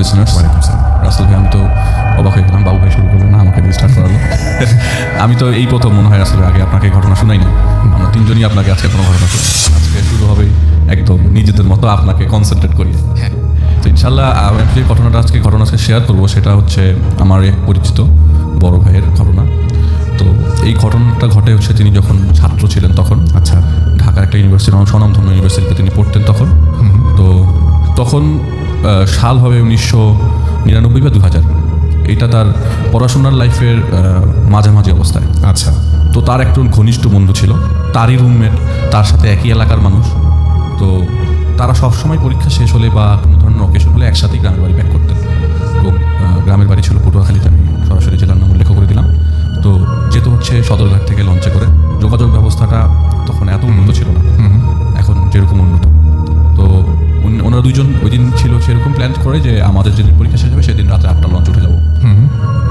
Listeners. Rasel ভাই, আমি তো অবাক হয়ে গেলাম, বাবু ভাই শুরু করলো না, আমাকে দিয়ে স্টার্ট করালো। আমি তো এই প্রথম মনে হয় রাসেল ভাই, আগে আপনাকে ঘটনা শোনাই না। আমরা তিনজনই আপনাকে আজকে কোনো ঘটনা শুনি। আজকে শুরু হবে একদম নিজেদের মতো আপনাকে কনসেন্ট্রেট করিয়ে। হ্যাঁ, তো ইনশাল্লাহ আমি যে ঘটনাটা আজকে শেয়ার করবো সেটা হচ্ছে আমার এক পরিচিত বড় ভাইয়ের ঘটনা। তো এই ঘটনাটা ঘটে হচ্ছে তিনি যখন ছাত্র ছিলেন তখন। আচ্ছা। ঢাকার একটা ইউনিভার্সিটি, স্বনামধন্য ইউনিভার্সিটিতে তিনি পড়তেন তখন। তো তখন সাল হবে 1999 বা 2000। এটা তার পড়াশোনার লাইফের মাঝামাঝি অবস্থায়। আচ্ছা। তো তার একজন ঘনিষ্ঠ বন্ধু ছিল, তারই রুমমেট, তার সাথে একই এলাকার মানুষ। তো তারা সবসময় পরীক্ষা শেষ হলে বা কোনো ধরনের অকেশন হলে একসাথেই গ্রামের বাড়ি ব্যাক করতেন। এবং গ্রামের বাড়ি ছিল পটুয়াখালীতে, আমি সরাসরি জেলার নাম উল্লেখ করে দিলাম। তো যেহেতু হচ্ছে সদরঘাট থেকে লঞ্চে করে, যোগাযোগ ব্যবস্থাটা তখন এত উন্নত ছিল না এখন যেরকম উন্নত। তো ওনারা দুইজন ওই দিন ছিল সেরকম প্ল্যান করে যে আমাদের যেদিন পরীক্ষা শেষ হবে সেদিন রাতে 8টা লঞ্চ উঠে যাবো।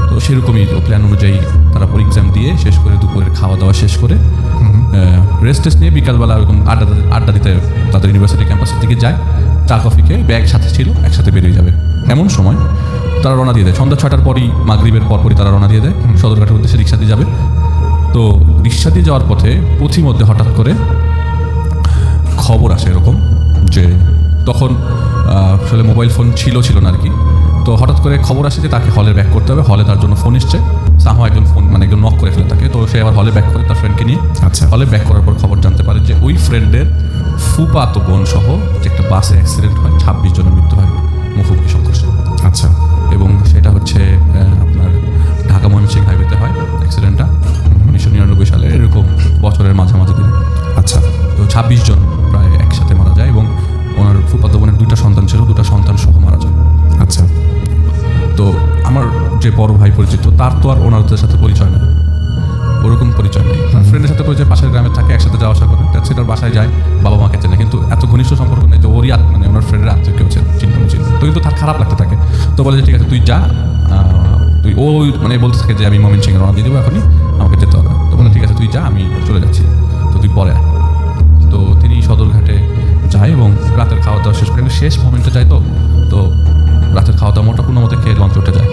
তো সেরকমই প্ল্যান অনুযায়ী তারা এক্সাম দিয়ে শেষ করে দুপুরের খাওয়া দাওয়া শেষ করে রেস্ট নিয়ে বিকালবেলা এরকম আড্ডা দিতে তাদের ইউনিভার্সিটি ক্যাম্পাসের দিকে যায়। চা কফি খেয়ে ব্যাগ সাথে ছিল, একসাথে বেরিয়ে যাবে। এমন সময় তারা রওনা দিয়ে দেয় সন্ধ্যা 6টার পরই, মাগরিবের পরপরই তারা রওনা দিয়ে দেয় সদরঘাটের উদ্দেশ্যে রিক্সা দিয়ে যাবে। তো রিক্সা দিয়ে যাওয়ার পথে পথিমধ্যে হঠাৎ করে খবর আসে এরকম যে, তখন আসলে মোবাইল ফোন ছিল না আর কি। তো হঠাৎ করে খবর আসে যে তাকে হলে ব্যাক করতে হবে। হলে তার জন্য ফোন এসছে, সামহাও একজন ফোন একজন নক করে ফেলে তাকে। তো সে আবার হলে ব্যাক করে তার ফ্রেন্ডকে নিয়ে। আচ্ছা। হলে ব্যাক করার পর খবর জানতে পারে যে ওই ফ্রেন্ডের ফুপাতো বোন সহ যে একটা বাসে অ্যাক্সিডেন্ট হয়, 26 জনের মৃত্যু হয় মুখোমুখি সংঘর্ষে। আচ্ছা। এবং সেটা হচ্ছে আপনার ঢাকা ময়মনসিংহ হাইওয়েতে হয় অ্যাক্সিডেন্টটা 1999 সালে, এরকম বছরের মাঝামাঝি দিনে। আচ্ছা। তো 26 জন প্রায় একসাথে মারা যায় এবং ওনার ফুপাতো বোনের 2টা সন্তান ছিল, 2টা সন্তান সহ মারা যায়। আচ্ছা। তো আমার যে বড় ভাই পরিচিত, তার তো আর ওনাদের সাথে পরিচয় নেই, ওরকম পরিচয় নেই। তার ফ্রেন্ডের সাথে পরিচয়, পাশের গ্রামে থাকে, একসাথে যাওয়া আসা করে, সেটার বাসায় যায়, বাবা মাকে চেনে, কিন্তু এত ঘনিষ্ঠ সম্পর্ক নেই যে ওরই মানে ওনার ফ্রেন্ডের আত্মীয় কেউ চিনতে। তো কিন্তু তার খারাপ লাগতে থাকে। তো বলে যে ঠিক আছে তুই যা, তুই ও মানে বলতে থাকে যে আমি ময়মনসিংহে রওনা দিয়ে দেবো, এখনই আমাকে যেতে হবে। তো বলে ঠিক আছে তুই যা, আমি চলে যাচ্ছি, তো তুই পরে আয়। তো তিনি সদরঘাটে যায় এবং রাতের খাওয়া দাওয়া শেষ করে, শেষ মোমেন্টে যায়। তো রাতের খাওয়া দাওয়া মোটা কোনো মতে খেয়ে লঞ্চে উঠে যায়।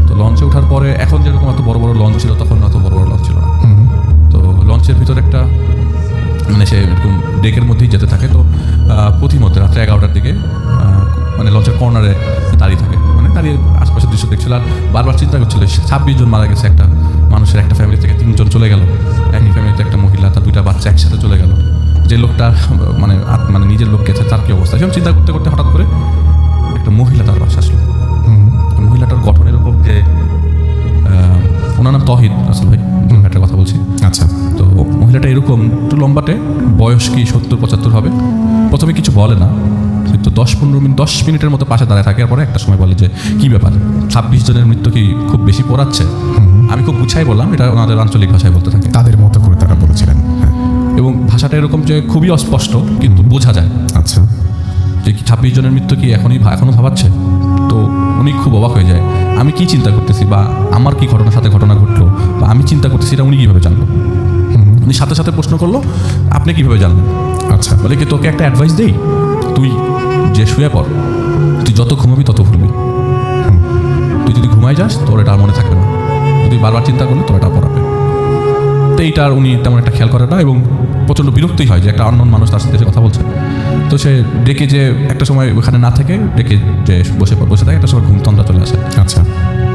তো লঞ্চে ওঠার পরে এখন যেরকম এত বড় বড় লঞ্চ ছিল, তখন অত বড় বড় লঞ্চ ছিল না। তো লঞ্চের ভিতরে একটা মানে সে এরকম ডেকের মধ্যেই যেতে থাকে। তো পথিমধ্যে রাত্রে 11টার দিকে মানে লঞ্চের কর্নারে দাঁড়িয়ে থাকে, মানে দাঁড়িয়ে আশপাশের দৃশ্য দেখছিল আর বারবার চিন্তা করছিল 26 জন মারা গেছে, একটা মানুষের একটা ফ্যামিলি থেকে 3 জন চলে গেল, একই ফ্যামিলিতে একটা মহিলা, তার 2টা বাচ্চা একসাথে চলে গেল। যে লোকটা মানে নিজের লোক গেছে তার কি অবস্থা, সেরকম চিন্তা করতে করতে হঠাৎ করে একটা মহিলা তার পাশে আসলো। মহিলাটার গঠন এরকম যে, ওনার নাম তহিদ, আসল ভাই একটা কথা বলছি। আচ্ছা। তো মহিলাটা এরকম একটু লম্বাটে, বয়স কি 70-75 হবে। প্রথমে কিছু বলে না, তো 10 মিনিটের মতো পাশে দাঁড়ায় থাকে। এরপরে একটা সময় বলে যে কি ব্যাপার, 26 জনের মৃত্যু কি খুব বেশি পড়াচ্ছে? আমি খুব গুছাই বললাম, এটা ওনাদের আঞ্চলিক ভাষায় বলতে থাকে, তাদের মতো করে তারা বলেছিলেন। এবং ভাষাটা এরকম যে খুবই অস্পষ্ট, কিন্তু বোঝা যায়। আচ্ছা। যে 26 জনের মৃত্যু কি এখনো ভাবাচ্ছে? তো উনি খুব অবাক হয়ে যায়, আমি কি চিন্তা করতেছি বা আমার কি ঘটনা ঘটলো বা আমি চিন্তা করতেছি, এটা উনি কীভাবে জানলো? উনি সাথে সাথে প্রশ্ন করলো, আপনি কীভাবে জানলেন? আচ্ছা। বলে কি তোকে একটা অ্যাডভাইস দেই, তুই যে শুয়ে পড়, তুই যত ঘুমাবি তত ভুলবি। তুই যদি ঘুমাই যাস তোর এটা আর মনে থাকবে না, যদি বারবার চিন্তা করলে তোর এটা পড়াবে। তো এইটা আর উনি তেমন একটা খেয়াল করে না এবং প্রচণ্ড বিরক্তই হয় যে একটা অন্য মানুষ তার সাথে কথা বলছে। তো সে ডেকে যে একটা সময় ওখানে না থেকে ডেকে যে বসে থাকে, একটা সময় ঘুমতন্দ্রা চলে আসে। আচ্ছা।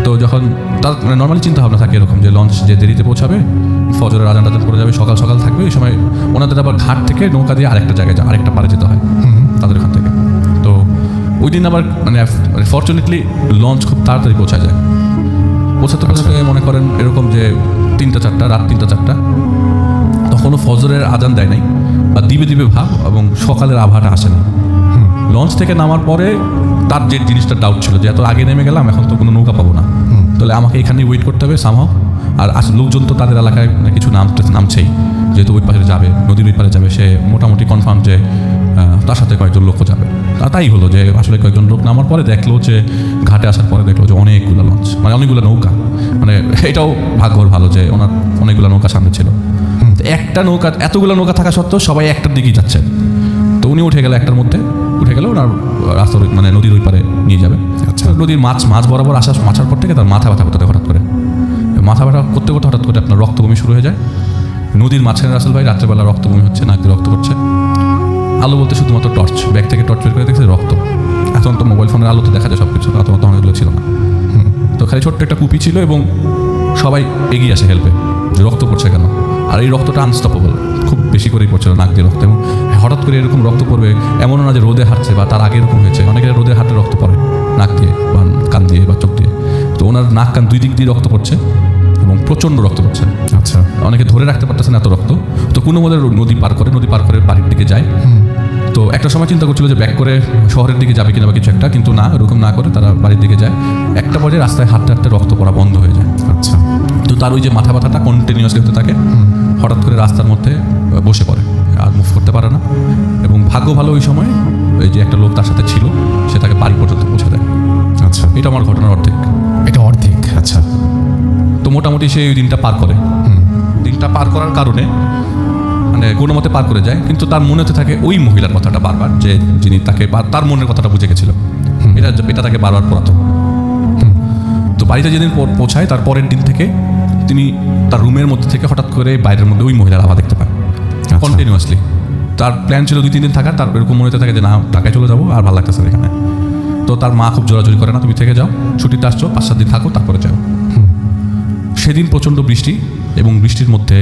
তো যখন তার মানে নর্মালি চিন্তা ভাবনা থাকে এরকম যে লঞ্চ যে দেরিতে পৌঁছাবে, ফজরের আজান করে যাবে, সকাল সকাল থাকবে, এই সময় ওনাদের আবার ঘাট থেকে নৌকা দিয়ে আরেকটা জায়গায় আরেকটা পারে যেতে হয় তাদের ওখান থেকে। তো ওই দিন আবার মানে ফর্চুনেটলি লঞ্চ খুব তাড়াতাড়ি পৌঁছায় যায়। পৌঁছাতে মনে করেন এরকম যে 3টা-4টা, রাত 3টা-4টা, তখনও ফজরের আজান দেয় নাই বা দিবে ভাব, এবং সকালের আবহাওয়াটা আসেনি। লঞ্চ থেকে নামার পরে তার যে জিনিসটা ডাউট ছিল যে এত আগে নেমে গেলাম, এখন তো কোনো নৌকা পাবো না, তাহলে আমাকে এখানেই ওয়েট করতে হবে সামহাও। আর লোকজন তো তাদের এলাকায় কিছু নামছেই, যেহেতু ওই পাশে যাবে, নদীর ওই পাশে যাবে, সে মোটামুটি কনফার্ম যে তার সাথে কয়েকজন লোকও যাবে। তাই হলো যে আসলে কয়েকজন লোক নামার পরে দেখলো যে ঘাটে আসার পরে দেখলো যে অনেকগুলো লঞ্চ, মানে অনেকগুলো নৌকা, মানে এটাও ভাগ্যর ভালো যে ওনার অনেকগুলো নৌকা সামনে ছিল। একটা নৌকা, এতগুলো নৌকা থাকা সত্ত্বেও সবাই একটার দিকেই যাচ্ছে। তো উনি উঠে গেল, একটার মধ্যে উঠে গেল, ওনার রাস্তার মানে নদীর ওই পারে নিয়ে যাবে। আচ্ছা। নদীর মাছ বরাবর মাছার পর থেকে তার মাথা ব্যথা করতে হঠাৎ করে, মাথা ব্যথা করতে করতে হঠাৎ করে আপনার রক্ত বমি শুরু হয়ে যায়। নদীর মাঝখানে রাসেল ভাই রাত্রেবেলা রক্ত বমি হচ্ছে, নাক দিয়ে রক্ত পড়ছে। আলো বলতে শুধুমাত্র টর্চ, ব্যাগ থেকে টর্চ বের করে দেখছে রক্ত। এখন তো মোবাইল ফোনের আলোতে দেখা যায় সব কিছু, তখন এগুলো ছিল না। তো খালি ছোট্ট একটা কুপি ছিল এবং সবাই এগিয়ে আসে হেল্পে, যে রক্ত পড়ছে কেন। আর এই রক্তটা আনস্টপেবল, খুব বেশি করেই পড়ছিল নাক দিয়ে রক্ত। এবং হঠাৎ করে এরকম রক্ত পড়বে এমনও না যে রোদে হাঁটছে বা তার আগে এরকম হয়েছে, অনেকের রোদে হাঁটে রক্ত পড়ে নাক দিয়ে বা কান দিয়ে বা চোখ দিয়ে। তো ওনার নাক কান দুই দিক দিয়ে রক্ত পড়ছে এবং প্রচণ্ড রক্ত পড়ছে। আচ্ছা। অনেকে ধরে রাখতে পারতেছে না এত রক্ত। তো কোনো মধ্যে নদী পার করে বাড়ির দিকে যায়। তো একটা সময় চিন্তা করছিল যে ব্যাক করে শহরের দিকে যাবে কিনা বা কিছু একটা, কিন্তু না, এরকম না করে তারা বাড়ির দিকে যায়। একটা পর্যায়ে রাস্তায় হাঁটতে হাঁটতে রক্ত পড়া বন্ধ হয়ে যায়। আচ্ছা। তো তার ওই যে মাথা ব্যথাটা কন্টিনিউয়াসলি হতে থাকে, হঠাৎ করে রাস্তার মধ্যে বসে পড়ে, আর মুভ করতে পারে না। এবং ভাগ্য ভালো ওই সময় এই যে একটা লোক তার সাথে ছিল, সে তাকে বাড়ি পর্যন্ত পৌঁছে দেয়। আচ্ছা। এটা আমার ঘটনার অর্ধেক। এটা অর্ধেক। আচ্ছা। তো মোটামুটি সে ওই দিনটা পার করে। দিনটা পার করার কারণে মানে কোনো মতে পার করে যায়, কিন্তু তার মনেতে থাকে ওই মহিলার কথাটা বারবার, যে যিনি তাকে তার মনের কথাটা বুঝে গেছিল। এটা তাকে বারবার পড়াতো। তো বাড়িতে যেদিন পৌঁছায় তার পরের দিন থেকে তিনি তার রুমের মধ্যে থেকে হঠাৎ করে বাইরের মধ্যে ওই মহিলার আভা দেখতে পায় কন্টিনিউয়াসলি। তার প্ল্যান ছিল 2-3 দিন থাকার, তার এরকম মনে থাকে যে না, ঢাকায় চলে যাবো, আর ভালো লাগতেছে এখানে। তো তার মা খুব জোরাজোরি করে, না তুমি থেকে যাও, ছুটিতে আসছো, 5-7 দিন থাকো, তারপরে যাও। সেদিন প্রচণ্ড বৃষ্টি, এবং বৃষ্টির মধ্যে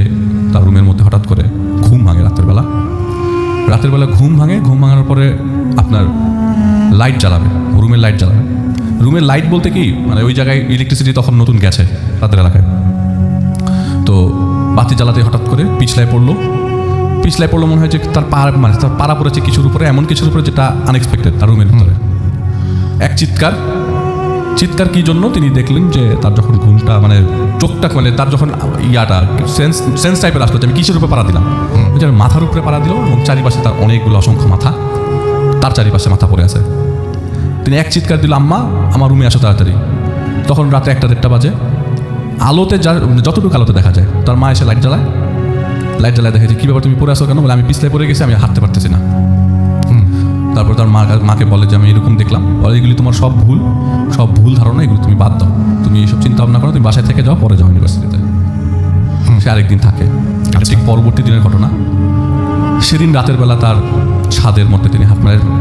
তার রুমের মধ্যে হঠাৎ করে ঘুম ভাঙে রাতের বেলা ঘুম ভাঙার পরে আপনার লাইট জ্বালাবে, রুমের লাইট জ্বালাবে। রুমের লাইট বলতে কি, মানে ওই জায়গায় ইলেকট্রিসিটি তখন নতুন গেছে রাতের এলাকায়। তো বাতি জ্বালাতে হঠাৎ করে পিছলায় পড়লো মনে হয় যে তার পাড়া পড়েছে কিছুর উপরে, এমন কিছুর উপরে যেটা আনএক্সপেক্টেড। তার রুমের ভিতরে এক চিৎকার কি জন্য তিনি দেখলেন যে তার যখন ঘুমটা মানে চোখটা মানে তার যখন ইয়াটা সেন্স টাইপের আসলো, আমি কিসের উপরে পাড়া দিলাম, মাথার উপরে পাড়া দিল, এবং চারিপাশে তার অনেকগুলো অসংখ্য মাথা, তার চারিপাশে মাথা পড়ে আছে। তিনি এক চিৎকার দিল, আম্মা আমার রুমে আসো তাড়াতাড়ি। তখন রাতে 1-1:30 বাজে। আলোতে যতটুকু আলোতে দেখা যায়, তার মা এসে লাইট জ্বালায় দেখে যে কী ব্যাপার, তুমি পড়ে আসো কেন? বলে আমি পিছলে পড়ে গেছি, আমি হাঁটতে পারতেছি না। তারপর তার মাকে বলে যে আমি এরকম দেখলাম। বলে এগুলি তোমার সব ভুল ধারণা, এগুলো তুমি বাদ দাও, তুমি এইসব চিন্তা ভাবনা করো, তুমি বাসায় থেকে যাও, পরে যাও ইউনিভার্সিটিতে। সে আরেকদিন থাকে। ঠিক পরবর্তী দিনের ঘটনা, সেদিন রাতের বেলা তার ছাদের মধ্যে তিনি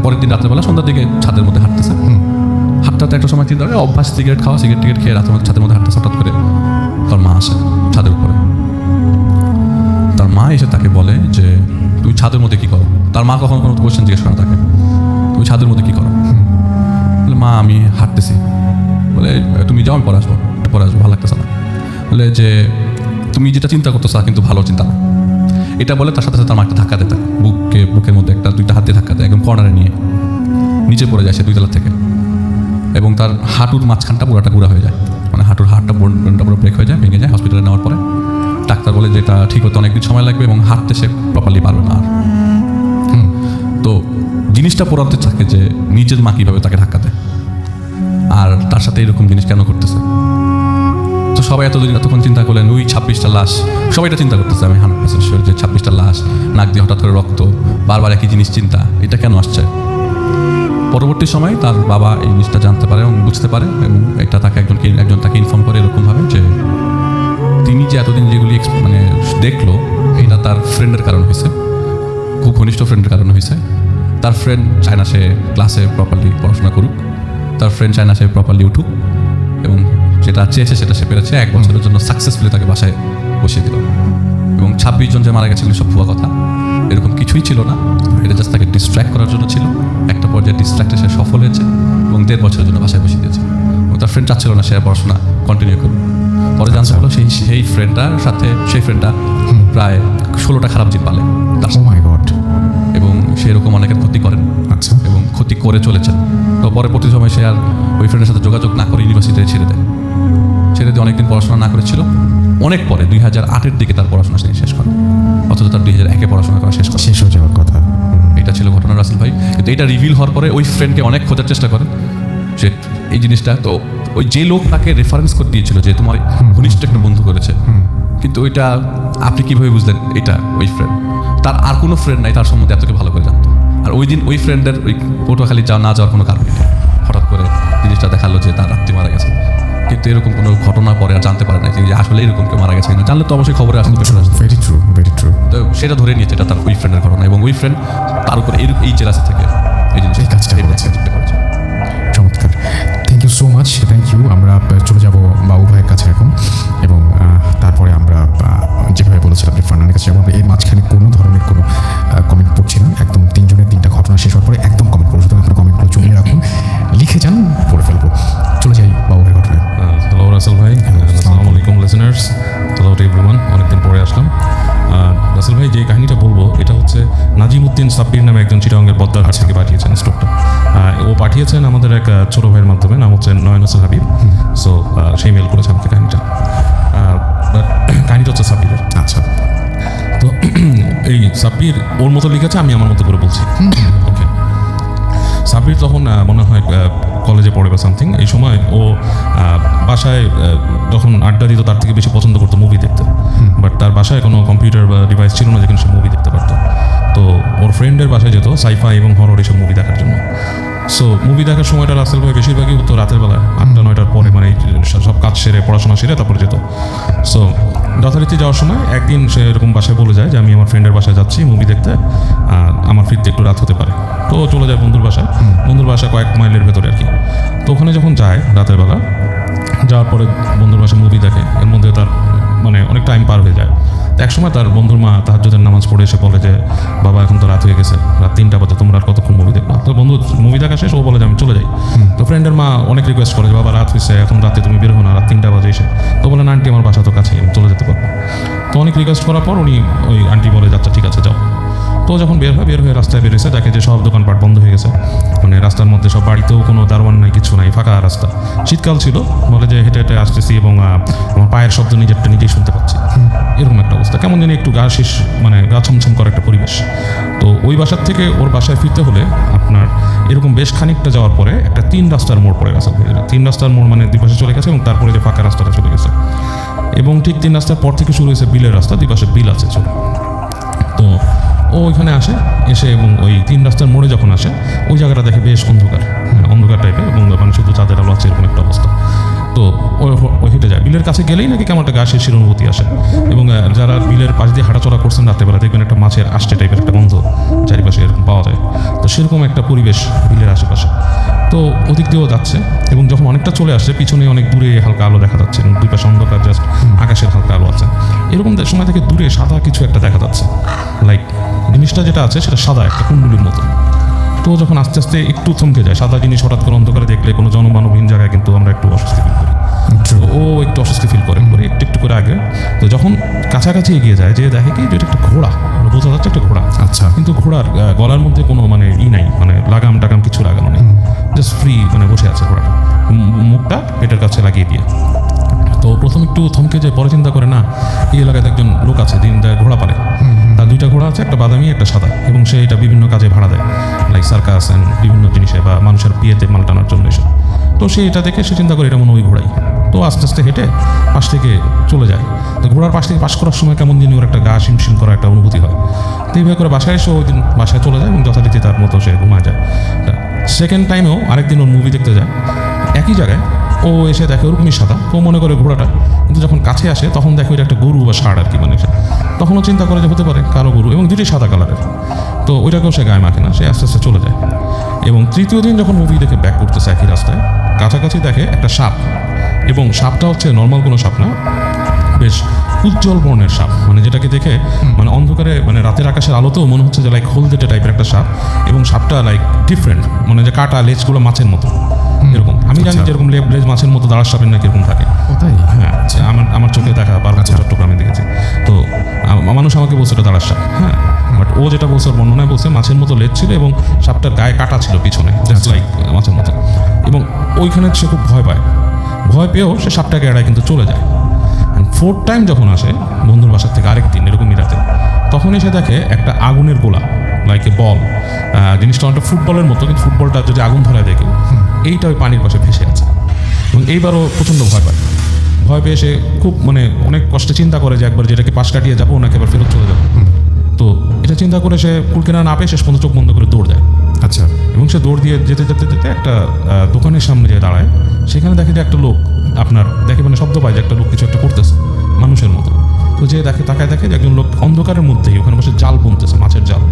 পরের দিন রাতের বেলা সন্ধ্যার দিকে ছাদের মধ্যে হাঁটতেছে। হাঁটতে একটা সময় চিন্তা করে, অভ্যাস সিগারেট খেয়ে রাতের মধ্যে ছাদের মধ্যে হাঁটতেছে। হঠাৎ করে তার মা আসে ছাদের উপরে। তার মা এসে তাকে বলে যে তুই ছাদের মধ্যে কী করো? তার মা কখনো কোনো কোয়েশ্চেন জিজ্ঞেস করে না তাকে, তুমি ছাদের মধ্যে কী করো? বলে মা আমি হাঁটতেছি। বলে তুমি যাও, আমি পরে আসবো, ভালো লাগতেছে না। বলে যে তুমি যেটা চিন্তা করতেছো তা কিন্তু ভালো চিন্তা না। এটা বলে তার সাথে সাথে তার মা একটা ধাক্কা দেয়, বুকের মধ্যে 2টা হাত দিয়ে ধাক্কা দেয়, একদম কর্নারে নিয়ে নিচে পড়ে যায় সে 2 তলা থেকে। এবং তার হাঁটুর মাঝখানটা পুরোটা গুঁড়া হয়ে যায়, মানে হাঁটুর বোনটা পুরো ব্রেক হয়ে যায়, ভেঙে যায়। হসপিটালে নেওয়ার পরে ডাক্তার বলে যে এটা ঠিক হতে অনেকদিন সময় লাগবে এবং হাঁটতে সে প্রপারলি পারবে না আর। তো জিনিসটা পড়াতে থাকে যে নিজের মা কীভাবে তাকে ধাক্কা দেয়, আর তার সাথে এরকম জিনিস কেন করতেছে। তো সবাই এতক্ষণ চিন্তা করলেন ওই 26টা লাশ, সবাই এটা চিন্তা করতেছে। আমি 100% শিওর যে 26টা লাশ, নাক দিয়ে হঠাৎ করে রক্ত, বারবার একই জিনিস চিন্তা, এটা কেন আসছে। পরবর্তী সময় তার বাবা এই জিনিসটা জানতে পারে এবং বুঝতে পারে, এবং এটা তাকে একজন তাকে ইনফর্ম করে এরকমভাবে যে তিনি যে এতদিন যেগুলি মানে দেখলো, এটা তার ফ্রেন্ডের কারণ হয়েছে, খুব ঘনিষ্ঠ ফ্রেন্ডের কারণ হয়েছে। তার ফ্রেন্ড চায় না সে ক্লাসে প্রপারলি পড়াশোনা করুক, তার ফ্রেন্ড চায় না সে প্রপারলি উঠুক, এবং যেটা চেয়েছে সেটা সে পেরেছে। 1 বছরের জন্য সাকসেসফুলি তাকে বাসায় বসিয়ে দিল। এবং 26 জন যে মারা গেছিলেন সব ভুয়া কথা, এরকম কিছুই ছিল না। এটা জাস্ট তাকে ডিস্ট্র্যাক্ট করার জন্য ছিল। একটা পর্যায়ে ডিস্ট্র্যাক্টে সে সফল হয়েছে এবং 1.5 বছরের জন্য বাসায় বসিয়ে দিয়েছে। এবং তার ফ্রেন্ড চাচ্ছিল না সে পড়াশোনা কন্টিনিউ করবে। পরে জানতে হলো সেই ফ্রেন্ডটার সাথে সেই ফ্রেন্ডটা প্রায় 16টা খারাপ জিন পালে তার। ও মাই গড। এবং সেরকম অনেকের ক্ষতি করেন। আচ্ছা। এবং ক্ষতি করে চলেছেন। তো পরবর্তী সময় সে আর ওই ফ্রেন্ডের সাথে যোগাযোগ না করে ইউনিভার্সিটিতে ছেড়ে দিয়ে অনেকদিন পড়াশোনা না করেছিল। অনেক পরে 2008-এর দিকে তার পড়াশোনা শেষ করে, অথচ তার 2001-এ পড়াশোনা করা শেষ হয়ে যাওয়ার কথা। এটা ছিল ঘটনা রাসেল ভাই। কিন্তু এটা রিভিল হওয়ার পরে ওই ফ্রেন্ডকে অনেক খোঁজার চেষ্টা করে যে এই জিনিসটা, তো ওই যে লোক তাকে রেফারেন্স করে দিয়েছিল যে তোমার ঘনিষ্ঠ একটা বন্ধু করেছে, কিন্তু ওইটা আপনি কীভাবে বুঝলেন এটা ওই ফ্রেন্ড? তার আর কোনো ফ্রেন্ড নাই তার সম্বন্ধে এতকে ভালো করে জানতো। আর ওই দিন ওই ফ্রেন্ডের ওই পটুয়াখালী না যাওয়ার কোনো কারণই নেই। হঠাৎ করে জিনিসটা দেখালো যে তার আত্মীয় মারা গেছে, কিন্তু এরকম কোনো ঘটনা পরে আর জানতে পারে না যে আসলে এরকম কেউ মারা গেছে কিনা। জানলে তো অবশ্যই খবরে আসতে চলে আসতো। Very true, very true. তো সেটা ধরে নিয়েছে এটা তার ওই ফ্রেন্ডের ঘটনা, এবং ওই ফ্রেন্ড তার উপরে এই জেলাসি থেকে এই জিনিস এই কাজটা করেছে। করেছে। চমৎকার, thank you so much, thank you. আমরা চলে যাব বাবু ভাইয়ের কাছে এখন, এবং তারপরে আমরা যেভাবে বলেছিলাম যে ফারহানের কাছে যাবো। আমরা এর মাঝখানে কোনো ধরনের কোনো কমেন্ট পড়ছি না, একদম তিনজনের তিনটা ঘটনা শেষ হওয়ার পরে একদম কমেন্ট পড়বো। সুতরাং আপনার কমেন্টগুলো জমিয়ে রাখুন, লিখে যান, পড়ে ফেলবো। চলে যাই বাবু ভাইয়ের ঘটনায়। হ্যালো রাসেল ভাই, আসসালামু আলাইকুম লিসেনার্স, হ্যালো টু এভরিওয়ান। অনেকদিন পরে আসলাম। রাসেল ভাই, যে কাহিনীটা বলবো এটা হচ্ছে নাজিমউদ্দিন সাব্বির নামে একজন চিটাগাংয়ের বদ্দারহাট থেকে পাঠিয়েছেন স্টোরটা। ও পাঠিয়েছেন আমাদের এক ছোট ভাইয়ের মাধ্যমে, নাম হচ্ছে নয়ন হোসেন হাবিব। সো সেই মেল করেছে আমাকে কাহিনীটা। বাট কাহিনীটা হচ্ছে সাব্বিরের। আচ্ছা, তো এই সাব্বির ওর মতো লিখেছে, আমি আমার মতো করে বলছি। ওকে, সাব্বির তখন মনে হয় কলেজে পড়ে বা সামথিং। এই সময় ও বাসায় যখন আড্ডা দিত তার থেকে বেশি পছন্দ করতো মুভি দেখতে। বাট তার বাসায় কোনো কম্পিউটার বা ডিভাইস ছিল না যেখানে সে মুভি দেখতে পারতো। তো ওর ফ্রেন্ডের বাসায় যেত সাইফাই এবং হরর এসব মুভি দেখার জন্য। সো মুভি দেখার সময়টা রাসেল ভাই বেশিরভাগই হতো রাতের বেলা 8টা-9টার পরে, মানে সব কাজ সেরে পড়াশোনা সেরে তারপরে যেত। সো যথারীতি যাওয়ার সময় একদিন সে এরকম বাসায় বলে যায় যে আমি আমার ফ্রেন্ডের বাসায় যাচ্ছি মুভি দেখতে, আমার ফিরতে একটু রাত হতে পারে। তো চলে যায় বন্ধুর বাসায়। বন্ধুর বাসায় কয়েক মাইলের ভেতরে আর কি। তো ওখানে যখন যায় রাতের বেলা, যাওয়ার পরে বন্ধুর বাসায় মুভি দেখে, এর মধ্যে তার মানে অনেক টাইম পার হয়ে যায়। তো একসময় তার বন্ধুর মা তাহাজ্জুদের নামাজ পড়ে এসে বলে যে বাবা এখন তো রাত হয়ে গেছে, রাত 3টা বাজে, তোমরা আর কতক্ষণ মুভি দেখবা? তো বন্ধু মুভি দেখা শেষ, ও বলে যে আমি চলে যাই। তো ফ্রেন্ডের মা অনেক রিকোয়েস্ট করে যে বাবা রাত হয়েছে, এখন রাতে তুমি বের হো না, রাত 3টা বাজে এসে। তো বলে না আন্টি, আমার বাসা তো কাছেই, আমি চলে যেতে পারবো। তো অনেক রিকোয়েস্ট করার পর উনি ওই আন্টি বলে যাচ্ছে ঠিক আছে যাও। তো যখন বের হয়ে রাস্তায় বেরিয়েছে, দেখে যে সব দোকানপাট বন্ধ হয়ে গেছে। মানে রাস্তার মধ্যে সব, বাড়িতেও কোনো দারোয়ান নাই, কিছু নাই, ফাঁকা রাস্তা। শীতকাল ছিল, বলে যে হেঁটে হেঁটে আসতেছি এবং আমার পায়ের শব্দ নিজেই শুনতে পাচ্ছি। এরকম একটা অবস্থা, কেমন জানি একটু মানে গা ছমছম করা একটা পরিবেশ। তো ওই বাসার থেকে ওর বাসায় ফিরতে হলে আপনার এরকম বেশ খানিকটা যাওয়ার পরে একটা 3 রাস্তার মোড় পড়ে গেছে। 3 রাস্তার মোড় মানে দুই পাশে চলে গেছে, এবং তারপরে যে ফাঁকা রাস্তাটা চলে গেছে। এবং ঠিক 3 রাস্তার পর থেকে শুরু হয়েছে বিলের রাস্তা, দুই পাশে বিল আছে চলে। তো ও ওইখানে এসে এবং ওই 3 রাস্তার মোড়ে যখন আসে, ওই জায়গাটা দেখে বেশ অন্ধকার টাইপের, এবং মানে শুধু চাঁদের আলো আছে এরকম একটা অবস্থা। তো ও হেঁটে যায়। বিলের কাছে গেলেই নাকি কেমন একটা গা শিরশির অনুভূতি আসে। এবং যারা বিলের পাশ দিয়ে হাঁটাচলা করছেন রাত্রেবেলা, দেখবেন একটা মাছের আষ্টে টাইপের একটা গন্ধ চারিপাশে এরকম পাওয়া যায়। তো সেরকম একটা পরিবেশ বিলের আশেপাশে। তো ওদিক দিয়েও যাচ্ছে, এবং যখন অনেকটা চলে আসছে, পিছনে অনেক দূরে হালকা আলো দেখা যাচ্ছে, এবং দুই পাশে অন্ধকার, জাস্ট আকাশের হালকা আলো আছে। এরকম সময় থেকে দূরে সাদা কিছু একটা দেখা যাচ্ছে, লাইক জিনিসটা যেটা আছে সেটা সাদা একটা কুণ্ডুলির মতো। তো যখন আস্তে আস্তে একটু থমকে যায়, সাদা জিনিস হঠাৎ করে অন্ধকারে দেখলে কোনো জনমানবহীন জায়গায় কিন্তু আমরা একটু অস্বস্তি ফিল করি। ও একটু অস্বস্তি ফিল করে একটু একটু করে আগে। তো যখন কাছাকাছি এগিয়ে যায়, যে দেখে কি যেটা একটা ঘোড়া, বোঝা যাচ্ছে একটা ঘোড়া। আচ্ছা, কিন্তু ঘোড়ার গলার মধ্যে কোনো মানে নাই, মানে লাগাম টাগাম কিছু লাগানো নেই, জাস্ট ফ্রি মানে বসে আছে ঘোড়াটা, মুখটা পেটের কাছে লাগিয়ে দিয়ে। তো প্রথম একটু থমকে যায়, পরে চিন্তা করে না এই এলাকায় একজন লোক আছে যিনি ঘোড়া পালে। তার 2টা ঘোড়া আছে, একটা বাদামি একটা সাদা, এবং সে এটা বিভিন্ন কাজে ভাড়া দেয়, লাইক সার্কাস অ্যান্ড বিভিন্ন জিনিসে বা মানুষের বিয়েতে মাল টানার জন্য এসে। তো সে এটা দেখে সে চিন্তা করে এটা মনে ওই ঘোড়াই। তো আস্তে আস্তে হেঁটে পাশ থেকে চলে যায়। তো ঘোড়ার পাশ থেকে পাশ করার সময় কেমন যিনি ওর একটা গা শিমশিম করা একটা অনুভূতি হয়। তো এইভাবে করে বাসায় এসে ওই দিন বাসায় চলে যায়, এবং যথারীতি তার মতো সে ঘুমায় যায়। সেকেন্ড টাইমেও আরেকদিন ওর মুভি দেখতে যায় একই জায়গায়। ও এসে দেখে ওরকমই সাদা, তো মনে করে ঘোড়াটা, কিন্তু যখন কাছে আসে তখন দেখে ওইটা একটা গরু বা ষাঁড় আর কি, মানে তখনও চিন্তা করে যে হতে পারে কারো গরু, এবং দুটোই সাদা কালারের। তো ওইটাকেও সে গায়ে মাখে না, সে আস্তে আস্তে চলে যায়। এবং তৃতীয় দিন যখন মুভি দেখে ব্যাক করতেছে একই রাস্তায়, কাছাকাছি দেখে একটা সাপ, এবং সাপটা হচ্ছে নর্মাল কোনো সাপ না, বেশ উজ্জ্বল বর্ণের সাপ, মানে যেটাকে দেখে মানে অন্ধকারে মানে রাতের আকাশের আলোতেও মনে হচ্ছে যে লাইক হলদেটে টাইপের একটা সাপ। এবং সাপটা লাইক ডিফারেন্ট, মানে যে কাটা লেজগুলো মাছের মতো এরকম। আমি জানি যেরকম লেজ মাছের মতো দাঁড়ার সাপের নাকি এরকম থাকে। তাই? হ্যাঁ, আমার চোখে দেখা পার্বত্য চট্টগ্রামে দেখেছি। তো মানুষ আমাকে বলছে এটা দাঁড়ার সাপ। হ্যাঁ, বাট ও যেটা বলছে, বর্ণনায় বলছে মাছের মতো লেজ ছিল, এবং সাপটার গায়ে কাটা ছিল পিছনে, জাস্ট লাইক মাছের মতো। এবং ওইখানে সে খুব ভয় পেয়েও সে সাপটাকে এড়ায় কিন্তু চলে যায়। অ্যান্ড 4th টাইম যখন আসে বন্ধুর বাসার থেকে আরেকদিন এরকমই রাতে, তখন এসে দেখে একটা আগুনের গোলা, লাইক এ বল। জিনিসটা অনেকটা ফুটবলের মতো, কিন্তু ফুটবলটা যদি আগুন ধরায় দেখে এইটা ওই পানির পাশে ভেসে আছে। এবং এইবারও প্রচণ্ড ভয় পেয়ে সে খুব মানে অনেক কষ্টে চিন্তা করে যে একবার যেটাকে পাশ কাটিয়ে যাবো নাকি এবার ফেরত চলে যাবো। তো এটা চিন্তা করে সে কুলকিনারা না পেয়ে শেষ পর্যন্ত চোখ বন্ধ করে দৌড় দেয়। সে দৌড় দিয়ে যেতে যেতে যেতে একটা দোকানের সামনে যেয়ে দাঁড়ায়। সেখানে দেখে যে একটা লোক আপনার দেখে মানে শব্দ পায় যে একটা লোক কিছু একটা করতেছে মানুষের মতো। তো যে তাকায় দেখে যে একজন লোক অন্ধকারের মধ্যেই ওখানে বসে জাল বুনতেছে, মাছের জাল।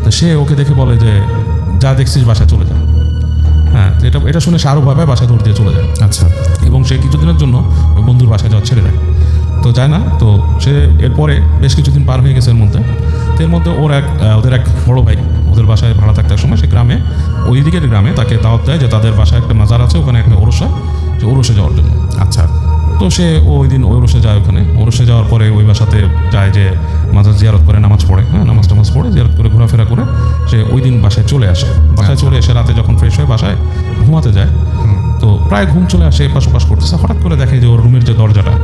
তো সে ওকে দেখে বলে যে যা দেখছিস বাসায় চলে যা। হ্যাঁ, তো এটা শুনে সে আরও ভয় পায়, বাসায় দৌড় দিয়ে চলে যায়। আচ্ছা, এবং সে কিছুদিনের জন্য ওই বন্ধুর বাসায় যাওয়া ছেড়ে দেয়। তো যায় না। তো সে এরপরে বেশ কিছুদিন পার হয়ে গেছে এর মধ্যে। তো এর মধ্যে ওদের এক বড় ভাই ওদের বাসায় ভাড়া থাকতে এক সময় সে গ্রামে, ওই দিকের গ্রামে তাকে দাওয়াত দেয় যে তাদের বাসায় একটা মাজার আছে, ওখানে একটা ওরস হয়, যে ওরসে যাওয়ার জন্য। আচ্ছা। তো সে ওই দিন ওরসে যায়। ওখানে ওরসে যাওয়ার পরে ওই বাসাতে যায়, যে মাজার জিয়ারত করে, নামাজ পড়ে, হ্যাঁ নামাজ পড়ে জিয়ারত করে ঘোরাফেরা করে সে ওই দিন বাসায় চলে আসে। বাসায় চলে এসে রাতে যখন ফ্রেশ হয়ে বাসায় ঘুমাতে যায়, তো প্রায় ঘুম চলে আসে, এপাশ ওপাশ করতেছে। হঠাৎ করে দেখে যে ওর রুমের যে দরজাটা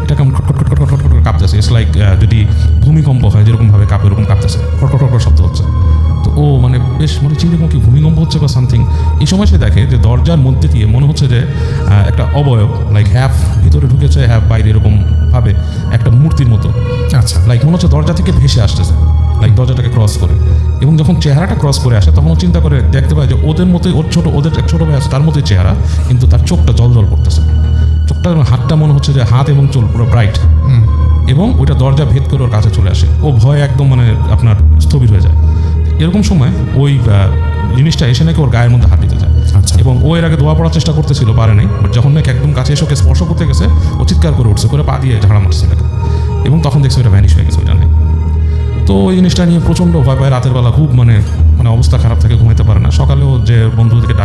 এটা কেমন খটখট খটখট খটখট করে কাঁপতেছে। ইটস লাইক যদি ভূমিকম্প হয় যেরকমভাবে কাঁপে ওরকম কাঁপতেছে, খটখট খটখট শব্দ হচ্ছে। তো ও মানে বেশ মানে চিন্তা কি ভূমিকম্প হচ্ছে বা সামথিং। এই সময় সে দেখে যে দরজার মধ্যে দিয়ে মনে হচ্ছে যে একটা অবয়ব, লাইক হ্যাফ ভিতরে ঢুকেছে হ্যাফ বাইরে, এরকম ভাবে একটা মূর্তির মতো। আচ্ছা, লাইক মনে হচ্ছে দরজা থেকে ভেসে আসতেছে, লাইক দরজাটাকে ক্রস করে। এবং যখন চেহারাটা ক্রস করে আসে তখন ও চিন্তা করে দেখতে পায় যে ওদের মতোই ওদের এক ছোটো ভাই আছে তার মতোই চেহারা, কিন্তু তার চোখটা জল জল করতেছে। চোখটা হাতটা মনে হচ্ছে যে হাত এবং চোল পুরো ব্রাইট, এবং ওইটা দরজা ভেদ করে ওর কাছে চলে আসে। ও ভয় একদম মানে আপনার স্থবির হয়ে যায়। এরকম সময় ওই জিনিসটা এসে নাকি ওর গায়ের মধ্যে হাত দিতে যায়। আচ্ছা। এবং ও এর আগে দোয়া পড়ার চেষ্টা করতেছিল, পারে নাই। বাট যখন নাকি একদম কাছে এসে ওকে স্পর্শ করতে গেছে, ও চিৎকার করে উঠছে, করে পা দিয়ে ঝাড়া মারছে এটাকে। এবং তখন দেখছে ওটা ভ্যানিশ হয়ে গেছে, ওইটা নেই। তো ওই জিনিসটা নিয়ে প্রচণ্ড ভয় পায়। রাতের বেলা খুব মানে অবস্থা খারাপ থাকে, ঘুমাইতে পারে না। সকালেও যে বন্ধুদেরকে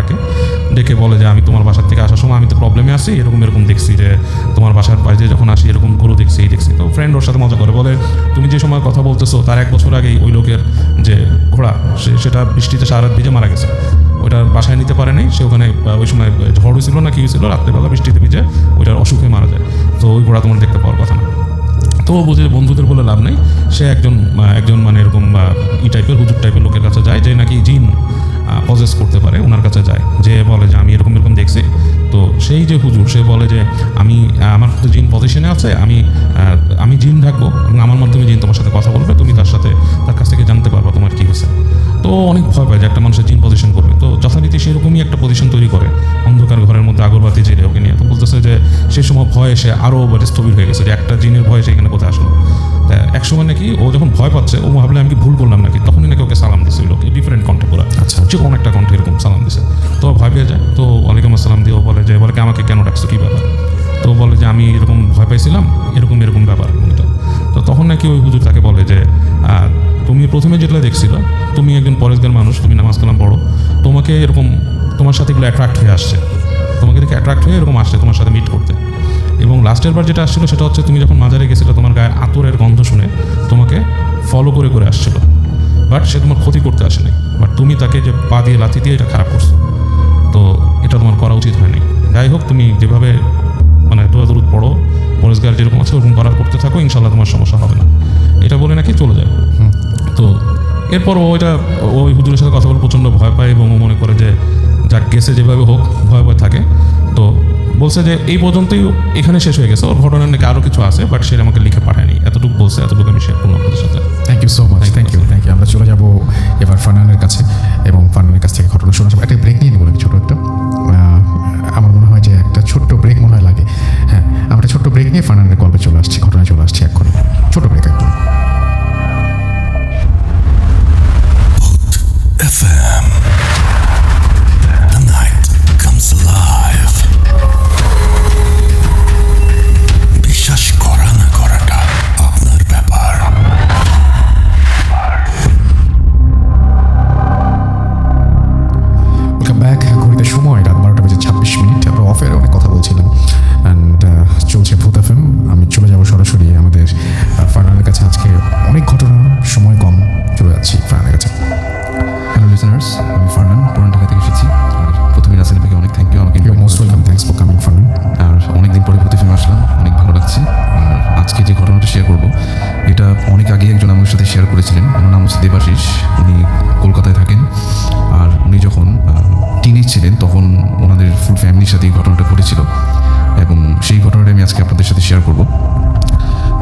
ডেকে বলে যে আমি তোমার বাসার থেকে আসার সময় আমি তো প্রবলেমে আসি, এরকম দেখছি যে তোমার বাসার বাইরে যখন আসি এরকম গরু দেখছি, এই দেখছি। তো ফ্রেন্ড ওর সাথে মজা করে বলে তুমি যে সময় কথা বলতেছো তার 1 বছর আগেই ওই লোকের যে ঘোড়া সেটা বৃষ্টিতে সারা রাত ভিজে মারা গেছে। ওইটার বাসায় নিতে পারে নাই, সে ওখানে ওই সময় ঝড় হয়েছিল না কি হয়েছিল, রাত্রেবেলা বৃষ্টিতে ভিজে ওইটার অসুখে মারা যায়। তো ওই ঘোড়া তোমার দেখতে পাওয়ার কথা না। তো বুঝে বন্ধুদের বলে লাভ নেই, সে একজন মানে এরকম টাইপের হুজুর টাইপের লোকের কাছে যায়, যে নাকি জিন পজেস করতে পারে, ওনার কাছে যায়, যে বলে যে আমি এরকম দেখছি। তো সেই যে হুজুর সে বলে যে আমার তো জিন পজিশনে আছে, আমি জিন ডাকবো এবং আমার মাধ্যমে জিন তোমার সাথে কথা বলবে, তুমি তার কাছ থেকে জানতে পারবা তোমার কী হয়েছে। তো অনেক ভয় পায় যে একটা মানুষের জিন পজিশন করবে। তো যথারীতি সেরকমই একটা পজিশন তৈরি করে অন্ধকার ঘরের মধ্যে আগরবাতি জেলে ওকে নিয়ে। তো বলতেছে যে সেই সময় ভয়ে সে আরও স্থবির হয়ে গেছে, যে একটা জিনের ভয়ে সে এখানে কোথায় আসলো। এক সময় নাকি ও যখন ভয় পাচ্ছে, ও ভাবলে আমি কি ভুল করলাম নাকি, তখনই নাকি ওকে সালাম দিচ্ছে লোকে, ডিফারেন্ট কণ্ঠে পুরো। আচ্ছা। যে কোনো একটা কণ্ঠে এরকম সালাম দিছে। তো ভয় পেয়ে যায়। তো ওয়ালাইকুম আসসালাম দিয়ে ও বলে যে কি আমাকে কেন ডাকছো, কী ব্যাপার? তো বলে যে আমি এরকম ভয় পাইছিলাম, এরকম ব্যাপার কোনটা। তো তখন নাকি ওই হুজুর তাকে বলে যে তুমি প্রথমে যেটা দেখছিল, তুমি একজন পরেশগার মানুষ, তুমি নামাজ কালাম পড়ো, তোমাকে এরকম তোমার সাথে এগুলো অ্যাট্রাক্ট হয়ে আসছে, তোমাকে দেখে অ্যাট্রাক্ট হয়ে এরকম আসছে তোমার সাথে মিট করতে। এবং লাস্টের বার যেটা আসছিল সেটা হচ্ছে তুমি যখন মাজারে গেছিলে তোমার গায়ে আতরের গন্ধ শুনে তোমাকে ফলো করে আসছিল, বাট সে তোমার ক্ষতি করতে আসেনি, বাট তুমি তাকে যে পা দিয়ে লাথি দিয়ে এটা খারাপ করছো। তো এটা তোমার করা উচিত হয়নি। যাই হোক, তুমি যেভাবে মানে দোয়া-দরুদ পড়ো, পরেশগার যেরকম আছে ওরকম করতে থাকো, ইনশাল্লাহ তোমার সমস্যা হবে না। এটা বলে নাকি চলে যায়। তো এরপর ওই হুজুরের সাথে কথা বলে প্রচণ্ড ভয় পায় এবং ও মনে করে যে যাক গেছে যেভাবে হোক, ভয় থাকে। তো বলছে যে এই পর্যন্তই এখানে শেষ হয়ে গেছে, ওর ঘটনা নাকি আরও কিছু আছে, বাট সেটা আমাকে লিখে পাঠায়নি। এতটুকু বলছে, এতটুকু আমি শেয়ার করবো আপনাদের সাথে। Thank you so much, thank you. আমরা চলে যাব এবার ফারহানের কাছে, এবং ফারহানের কাছ থেকে ঘটনা শোনা। একটা ব্রেক নিয়ে নেবো নাকি ছোটো একটা? আমার মনে হয় যে একটা ছোট্ট ব্রেক মনে হয় লাগে। হ্যাঁ, আমরা ছোট্ট ব্রেক নিয়ে ফারহানের গল্পে চলে আসছি, ঘটনায় চলে আসছি এক্ষুনি। ছোটো ব্রেক একদম। FM. The night comes alive. বিশ্বাস করা না করাটা আপনার ব্যাপার। Welcome back. ঘড়িতে সময় রাত 12:26। আমরা অফের অনেক কথা বলছিলাম, অ্যান্ড চলছে ভূত FM। আমি চলে যাব সরাসরি আমাদের ফারহানের কাছে। আজকে অনেক ঘটনা, সময় কম, চলে যাচ্ছি ফারহানের কাছে। হ্যালো লিসনার্স, আমি ফারহান পুরান ঢাকা থেকে এসেছি। আর প্রথমে রাসেল ভাইকে অনেক থ্যাংক ইউ, আমাকে most welcome, thanks for coming Farhan. আর অনেকদিন পরে ভূত ফিল্ম আসলাম, অনেক ভালো লাগছে। আর আজকে যে ঘটনাটা শেয়ার করবো, এটা অনেক আগে একজন আমার সাথে শেয়ার করেছিলেন। ওনার নাম হচ্ছে দেবাশিস, উনি কলকাতায় থাকেন। আর উনি যখন টিনেজ ছিলেন তখন ওনাদের ফুল ফ্যামিলির সাথে এই ঘটনাটা ঘটেছিল, এবং সেই ঘটনাটা আমি আজকে আপনাদের সাথে শেয়ার করবো।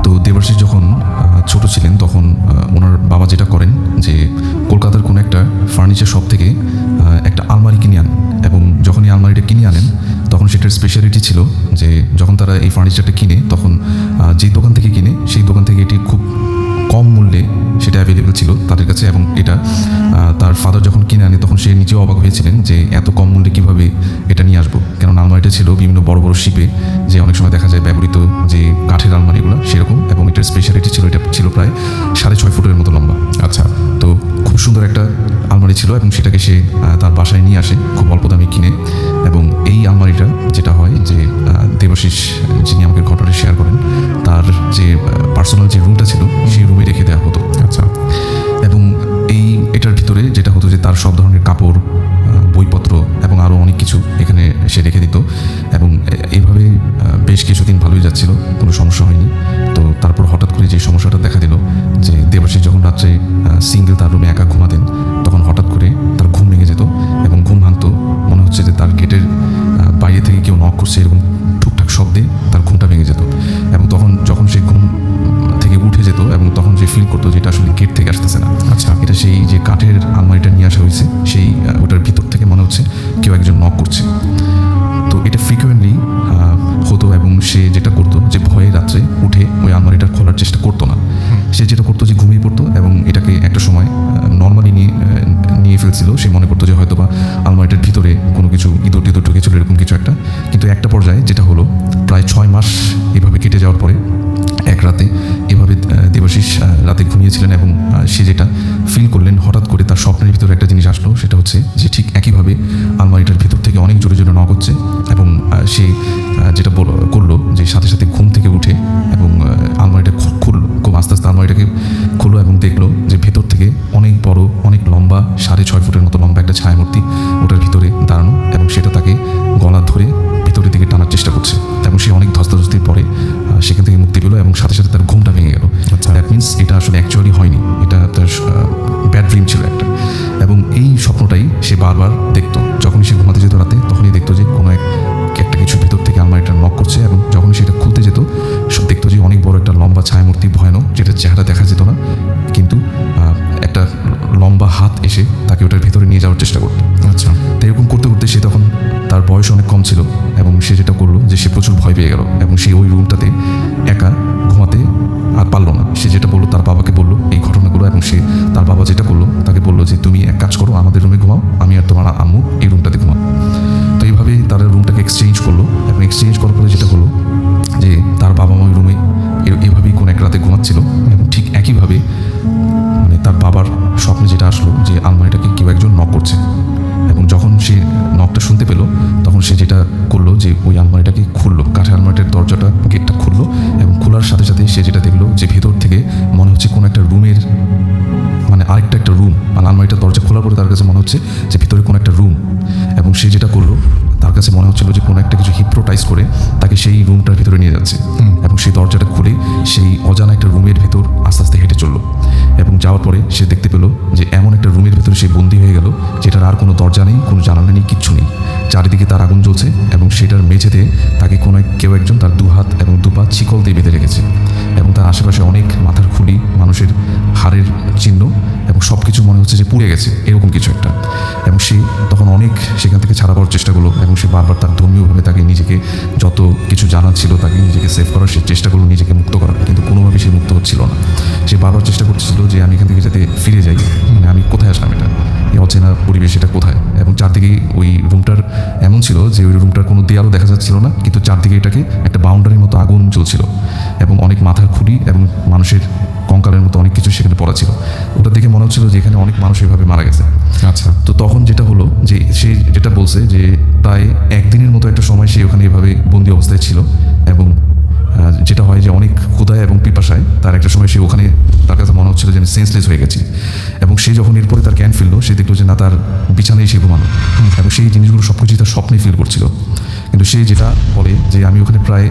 তো দেবাশিস যখন ছোট ছিলেন তখন ওনার বাবা যেটা করেন যে কলকাতার কোনো একটা ফার্নিচার শপ থেকে স্পেশালিটি ছিল যে যখন তারা এই ফার্নিচারটা কিনে তখন যেই দোকান থেকে কিনে সেই দোকান থেকে এটি খুব কম মূল্যে সেটা অ্যাভেলেবেল ছিল তাদের কাছে, এবং এটা তার ফাদার যখন কিনে আনে তখন সে নিজেও অবাক হয়েছিলেন যে এত কম মূল্যে কীভাবে এটা নিয়ে আসবো, কারণ আলমারিটা ছিল বিভিন্ন বড় বড় শিপে যে অনেক সময় দেখা যায় ব্যবহৃত যে কাঠের আলমারিগুলো সেরকম, এবং এটার স্পেশালিটি ছিল এটা ছিল প্রায় 6.5 ফুটের মতো লম্বা। আচ্ছা। তো খুব সুন্দর একটা আলমারি ছিল এবং সেটাকে সে তার বাসায় নিয়ে আসে খুব অল্প দামে কিনে, এবং এই আলমারিটা যেটা হয় যে দেবাশিস যিনি আমাকে ঘটনাটা শেয়ার করেন তার যে পার্সোনাল যে রুমটা ছিল সেই রুমে রেখে দেওয়া হতো। আচ্ছা। এবং এটার ভিতরে যেটা হতো যে তার সব ধরনের কাপড়, বইপত্র এবং আরও অনেক কিছু এখানে সে রেখে দিত, এবং এইভাবে বেশ কিছুদিন ভালোই যাচ্ছিল, কোনো সমস্যা হয়নি। তো তারপর হঠাৎ করে যে সমস্যাটা দেখা দিল যে দেবাশিস যখন রাত্রে সিঙ্গেল তার রুমে একা ঘুমাতেন তখন হঠাৎ করে তার ঘুম ভেঙে যেত এবং ঘুম ভাঙতো মনে হচ্ছে যে তার গেটের বাইরে থেকে কেউ নক করছে এরকম টুকটাক শব্দে তার ঘুমটা ভেঙে যেত, এবং তখন যখন সে ঘুম থেকে উঠে যেত এবং তখন সে ফিল করতো যে এটা আসলে গেট থেকে আসতেছে না। আচ্ছা। এটা সেই যে কাঠের আলমারিটা নিয়ে আসা হয়েছে সেই ওটার ভিতর থেকে মনে হচ্ছে কেউ একজন নক করছে। তো এটা ফ্রিকুয়েন্টলি হতো, এবং সে যেটা করতো যে ভয়ে রাত্রে উঠে ওই আলমারিটা খোলার চেষ্টা করতো না, সে যেটা করতো যে ঘুমিয়ে পড়তো এবং এটাকে একটা সময় নর্মালি নিয়ে ফেলছিল। সে মনে করতো যে হয়তো বা আলমারিটার ভিতরে কোনো কিছু ইঁদুর টিঁদুর ঢুকেছিল এরকম কিছু একটা, কিন্তু একটা পর্যায়ে যেটা হলো প্রায় 6 মাস এভাবে কেটে যাওয়ার পরে এক রাতে এভাবে দেবাশিস রাতে ঘুমিয়েছিলেন এবং সে যেটা ফিল করলেন হঠাৎ করে তার স্বপ্নের ভিতরে একটা জিনিস আসলো, সেটা হচ্ছে যে ঠিক একইভাবে আলমারিটার ভিতর থেকে অনেক জোরে জোরে নক হচ্ছে, এবং সে যেটা করলো যে সাথে সাথে ঘুম থেকে উঠে এবং আলমারিটা খুললো, খুব আস্তে আস্তে আলমারিটাকে খুললো এবং দেখলো যে ভেতর থেকে অনেক বড় অনেক লম্বা 6.5 ফুটের মতো লম্বা একটা ছায়ামূর্তি ওটার ভিতরে দাঁড়ানো, এবং সেটা তাকে গলা ধরে ভিতরের দিকে টানার চেষ্টা করছে, এবং সে অনেক ধস্তাধস্তির পরে সেখান থেকে মুক্তি পেল এবং সাথে সাথে তার ঘুমটা ভেঙে গেল। দ্যাট মিনস এটা আসলে অ্যাকচুয়ালি হয়নি, এটা তার ব্যাড ড্রিম ছিল একটা, এবং এই স্বপ্নটাই সে বারবার দেখতো। যখনই সে ঘুমাতে যেত রাতে তখনই দেখতো যে কোনো একটা কিছু ভেতর থেকে আলমারিটা নক করছে, এবং যখনই সেটা খুলতে যেত দেখতো যে অনেক বড় একটা লম্বা ছায়ামূর্তি ভয়ানক, যেটা চেহারা দেখা যেত না, কিন্তু একটা লম্বা হাত এসে তাকে ওটার ভেতরে নিয়ে যাওয়ার চেষ্টা করতো। আচ্ছা। তো এরকম করতে করতে সে তখন তার বয়স অনেক কম ছিল এবং সে যেটা করলো যে সে প্রচুর ভয় পেয়ে গেল এবং সে ওই রুমটাতে একা ঘুমাতে আর পারলো না। সে যেটা বললো তার বাবাকে বললো এই ঘটনাগুলো, এবং সে তার বাবা যেটা করলো তাকে বললো যে তুমি এক কাজ করো, আমাদের রুমে ঘুমাও, আমি আর তোমার আম্মু এই রুমটাতে ঘুমাও। তো এইভাবেই তারা রুমটাকে এক্সচেঞ্জ করলো, এবং এক্সচেঞ্জ করার পরে যেটা হলো যে তার বাবা মা ওই রুমে এভাবেই কোনো এক রাতে ঘুমাচ্ছিল, এবং ঠিক একইভাবে মানে তার বাবার স্বপ্নে যেটা আসলো যে আলমারিটাকে কেউ একজন নক করছে, এবং যখন সে নকটা শুনতে পেল তখন সে যেটা করলো যে ওই আলমারিটাকে খুললো, কাঠের আলমারিটার দরজাটা গেটটা খুললো, এবং খোলার সাথে সাথে সে যেটা দেখলো যে ভেতর থেকে মনে হচ্ছে কোনো একটা রুমের মানে আরেকটা একটা রুম, আর আলমারিটার দরজা খোলার পরে তার কাছে মনে হচ্ছে যে ভিতরে কোনো একটা রুম, এবং সে যেটা করলো তার কাছে মনে হচ্ছিল যে কোনো একটা কিছু হিপ্নোটাইজ করে তাকে সেই রুমটার ভিতরে নিয়ে যাচ্ছে, এবং সেই দরজাটা খুলে সেই অজানা একটা রুমের ভিতর আস্তে আস্তে হেঁটে চললো, এবং যাওয়ার পরে সে দেখতে পেলো যে এমন একটা রুমের ভিতরে সে বন্দী হয়ে গেল যেটার আর কোনো দরজা নেই, কোনো জানালা নেই, কিচ্ছু নেই, চারিদিকে তার আগুন জ্বলছে, এবং সেটার মেঝেতে তাকে কোনো কেউ একজন তার 2 হাত এবং 2 পা শিকল দিয়ে বেঁধে রেখেছে, এবং তার আশেপাশে অনেক মাথার খুলি, মানুষের হাড়ের চিহ্ন, এবং সব কিছু মনে হচ্ছে যে পুড়ে গেছে এরকম কিছু একটা, এবং সে তখন অনেক সেখান থেকে ছাড়া পাওয়ার চেষ্টা করলো, এবং সে বারবার তার ধর্মীয়ভাবে তাকে নিজেকে যত কিছু জানা ছিল তাকে নিজেকে সেভ করার সে চেষ্টা করলো, নিজেকে মুক্ত করার, কিন্তু কোনোভাবেই সে মুক্ত হচ্ছিল না। সে বারবার চেষ্টা করছিল যে আমি এখান থেকে যাতে ফিরে যাই, মানে আমি কোথায় আসলাম, এটা এই অচেনা পরিবেশ, এটা কোথায়, এবং চারদিকে ওই রুমটার এমন ছিল যে ওই রুমটার কোনো দেয়ালও দেখা যাচ্ছিল না, কিন্তু চারদিকে এটাকে একটা বাউন্ডারির মতো আগুন জ্বলছিল, এবং অনেক মাথার খুলি এবং মানুষের কঙ্কালের মতো অনেক কিছু সেখানে পড়া ছিল। ওটা দেখে মনে হচ্ছিল যে এখানে অনেক মানুষ এভাবে মারা গেছে। আচ্ছা। তো তখন যেটা হলো যে সে যেটা বলছে যে প্রায় একদিনের মতো একটা সময় সে ওখানে এভাবে বন্দি অবস্থায় ছিল, এবং যেটা হয় যে অনেক ক্ষুধায় এবং পিপাসায় তার একটা সময় সে ওখানে তার কাছে মনে হচ্ছিল যে আমি সেন্সলেস হয়ে গেছি, এবং সে যখন এরপরে তার জ্ঞান ফিরলো সে দেখলো যে না, তার বিছানায় সে ঘুমানো, এবং সেই জিনিসগুলো সব কিছুই তার স্বপ্নে ফিল করছিল। কিন্তু সে যেটা বলে যে আমি ওখানে প্রায়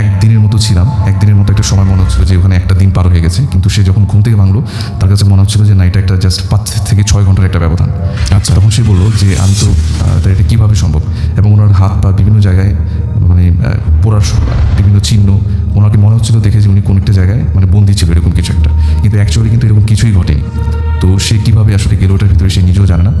একদিনের মতো ছিলাম, একদিনের মতো একটা সময় মনে হচ্ছিল যে ওখানে একটা দিন পার হয়ে গেছে, কিন্তু সে যখন ঘুম থেকে ভাঙলো তার কাছে মনে হচ্ছিল যে না, এটা একটা জাস্ট 5 থেকে 6 ঘন্টার একটা ব্যবধান। আচ্ছা। তখন সে বললো যে আমি তো এটা কীভাবে সম্ভব, এবং ওনার হাত পা বিভিন্ন জায়গায় মানে পোড়ার বিভিন্ন চিহ্ন, ওনাকে মনে হচ্ছিল দেখে যে উনি কোনো একটা জায়গায় মানে বন্দি ছিল এরকম কিছু একটা, কিন্তু অ্যাকচুয়ালি কিন্তু এরকম কিছুই ঘটেনি। তো সে কীভাবে আসলে গেল ওটার ভিতরে সে নিজেও জানে না।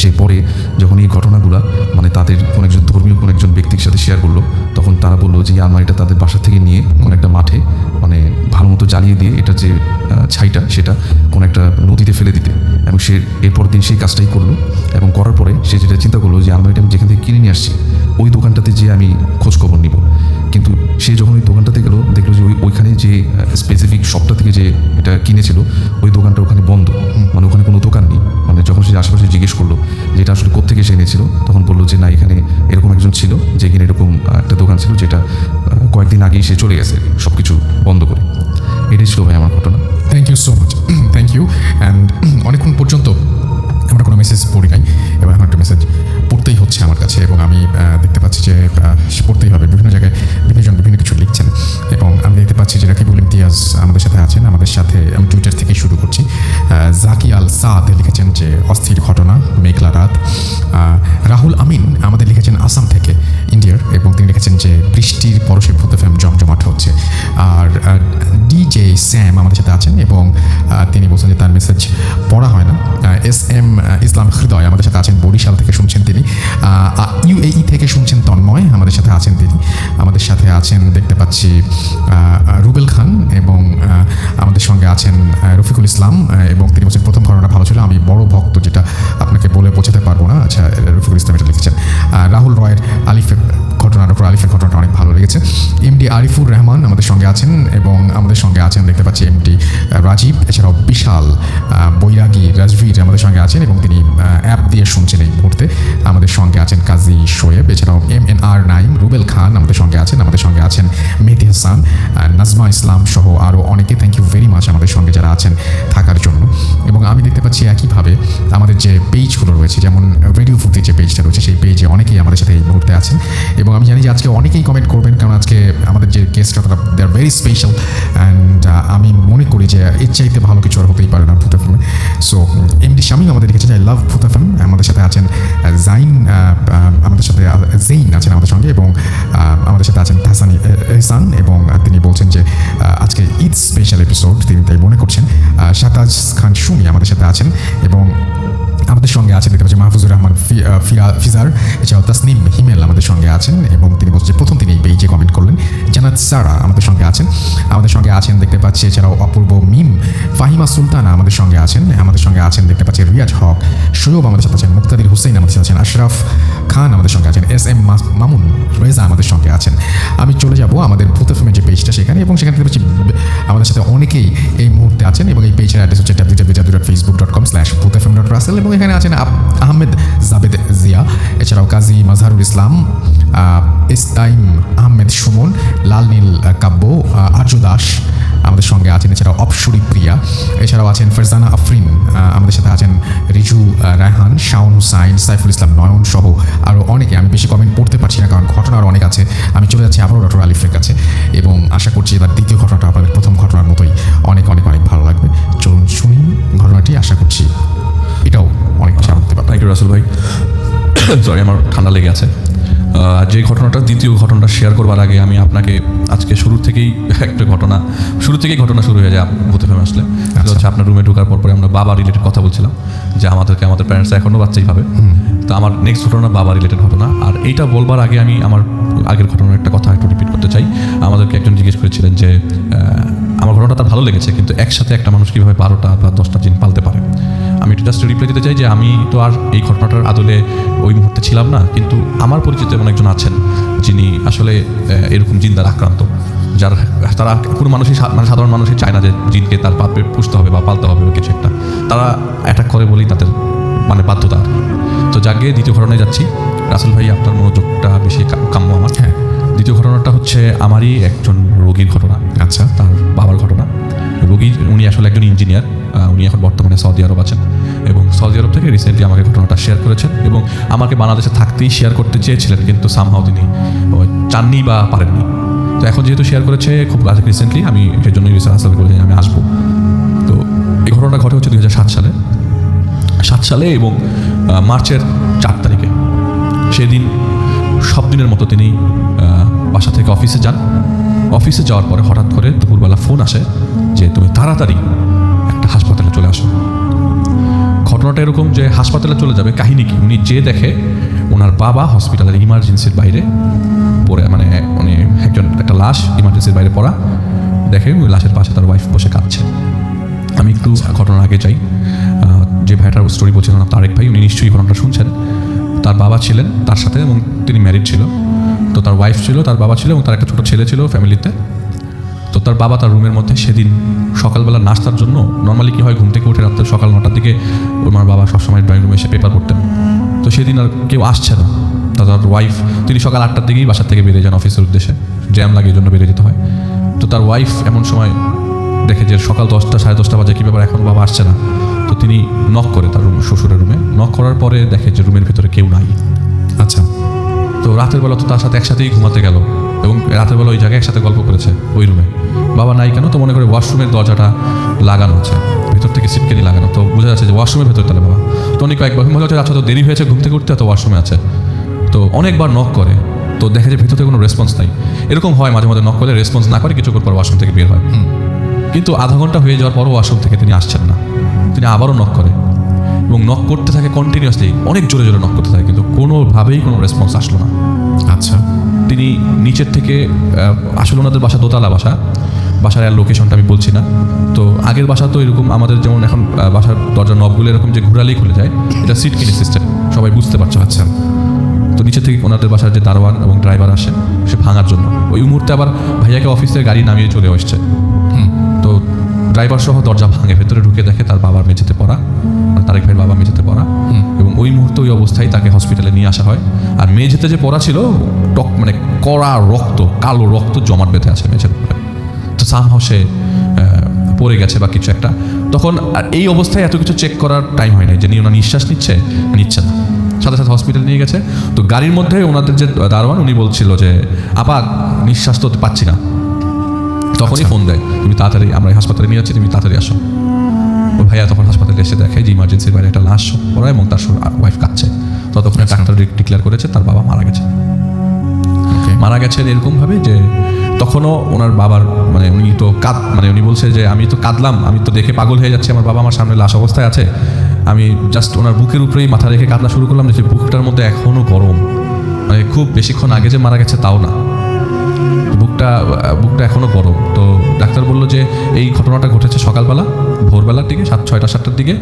সেই পরে যখন এই ঘটনাগুলো মানে তাদের কোনো একজন ধর্মীয় কোনো একজন ব্যক্তির সাথে শেয়ার করলো, তখন তারা বললো যে এই আলমারিটা তাদের বাসা থেকে নিয়ে কোনো একটা মাঠে মানে ভালো মতো জ্বালিয়ে দিয়ে এটা যে ছাইটা সেটা কোনো একটা নদীতে ফেলে দিতে, এবং সে এরপর দিন সেই কাজটাই করলো। এবং করার পরে সে যেটা চিন্তা করলো যে আলমারিটা আমি যেখান থেকে কিনে নিয়ে আসছি ওই দোকানটাতে যে আমি খোঁজখবর নিব। কিন্তু সে যখন ওই দোকানটাতে গেলো দেখলো যে ওইখানে যে স্পেসিফিক শপটা থেকে যে এটা কিনেছিল ওই দোকানটা ওখানে বন্ধ, মানে ওখানে কোনো দোকান নেই। মানে যখন সে আশেপাশে জিজ্ঞেস করলো যে এটা আসলে কোত্থেকে সে এনেছিল, তখন বললো যে না এখানে এরকম একজন ছিল যে এখানে এরকম একটা দোকান ছিল যেটা কয়েকদিন আগেই সে চলে গেছে সব কিছু বন্ধ করে। এটাই ছিল ভাই আমার ঘটনা। Thank you so much, thank you. And অনেকক্ষণ পর্যন্ত আমরা কোনো মেসেজ পড়ি নাই, এবার আমার একটা মেসেজ পড়তেই হচ্ছে আমার কাছে, এবং আমি দেখতে পাচ্ছি যে পড়তেই হবে। বিভিন্ন জায়গায় বিভিন্নজন বিভিন্ন কিছু লিখছেন, এবং আমি দেখতে পাচ্ছি যে রাকিবুল ইমতিয়াজ আমাদের সাথে আছেন। আমাদের সাথে আমি টুইটার থেকে শুরু করছি। জাকি আল সাদ লিখেছেন যে অস্থির ঘটনা, মেঘলা রাত। রাহুল আমিন আমাদের লিখেছেন আসাম থেকে, ইন্ডিয়ার, এবং তিনি লিখেছেন যে বৃষ্টির পরশে ভূত এফএম জমজমাট হচ্ছে। আর ডিজে স্যাম আমাদের সাথে আছেন, এবং তিনি বলছেন যে তার মেসেজ পড়া হয় না। এস এম ইসলাম হৃদয় আমাদের সাথে আছেন, বরিশাল থেকে শুনছেন তিনি। ইউএই থেকে শুনছেন তন্ময় আমাদের সাথে আছেন তিনি। আমাদের সাথে আছেন দেখতে পাচ্ছি রুবেল খান, এবং আমাদের সঙ্গে আছেন রফিকুল ইসলাম, এবং তিনি বলছেন প্রথম ঘটনা ভালো ছিল, আমি বড় ভক্ত, যেটা আপনাকে বলে বোঝাতে পারবো না। আচ্ছা, রফিকুল ইসলাম এটা লিখেছেন। রাহুল রয়ের আলিফের ঘটনা, ডক্টর আলিফের ঘটনাটা অনেক ভালো লেগেছে। এমডি আরিফুর রহমান আমাদের সঙ্গে আছেন, এবং আমাদের সঙ্গে আছেন দেখতে পাচ্ছি এমডি রাজীব, এছাড়াও বিশাল বৈরাগী রাজভীর আমাদের সঙ্গে আছেন, এবং তিনি অ্যাপ দিয়ে শুনছেন এই মুহূর্তে। আমাদের সঙ্গে আছেন কাজী শোয়েব, এছাড়াও MNR নাইম, রুবেল খান আমাদের সঙ্গে আছেন। আমাদের সঙ্গে আছেন মেহেদি হাসান, নাজমা ইসলাম সহ আরও অনেকে। থ্যাংক ইউ ভেরি মাচ আমাদের সঙ্গে যারা আছেন থাকার জন্য। এবং আমি দেখতে পাচ্ছি একইভাবে আমাদের যে পেজগুলো রয়েছে, যেমন রেডিও ফুর্তির যে পেজটা রয়েছে, সেই পেজে অনেকেই আমাদের সাথে এই মুহূর্তে আছেন, এবং আমি জানি যে আজকে অনেকেই কমেন্ট করবেন, কারণ আজকে আমাদের যে গেস্টরা তারা দে আর ভেরি স্পেশাল। অ্যান্ড আমি মনে করি যে এর চাইতে ভালো কিছু আর হতেই পারে না ভূত এফএমে। সো এমডি শামীম আমাদের লিখেছেন আই লাভ ভূত এফএম। আমাদের সাথে আছেন জাইন, আমাদের সাথে জেইন আছেন আমাদের সঙ্গে, এবং আমাদের সাথে আছেন তাহসানি এহসান, এবং তিনি বলছেন যে আজকে ঈদ স্পেশাল এপিসোড তিনি তাই মনে করছেন। শাহতাজ খান সুমি আমাদের সাথে আছেন, এবং আমাদের সঙ্গে আছেন দেখতে পাচ্ছি মাহফুজুর রহমান ফিজার, এছাড়াও তাসনিম হিমেল আমাদের সঙ্গে আছেন, এবং তিনি বলছেন যে প্রথম তিনি এই পেজে কমেন্ট করলেন। জানাত সারা আমাদের সঙ্গে আছেন, দেখতে পাচ্ছি। এছাড়াও অপূর্ব মিম, ফাহিমা সুলতানা আমাদের সঙ্গে আছেন, দেখতে পাচ্ছি রিয়াজ হক, সৈয়ব আমাদের সাথে আছেন, মুক্তাদির হুসেইন আমাদের সাথে আছেন, আশরাফ খান আমাদের সঙ্গে আছেন, SM মামুন রেজা আমাদের সঙ্গে আছেন। আমি চলে যাব আমাদের ভূত এফএমের যে পেজটা সেখানে, এবং সেখানে দেখতে পাচ্ছি আমাদের সাথে অনেকেই এই মুহূর্তে আছেন, এবং এই পেজের অ্যাড্রেস হচ্ছে www.facebook.com/bhuthfm.russell, এবং এখানে আছেন আহমেদ জাবেদ জিয়া, এছাড়াও কাজী মাজহারুল ইসলাম, ইস্তাইম আহমেদ সুমন, লাল নীল কাব্য, আর্য দাস আমাদের সঙ্গে আছেন, এছাড়াও অপসুরি প্রিয়া, এছাড়াও আছেন ফারজানা আফরিন, আমাদের সাথে আছেন রিজু রায়হান, শাওন হুসাইন, সাইফুল ইসলাম নয়ন সহ আরও অনেকে। আমি বেশি কমেন্ট পড়তে পারছি না কারণ ঘটনা আরও অনেক আছে। আমি চলে যাচ্ছি আবারও ডক্টর আলিফের কাছে, এবং আশা করছি এবার দ্বিতীয় ঘটনাটা আপনাদের প্রথম ঘটনার মতোই অনেক অনেক অনেক ভালো লাগবে। চলুন শুনি ঘটনাটি, আশা করছি এটাও অনেক বেশি আনতে পারবে। থ্যাংক ইউ রাসেল ভাই। সরি, আমার ঠান্ডা লেগে আছে। যে ঘটনাটা দ্বিতীয় ঘটনাটা শেয়ার করবার আগে আমি আপনাকে আজকে শুরু থেকেই ঘটনা শুরু হয়ে যায় ভূত এফএম আসলে। সেটা হচ্ছে আপনার রুমে ঢোকার পরে আমরা বাবা রিলেটেড কথা বলছিলাম, যে আমাদের প্যারেন্টস এখনও বাচ্চাই ভাবে। তো আমার নেক্সট ঘটনা বাবা রিলেটেড ঘটনা। আর এইটা বলবার আগে আমি আমার আগের ঘটনার একটা কথা একটু রিপিট করতে চাই। আমাদেরকে একজন জিজ্ঞেস করেছিলেন যে আমার ঘটনাটা তার ভালো লেগেছে, কিন্তু একসাথে একটা মানুষ কীভাবে 12টা বা 10টা জিন পালতে পারে। আমি একটু জাস্ট রিপ্লাই দিতে চাই যে আমি তো আর এই ঘটনাটার আদলে ওই মুহূর্তে ছিলাম না, কিন্তু আমার পরিচিত এমন একজন আছেন যিনি আসলে এরকম জিন দ্বারা আক্রান্ত, তারা কোনো মানুষই সাধারণ মানুষই চায় না যে জিনকে তার পাপে পুষতে হবে বা পালতে হবে বা কিছু একটা, তারা অ্যাটাক করে বলেই তাদের বাধ্যতা। তো যাকে দ্বিতীয় ঘটনায় যাচ্ছি, রাসেল ভাই আপনার মনোযোগটা বেশি কাম্য আমার। হ্যাঁ, দ্বিতীয় ঘটনাটা হচ্ছে আমারই একজন রোগীর ঘটনা। আচ্ছা, তার বাবার ঘটনা। রোগী উনি আসলে একজন ইঞ্জিনিয়ার, উনি এখন বর্তমানে সৌদি আরব আছেন, এবং সৌদি আরব থেকে রিসেন্টলি আমাকে ঘটনাটা শেয়ার করেছেন, এবং আমাকে বাংলাদেশে থাকতেই শেয়ার করতে চেয়েছিলেন, কিন্তু সামহাও তিনি চাননি বা পারেননি। তো এখন যেহেতু শেয়ার করেছে খুব রিসেন্টলি, আমি সেই জন্যই হাসপাতাল করেছি আমি আসবো। তো এই ঘটনাটা ঘটে হচ্ছে 2007 সালে এবং মার্চের 4 তারিখে। সেদিন সব দিনের মতো তিনি বাসা থেকে অফিসে যান। অফিসে যাওয়ার পরে হঠাৎ করে দুপুরবেলা ফোন আসে যে তুমি তাড়াতাড়ি একটা হাসপাতালে চলে আসো। ঘটনাটা এরকম যে হাসপাতালে চলে যাবে, কাহিনী কি, উনি যে দেখে ওনার বাবা হসপিটালের ইমার্জেন্সির বাইরে পড়ে, মানে উনি একটা লাশ ইমার্জেন্সির বাইরে পড়া দেখে, ওই লাশের পাশে তার ওয়াইফ বসে কাঁদছে। আমি একটু ঘটনার আগে যাই। যে ভাইটার স্টোরি বলছিলেন তারেক ভাই, উনি নিশ্চয়ই ঘটনাটা শুনছেন। তার বাবা ছিলেন তার সাথে এবং তিনি ম্যারিড ছিল, তো তার ওয়াইফ ছিল, তার বাবা ছিল এবং তার একটা ছোটো ছেলে ছিল ফ্যামিলিতে। তো তার বাবা তার রুমের মধ্যে সেদিন সকালবেলা নাস্তার জন্য, নর্মালি কী হয়, ঘুম থেকে উঠে রাত্রে সকাল 9টার দিকে ওনার বাবা সবসময় ড্রয়িং রুমে এসে পেপার পড়তেন। তো সেদিন আর কেউ আসছে না, তার ওয়াইফ, তিনি সকাল 8টার দিকেই বাসার থেকে বেরিয়ে যান অফিসের উদ্দেশ্যে, জ্যাম লাগে এই জন্য বেরিয়ে যেতে হয়। তো তার ওয়াইফ এমন সময় দেখে যে সকাল 10টা 10:30 বাজে, কী ব্যাপার এখন বাবা আসছে না। তো তিনি নক করে তার শ্বশুরের রুমে, নক করার পরে দেখে যে রুমের ভিতরে কেউ নাই। আচ্ছা, তো রাতের বেলা তো তার সাথে একসাথেই ঘুমাতে গেল এবং রাতের বেলা ওই জায়গায় একসাথে গল্প করেছে ওই রুমে। বাবা নাই কেন, তো মনে করে ওয়াশরুমের দরজাটা লাগানো আছে, ভিতর থেকে সিটকেনি লাগানো, তো বোঝা যাচ্ছে যে ওয়াশরুমের ভেতর তাহলে বাবা। তো অনেক কয়েকবার মনে হচ্ছে আচ্ছা তো দেরি হয়েছে ঘুম থেকে উঠতে, তো ওয়াশরুমে আছে। তো অনেকবার নক করে, তো দেখে যে ভিতর থেকে কোনো রেসপন্স নাই। এরকম হয় মাঝে মাঝে, নক করলে রেসপন্স না করে কিছুক্ষণ পর ওয়াশরুম থেকে বের হয়। কিন্তু আধা ঘন্টা হয়ে যাওয়ার পরও ওয়াশরুম থেকে তিনি আসছেন না। তিনি আবারও নক করে এবং নক করতে থাকে কন্টিনিউয়াসলি, অনেক জোরে জোরে নক করতে থাকে, কিন্তু কোনোভাবেই কোনো রেসপন্স আসলো না। আচ্ছা, তিনি নিচের থেকে, আসলে ওনাদের বাসা দোতলা বাসা, বাসার আর লোকেশনটা আমি বলছি না। তো আগের বাসা তো এরকম আমাদের যেমন এখন বাসার দরজার নবগুলো এরকম যে ঘুরালেই খুলে যায়, এটা সিট কিনে সিস্টেম, সবাই বুঝতে পারছে। আচ্ছা, তো নিচে থেকে ওনাদের বাসার যে দারোয়ান এবং ড্রাইভার আসে সে ভাঙার জন্য, ওই মুহূর্তে আবার ভাইয়াকে অফিসের গাড়ি নামিয়ে চলে আসছে। তো ড্রাইভার সহ দরজা ভাঙে, ভেতরে ঢুকে দেখে তার বাবার মেঝেতে পড়া, তারেক ভাইয়ের বাবা মেঝেতে পড়া, এবং ওই মুহূর্তে ওই অবস্থায় তাকে হসপিটালে নিয়ে আসা হয়। আর মেঝেতে যে পড়া ছিল, মানে কড়া রক্ত, কালো রক্ত জমাট বেঁধে আছে মেঝের উপরে। তো সামহাও সে পড়ে গেছে বা কিছু একটা। তখন আর এই অবস্থায় এত কিছু চেক করার টাইম হয় নাই, যে ওনার নিঃশ্বাস নিচ্ছে না, সাথে সাথে হসপিটাল নিয়ে গেছে। তো গাড়ির মধ্যে ওনাদের যে দারোয়ান উনি বলছিল যে আপা নিঃশ্বাস তো পাচ্ছি না, তখনই ফোন দেয়, তুমি তাড়াতাড়ি, আমরা এই হাসপাতালে নিয়ে যাচ্ছি, তুমি তাড়াতাড়ি আসো। ও ভাইয়া তখন হাসপাতালে এসে দেখে যে ইমার্জেন্সির বাইরে একটা লাশ পড়া এবং তার ওয়াইফ কাঁদছে। ততক্ষণে ডাক্তার ডিক্লেয়ার করেছে তার বাবা মারা গেছে। মারা গেছেন এরকমভাবে যে তখনও ওনার বাবার, মানে উনি তো উনি বলছে যে আমি তো কাঁদলাম, আমি তো দেখে পাগল হয়ে যাচ্ছি, আমার বাবা আমার সামনে লাশ অবস্থায় আছে, আমি জাস্ট ওনার বুকের উপরেই মাথা রেখে কাঁদা শুরু করলাম, যে বুকটার মধ্যে এখনও গরম, মানে খুব বেশিক্ষণ আগে যে মারা গেছে তাও না, বুকটা এখনও গরম। তো ডাক্তার বললো যে এই ঘটনাটা ঘটেছে সকালবেলা, ভোরবেলার দিকে 6টা-7টার দিকে,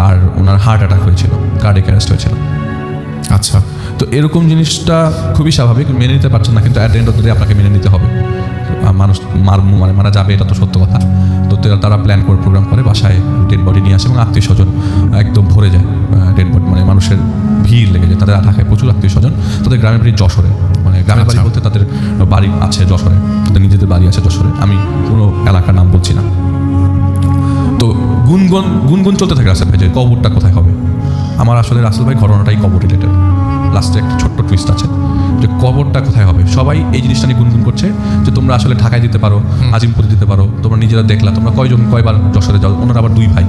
আর ওনার হার্ট অ্যাটাক হয়েছিল, কার্ডিয়াক অ্যারেস্ট হয়েছিল। আচ্ছা, তো এরকম জিনিসটা খুবই স্বাভাবিক, মেনে নিতে পারছেন না, কিন্তু at end of the day আপনাকে মেনে নিতে হবে। মানুষ মারা যাবে, এটা তো সত্য কথা। তো তারা প্ল্যান করে প্রোগ্রাম করে, বাসায় ডেড বডি নিয়ে আসে এবং আত্মীয় স্বজন একদম ভরে যায় ডেড বডি, মানে মানুষের ভিড় লেগে যায়। তাদের ঢাকায় প্রচুর আত্মীয় স্বজন, তাদের গ্রামের বাড়ি যশোরে, মানে গ্রামের বাড়ি বলতে তাদের বাড়ি আছে যশোরে, তাদের নিজেদের বাড়ি আছে যশোরে, আমি কোনো এলাকার নাম বলছি না। তো গুনগুন চলতে থাকে রাসেল ভাই যে কবরটা কোথায় হবে। আমার আসলে রাসেল ভাই ঘটনাটাই কবর রিলেটেড, লাস্টে একটা ছোট্ট টুইস্ট আছে যে কবরটা কোথায় হবে। সবাই এই জিনিসটা নিয়ে গুনগুন করছে যে তোমরা আসলে ঢাকায় দিতে পারো, আজিমপুরে দিতে পারো, তোমরা নিজেরা দেখলা, তোমরা কয়বার যশোরে যাও। ওনার আবার 2 ভাই,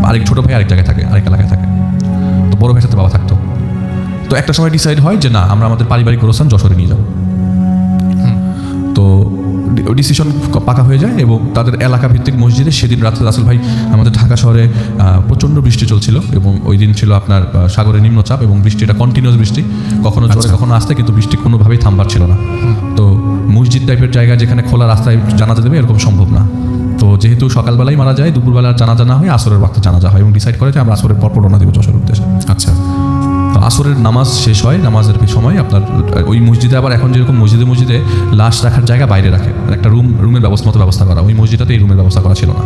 আরেক ছোটো ভাই আরেক জায়গায় থাকে, আরেক এলাকায় থাকে। তো বড় ভাইয়ের সাথে বাবা থাকতো। তো একটা সময় ডিসাইড হয় যে না, আমরা আমাদের পারিবারিক গোরস্থান যশোরে নিয়ে যাবো। তো ডিসিশন পাকা হয়ে যায় এবং তাদের এলাকা ভিত্তিক মসজিদে সেদিন রাত্রে রাসেল ভাই, আমাদের ঢাকা শহরে প্রচণ্ড বৃষ্টি চলছিল এবং ওই দিন ছিল আপনার সাগরে নিম্নচাপ এবং বৃষ্টিটা কন্টিনিউয়াস বৃষ্টি, কখনো জোরে কখনো আসতে, কিন্তু বৃষ্টি কোনোভাবেই থামবার ছিল না। তো মসজিদ টাইপের জায়গা যেখানে খোলা রাস্তায় জানাজা দেবে এরকম সম্ভব না। তো যেহেতু সকালবেলায় মারা যায়, দুপুরবেলা জানাজা না হয় আসরের ওয়াক্তে জানাজা হয় এবং ডিসাইড করে যে আমরা আসরের পর রওনা দেবো যশোর উদ্দেশ্যে। আচ্ছা, তো আসরের নামাজ শেষ হয়, নামাজের সময় আপনার ওই মসজিদে আবার এখন যেরকম মসজিদে লাশ রাখার জায়গা বাইরে রাখে, একটা রুমের ব্যবস্থা করা, ওই মসজিদটাতে এই রুমের ব্যবস্থা করা ছিল না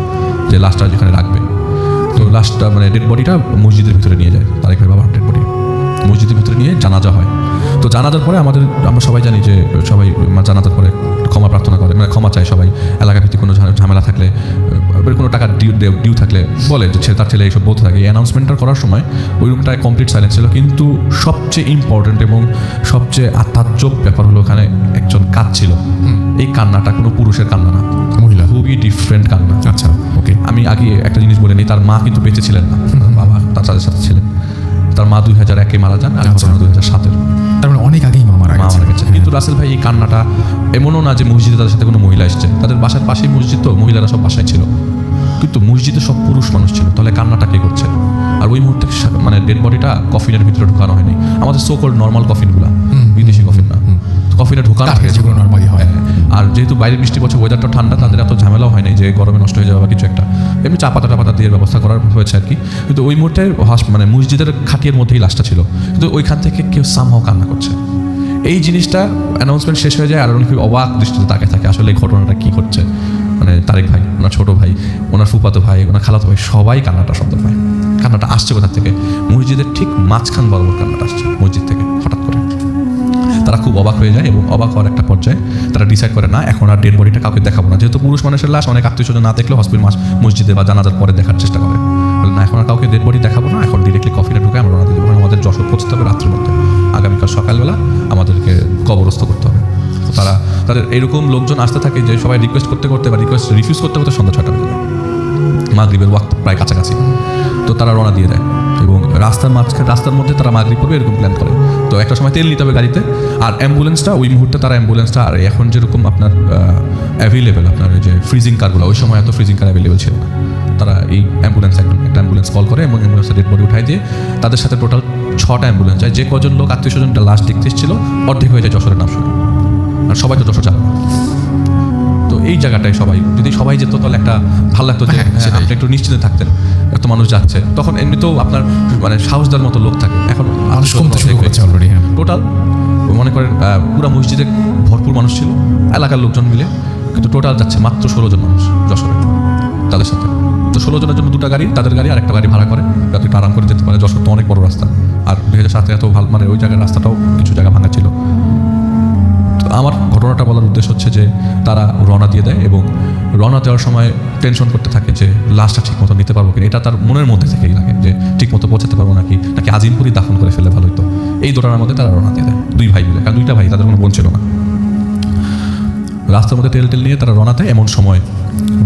যে লাশটা যেখানে রাখবে। তো লাশটা মানে ডেড বডিটা মসজিদের ভিতরে নিয়ে যায়, তারেক ভাই বাবার ডেড বডি মসজিদের ভিতরে নিয়ে জানাজা হয়। তো জানাজার পরে আমরা সবাই জানি যে সবাই জানাজার পরে ক্ষমা প্রার্থনা করে, মানে ক্ষমা চায় সবাই। এলাকা ভিত্তিক কোনো ঝামেলা থাকলে, কোনো টাকার ডিউ থাকলে বলে যে তার ছেলে এইসব বলতে থাকে। এই অ্যানাউন্সমেন্টটা করার সময় ওই রুমটায় কমপ্লিট সাইলেন্স ছিল, কিন্তু সবচেয়ে ইম্পর্টেন্ট এবং সবচেয়ে আত্মাজ্জব ব্যাপার হলো ওখানে একজন কাঁদছিল। এই কান্নাটা কোনো পুরুষের কান্না না, মহিলা, খুবই ডিফারেন্ট কান্না। আচ্ছা, ওকে। আমি আগে একটা জিনিস বলে নিই, তার মা কিন্তু বেঁচে ছিলেন না, বাবা তার সাথে ছিলেন। তার মা 2001-এ মারা যান, আর 2007-এর, তার মানে অনেক আগেই মারা গেছে। কিন্তু রাসেল ভাই এই কান্নাটা এমনও না যে মসজিদে তাদের সাথে কোনো মহিলা এসছে, তাদের বাসার পাশেই মসজিদ, তো মহিলারা সব বাসায় ছিল, কিন্তু মসজিদে সব পুরুষ মানুষ ছিল, তাহলে কান্নাটা কে করছে? আর ওই মুহূর্তে মানে ডেড বডিটা কফিনের ভিতরে ঢোকানো হয়নি, আমাদের সোকল নর্মাল কফিনগুলা, বিদেশি কফিন না, কফিনে ঢোকানো হয়েছে। যেগুলো নর্মালি হয়। আর যেহেতু বাইরে বৃষ্টি পড়ছে, ওয়েদারটা ঠান্ডা, তাদের এত ঝামেলাও হয়নি যে গরমে নষ্ট হয়ে যাবে বা কিছু একটা, এমনি চা পাতা দিয়ে ব্যবস্থা করার হয়েছে আর কি। কিন্তু ওই মুহূর্তে মানে মসজিদের খাটিয়ার মধ্যেই লাশটা ছিল, কিন্তু ওইখান থেকে কেউ সামহাও কান্না করছে। এই জিনিসটা অ্যানাউন্সমেন্ট শেষ হয়ে যায় আর উনি খুব অবাক দৃষ্টিতে তাকে থাকে আসলে এই ঘটনাটা কী হচ্ছে। মানে তারেক ভাই, ওনার ছোটো ভাই, ওনার ফুফাতো ভাই, ওনার খালাতো ভাই, সবাই কান্নাটা শব্দ পায়। কান্নাটা আসছে কোথা থেকে? মসজিদের ঠিক মাঝখান বরাবর কান্নাটা আসছে মসজিদ থেকে হঠাৎ করে। তারা খুব অবাক হয়ে যায় এবং অবাক হওয়ার একটা পর্যায়ে তারা ডিসাইড করে না এখন আর ডেড বডিটা কাউকে দেখাবো না, যেহেতু পুরুষ মানুষের লাশ অনেক আত্মীয় স্বজন না দেখলেও মসজিদে বা জানাজার পরে দেখার চেষ্টা করে। না, এখন আর কাউকে ডেড বডি দেখাবো না, এখন ডিরেক্টলি কফিনে ঢুকে আমরা রওনা দিয়ে দেবো, আমাদের যশোর পৌঁছতে হবে রাত্রের মধ্যে, আগামীকাল সকালবেলা আমাদেরকে কবরস্থ করতে হবে। তো তাদের এরকম লোকজন আসতে থাকে যে সবাই রিকোয়েস্ট করতে করতে বা রিকোয়েস্ট রিফিউজ করতে করতে সন্ধ্যা 6টা বেজে যায়, মাগরিবের ওয়াক্ত প্রায় কাছাকাছি। তো তারা রওনা দিয়ে দেয় এবং রাস্তার মধ্যে তারা মাগরিব করবে এরকম প্ল্যান করে। তো একটা সময় তেল নিতে হবে গাড়িতে, আর অ্যাম্বুলেন্সটা ওই মুহূর্তে তারা অ্যাম্বুলেন্সটা, আর এখন যেরকম আপনার অ্যাভেলেবেল আপনার ওই যে ফ্রিজিং কারগুলো, ওই সময় এত ফ্রিজিং কার অ্যাভেলেবেল ছিল না। তারা এই একটা অ্যাম্বুলেন্স কল করে এবং অ্যাম্বুলেন্সের ডেড বডি উঠাই দিয়ে তাদের সাথে টোটাল 6টা অ্যাম্বুলেন্স যায়। যে কজন লোক আত্মীয় স্বজনটা লাশ দেখতে এসেছিল অর্ধেক হয়ে যায় যশোরের নাম শুনে, আর সবাই তো যশোর যাবে না। তো এই জায়গাটায় যদি সবাই যেত তাহলে একটা ভালো লাগতো যে আপনি একটু নিশ্চিন্তে থাকতেন, এত মানুষ যাচ্ছে। তখন এমনিতেও আপনার মানে সাহস দেওয়ার মতো লোক থাকে, এখন মানুষ কমতে শুরু করেছে অলরেডি। টোটাল মনে করেন পুরো মসজিদে ভরপুর মানুষ ছিল এলাকার লোকজন মিলে, কিন্তু টোটাল যাচ্ছে মাত্র 16 জন মানুষ যশোরে তাদের সাথে। তো 16 জনের জন্য 2টা গাড়ি, তাদের গাড়ি আর একটা গাড়ি ভাড়া করে যাতে একটু আরাম করে যেতে পারে। যশোর তো অনেক বড় রাস্তা, আর 2007 এত ভালো মানে ওই জায়গার রাস্তাটাও কিছু জায়গা ভাঙা ছিল। আমার ঘটনাটা বলার উদ্দেশ্য হচ্ছে যে তারা রওনা দিয়ে দেয় এবং রওনা দেওয়ার সময় টেনশন করতে থাকে যে লাশটা ঠিক মতো নিতে পারবো কিনা। এটা তার মনের মধ্যে থেকেই লাগে যে ঠিক মতো পৌঁছাতে পারবো নাকি আজিমপুরি দাফন করে ফেলে ভালো হতো। এই দোটানার মধ্যে তারা রওনা দিয়ে দেয় 2 ভাই মিলে, কারণ 2টা ভাই, তাদের কোনো বোন ছিল না। রাস্তার মধ্যে তেল নিয়ে তারা রওনা দেয়, এমন সময়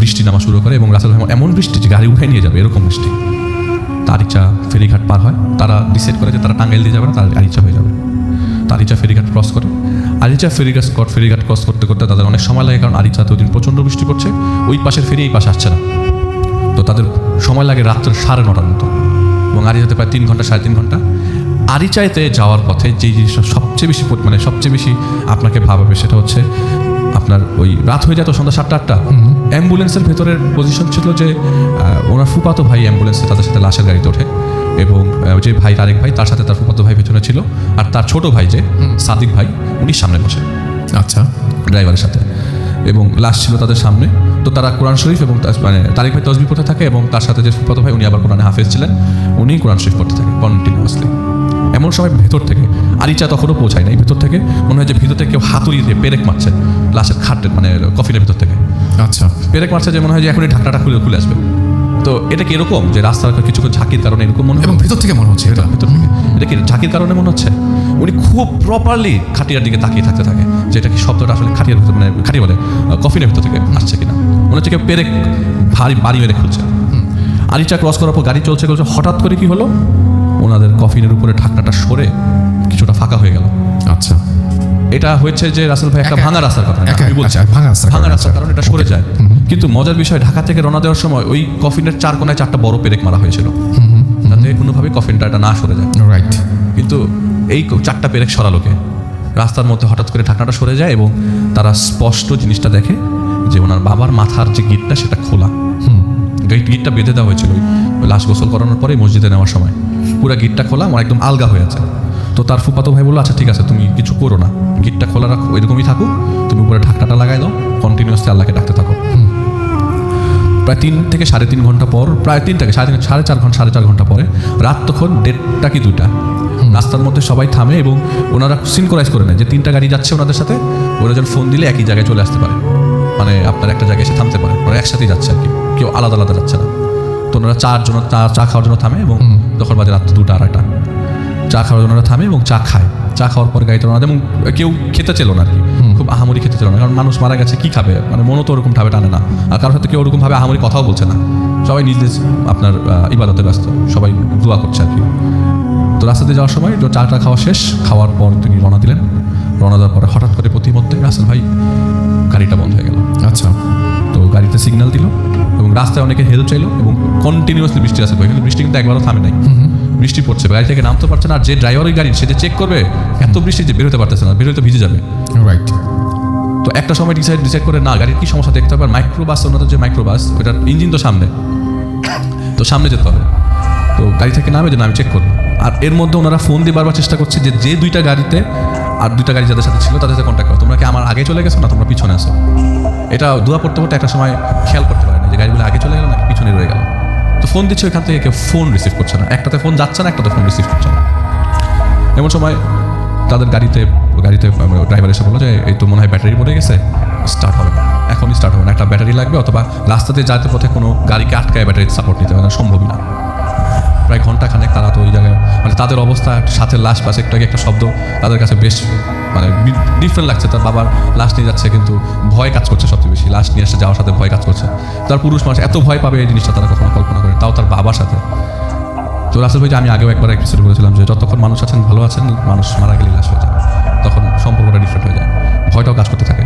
বৃষ্টি নামা শুরু করে এবং রাসেল ভাই এমন বৃষ্টি যে গাড়ি উঠাই নিয়ে যাবে এরকম বৃষ্টি। তারিচা ফেরিঘাট পার হয়, তারা ডিসাইড করে যে তারা টাঙ্গাইল দিয়ে যাবে না, তারা আরিচা হয়ে যাবে। আরিচা ফেরিঘাট ক্রস করে, আরিচা ফেরিঘাট ক্রস করতে করতে তাদের অনেক সময় লাগে, কারণ আরিচাতে ওই দিন প্রচণ্ড বৃষ্টি পড়ছে, ওই পাশের ফেরি এই পাশে আসছে না। তো তাদের সময় লাগে রাত্রের 9:30 মতো এবং আরিচাতে প্রায় 3 ঘন্টা 3.5 ঘন্টা। আরিচাইতে যাওয়ার পথে যেই জিনিসটা সবচেয়ে বেশি আপনাকে ভাবাবে সেটা হচ্ছে আপনার ওই রাত হয়ে যেত সন্ধ্যা 7টা-8টা, অ্যাম্বুলেন্সের ভেতরের পজিশন ছিল যে ওনার ফুফাতো ভাই অ্যাম্বুলেন্সে তাদের সাথে লাশের গাড়িতে ওঠে এবং যে ভাই তারেক ভাই তার সাথে তার ফুফাতো ভাই পেছনে ছিল, আর তার ছোট ভাই যে সাদিক ভাই উনি সামনে বসে, আচ্ছা, ড্রাইভারের সাথে, এবং লাশ ছিল তাদের সামনে। তো তারা কোরআন শরীফ এবং মানে তারেক ভাই তসবিহ পড়তে থাকে এবং তার সাথে যে ফুফাতো ভাই উনি আবার কোরআনে হাফেজ ছিলেন, উনি কোরআন শরীফ পড়তে থাকে কন্টিনিউয়াসলি। এমন সময় ভেতর থেকে আরিচা তখনও পৌঁছায় নাই, ভেতর থেকে মনে হয় যে ভিতর থেকে কেউ হাতুড়ি দিয়ে পেরেক মারছে লাশের খাটের মানে কফিনের ভিতর থেকে। আচ্ছা, পেরেক মারছে যে মনে হয় যে এখনই ঢাকনাটা খুলে আসবে। তো এটা কি এরকম যে রাস্তার কিছুক্ষণ ঝাঁকির কারণে এরকম মনে হয়, এবং ভিতর থেকে মনে হচ্ছে এটা ভিতর থেকে এটা কি ঝাঁকির কারণে মনে হচ্ছে? উনি খুব প্রপারলি খাটিয়ার দিকে তাকিয়ে থাকতে থাকে যে এটা কি শব্দটা আসলে খাটিয়ার ভিতর মানে খাটিয়া বলে কফিনের ভিতর থেকে আসছে কিনা। মনে হচ্ছে কেউ পেরেক বাড়ি মেরে খুলছে। আরিচা ক্রস করার পর গাড়ি চলছে, হঠাৎ করে কি হলো, ওনাদের কফিনের উপরে ঢাকনাটা সরে কিছুটা ফাঁকা হয়ে গেল। আচ্ছা, এটা হয়েছে যে রাসেল ভাই একটা ভাঙা রাস্তার কথা আমি বলছি, ভাঙা রাস্তার কারণে এটা সরে যায়। কিন্তু মজার বিষয়, ঢাকা থেকে রওনা দেওয়ার সময় ওই কফিনের 4 কোণায় 4টা বড় পেরেক মারা হয়েছিল যাতে কোনোভাবে কফিনটা এটা না সরে যায়। রাইট, কিন্তু এই 4টা পেরেক সরালোকে রাস্তার মধ্যে হঠাৎ করে ঢাকনাটা সরে যায় এবং তারা স্পষ্ট জিনিসটা দেখে যে ওনার বাবার মাথার যে গিটটা সেটা খোলা। গিটটা বেঁধে দেওয়া হয়েছিল ওই লাশ গোসল করানোর পরে মসজিদে নেওয়ার সময়, পুরো গিটটা খোলা, আমার একদম আলগা হয়ে আছে। তো তার ফুফাতো ভাই বললো আচ্ছা ঠিক আছে তুমি কিছু করো না, গিটটা খোলা রাখো, এরকমই থাকুক, তুমি উপরে ঢাকনাটা লাগাই দাও, কন্টিনিউয়াসলি আল্লাহকে ডাকতে থাকো। প্রায় 3 থেকে 3.5 ঘন্টা পর, প্রায় 3 থেকে 4.5 ঘন্টা পরে রাত তখন 1:30 কি 2টা, রাস্তার মধ্যে সবাই থামে এবং ওনারা সিনক্রোনাইজ করে নেয় যে 3টা গাড়ি যাচ্ছে ওনাদের সাথে, ওরা যখন ফোন দিলে একই জায়গায় চলে আসতে পারে, মানে আপনার একটা জায়গায় এসে থামতে পারে, ওরা একসাথেই যাচ্ছে আর কি, কেউ আলাদা আলাদা যাচ্ছে না। তো ওনারা 4 জন চা খাওয়ার জন্য থামে এবং তখন বাজে রাত 2টা 2:30, চা খাওয়ার জন্য থামে এবং চা খায়। চা খাওয়ার পর গাড়িতে রওনা দেয় এবং কেউ খেতে ছিল না আর কি, খুব আহামরি খেতে ছিল না, কারণ মানুষ মারা গেছে কি খাবে, মানে মনও তো ওরকম ভাবে টানে না, আর কারোর সাথে কেউ ওরকমভাবে আহামরি কথাও বলছে না, সবাই নিজ নিজ আপনার ইবাদতে ব্যস্ত, সবাই দোয়া করছে আর কি। তো রাস্তাতে যাওয়ার সময় চাটা খাওয়া শেষ, খাওয়ার পর তিনি রওনা দিলেন। রওনা দেওয়ার পরে হঠাৎ করে প্রতিমধ্যে রাসেল ভাই গাড়িটা বন্ধ হয়ে গেল। আচ্ছা, তো গাড়িতে সিগন্যাল দিল এবং রাস্তায় অনেকে হেল্প চাইলো এবং কন্টিনিউয়াসলি বৃষ্টি আসে কিন্তু বৃষ্টি কিন্তু একবারও থামে নাই। বৃষ্টি পড়ছে, গাড়ি থেকে নামতে পারছে না, আর যে ড্রাইভার ওই গাড়ি সে যে চেক করবে এত বৃষ্টি যে বেরোতে পারতেছে না, বেরোতে ভিজে যাবে। রাইট। তো একটা সময় ডিসাইড করে না গাড়ির কী সমস্যা দেখতে হবে, আর মাইক্রোবাস ওনাদের যে মাইক্রোবাস ওটার ইঞ্জিন তো সামনে, তো সামনে যেতে হবে। তো গাড়ি থেকে নামে যে না আমি চেক করবো, আর এর মধ্যে ওনারা ফোন দিয়ে বারবার চেষ্টা করছে যে দুইটা গাড়িতে আর দুইটা গাড়ি যাদের সাথে ছিল তাদের সাথে কন্ট্যাক্ট করো, তোমরা কি আমার আগে চলে গেছো না তোমরা পিছনে আসো। এটা দোয়া পড়তে পড়তে একটা সময় খেয়াল করতে পারে না যে গাড়িগুলো আগে চলে গেল নাকি পিছনে রয়ে গেল। তো ফোন দিচ্ছে ওইখান থেকে কেউ ফোন রিসিভ করছে না, একটাতে ফোন যাচ্ছে না, একটাতে ফোন রিসিভ করছে না। এমন সময় তাদের গাড়িতে ড্রাইভার এসে বললো যে এই তো মনে হয় ব্যাটারি পড়ে গেছে, স্টার্ট হবে না, এখনই স্টার্ট হবে না, একটা ব্যাটারি লাগবে, অথবা রাস্তাতে যাতে পথে কোনো গাড়িকে আটকায় ব্যাটারি সাপোর্ট নিতে হবে না, সম্ভবই না। প্রায় ঘন্টাখানেক তারা তো ওই জায়গায় মানে তাদের অবস্থা, সাথে লাশ পাশে একটু আগে একটা শব্দ তাদের কাছে বেশ মানে ডিফারেন্ট লাগছে। তার বাবার লাশ নিয়ে যাচ্ছে কিন্তু ভয় কাজ করছে সবচেয়ে বেশি, লাশ নিয়ে এসে যাওয়ার সাথে ভয় কাজ করছে। তার পুরুষ মানুষ এত ভয় পাবে এই জিনিসটা তারা কখনো কল্পনা করে, তাও তার বাবার সাথে। তো রাসেল ভাই যে আমি আগেও একবার এপিসোড বলেছিলাম যে যতক্ষণ মানুষ আছেন ভালো আছেন, মানুষ মারা গেলে লাশ হয়ে যায়, তখন সম্পর্কটা ডিফারেন্ট হয়ে যায়, ভয়টাও কাজ করতে থাকে।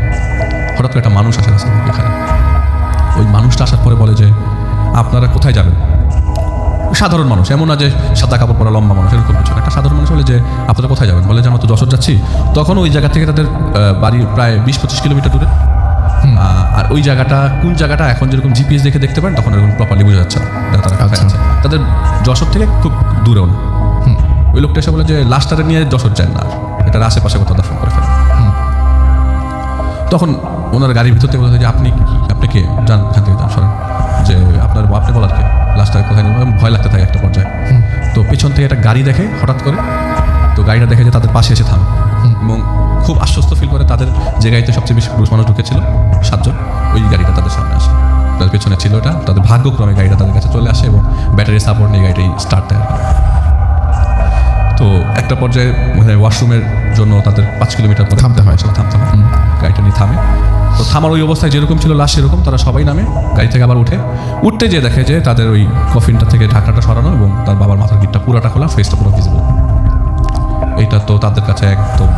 হঠাৎ করে একটা মানুষ আসে রাসেল ভাই এখানে, ওই মানুষটা আসার পরে বলে যে আপনারা কোথায় যাবেন। সাধারণ মানুষ, এমন না যে সাদা কাপড় পরা লম্বা মানুষ, এরকম কিছু না, একটা সাধারণ মানুষ বলে যে আপনারা কোথায় যাবেন, বলে যে আমরা তো যশোর যাচ্ছি। তখন ওই জায়গা থেকে তাদের বাড়ি প্রায় 20-25 কিলোমিটার দূরে, আর ওই জায়গাটা কোন জায়গাটা এখন যেরকম জিপিএস দেখে দেখতে পারেন তখন এরকম প্রপারলি বোঝা যাচ্ছে না তারা কোথায় আছে। তাদের যশোর থেকে খুব দূরেও না। ওই লোকটা এসে বলে যে লাশটারে নিয়ে যশোর যায় না, এটার আশেপাশে কোথাও দাফন করে ফেলেন। তখন ওনার গাড়ির ভিতর থেকে বলে যে আপনি কে যান, এখান থেকে যান, সরেন, যে আপনি বলার কে, লাশটা কোথায় নেবেন, ভয় লাগতে থাকে একটা পর্যায়ে। তো পেছন থেকে একটা গাড়ি দেখে হঠাৎ করে, তো গাড়িটা দেখে যে তাদের পাশে এসে থামে এবং খুব আশ্বস্ত ফিল করে। তাদের যে গাড়িতে সবচেয়ে বেশি পুরুষ মানুষ ঢুকেছিল 7 জন, ওই গাড়িটা তাদের সামনে আসে, তাদের পেছনে ছিল এটা, তাদের ভাগ্যক্রমে গাড়িটা তাদের কাছে চলে আসে এবং ব্যাটারি সাপোর্ট নিয়ে গাড়িটাই স্টার্ট দেয়। তো একটা পর্যায়ে মানে ওয়াশরুমের জন্য তাদের 5 কিলোমিটার পরে থামতে হয়, গাড়িটা নিয়ে থামে। তো থামার ওই অবস্থায় যেরকম ছিল লাশ সেরকম, তারা সবাই নামে গাড়ি থেকে আবার উঠতে যেয়ে দেখে যে তাদের ওই কফিনটা থেকে ঢাকনাটা সরানো এবং তার বাবার মাথার গিটটা পুরাটা খোলা, ফেসটা পুরো ভিজিবল। এইটা তো তাদের কাছে একদম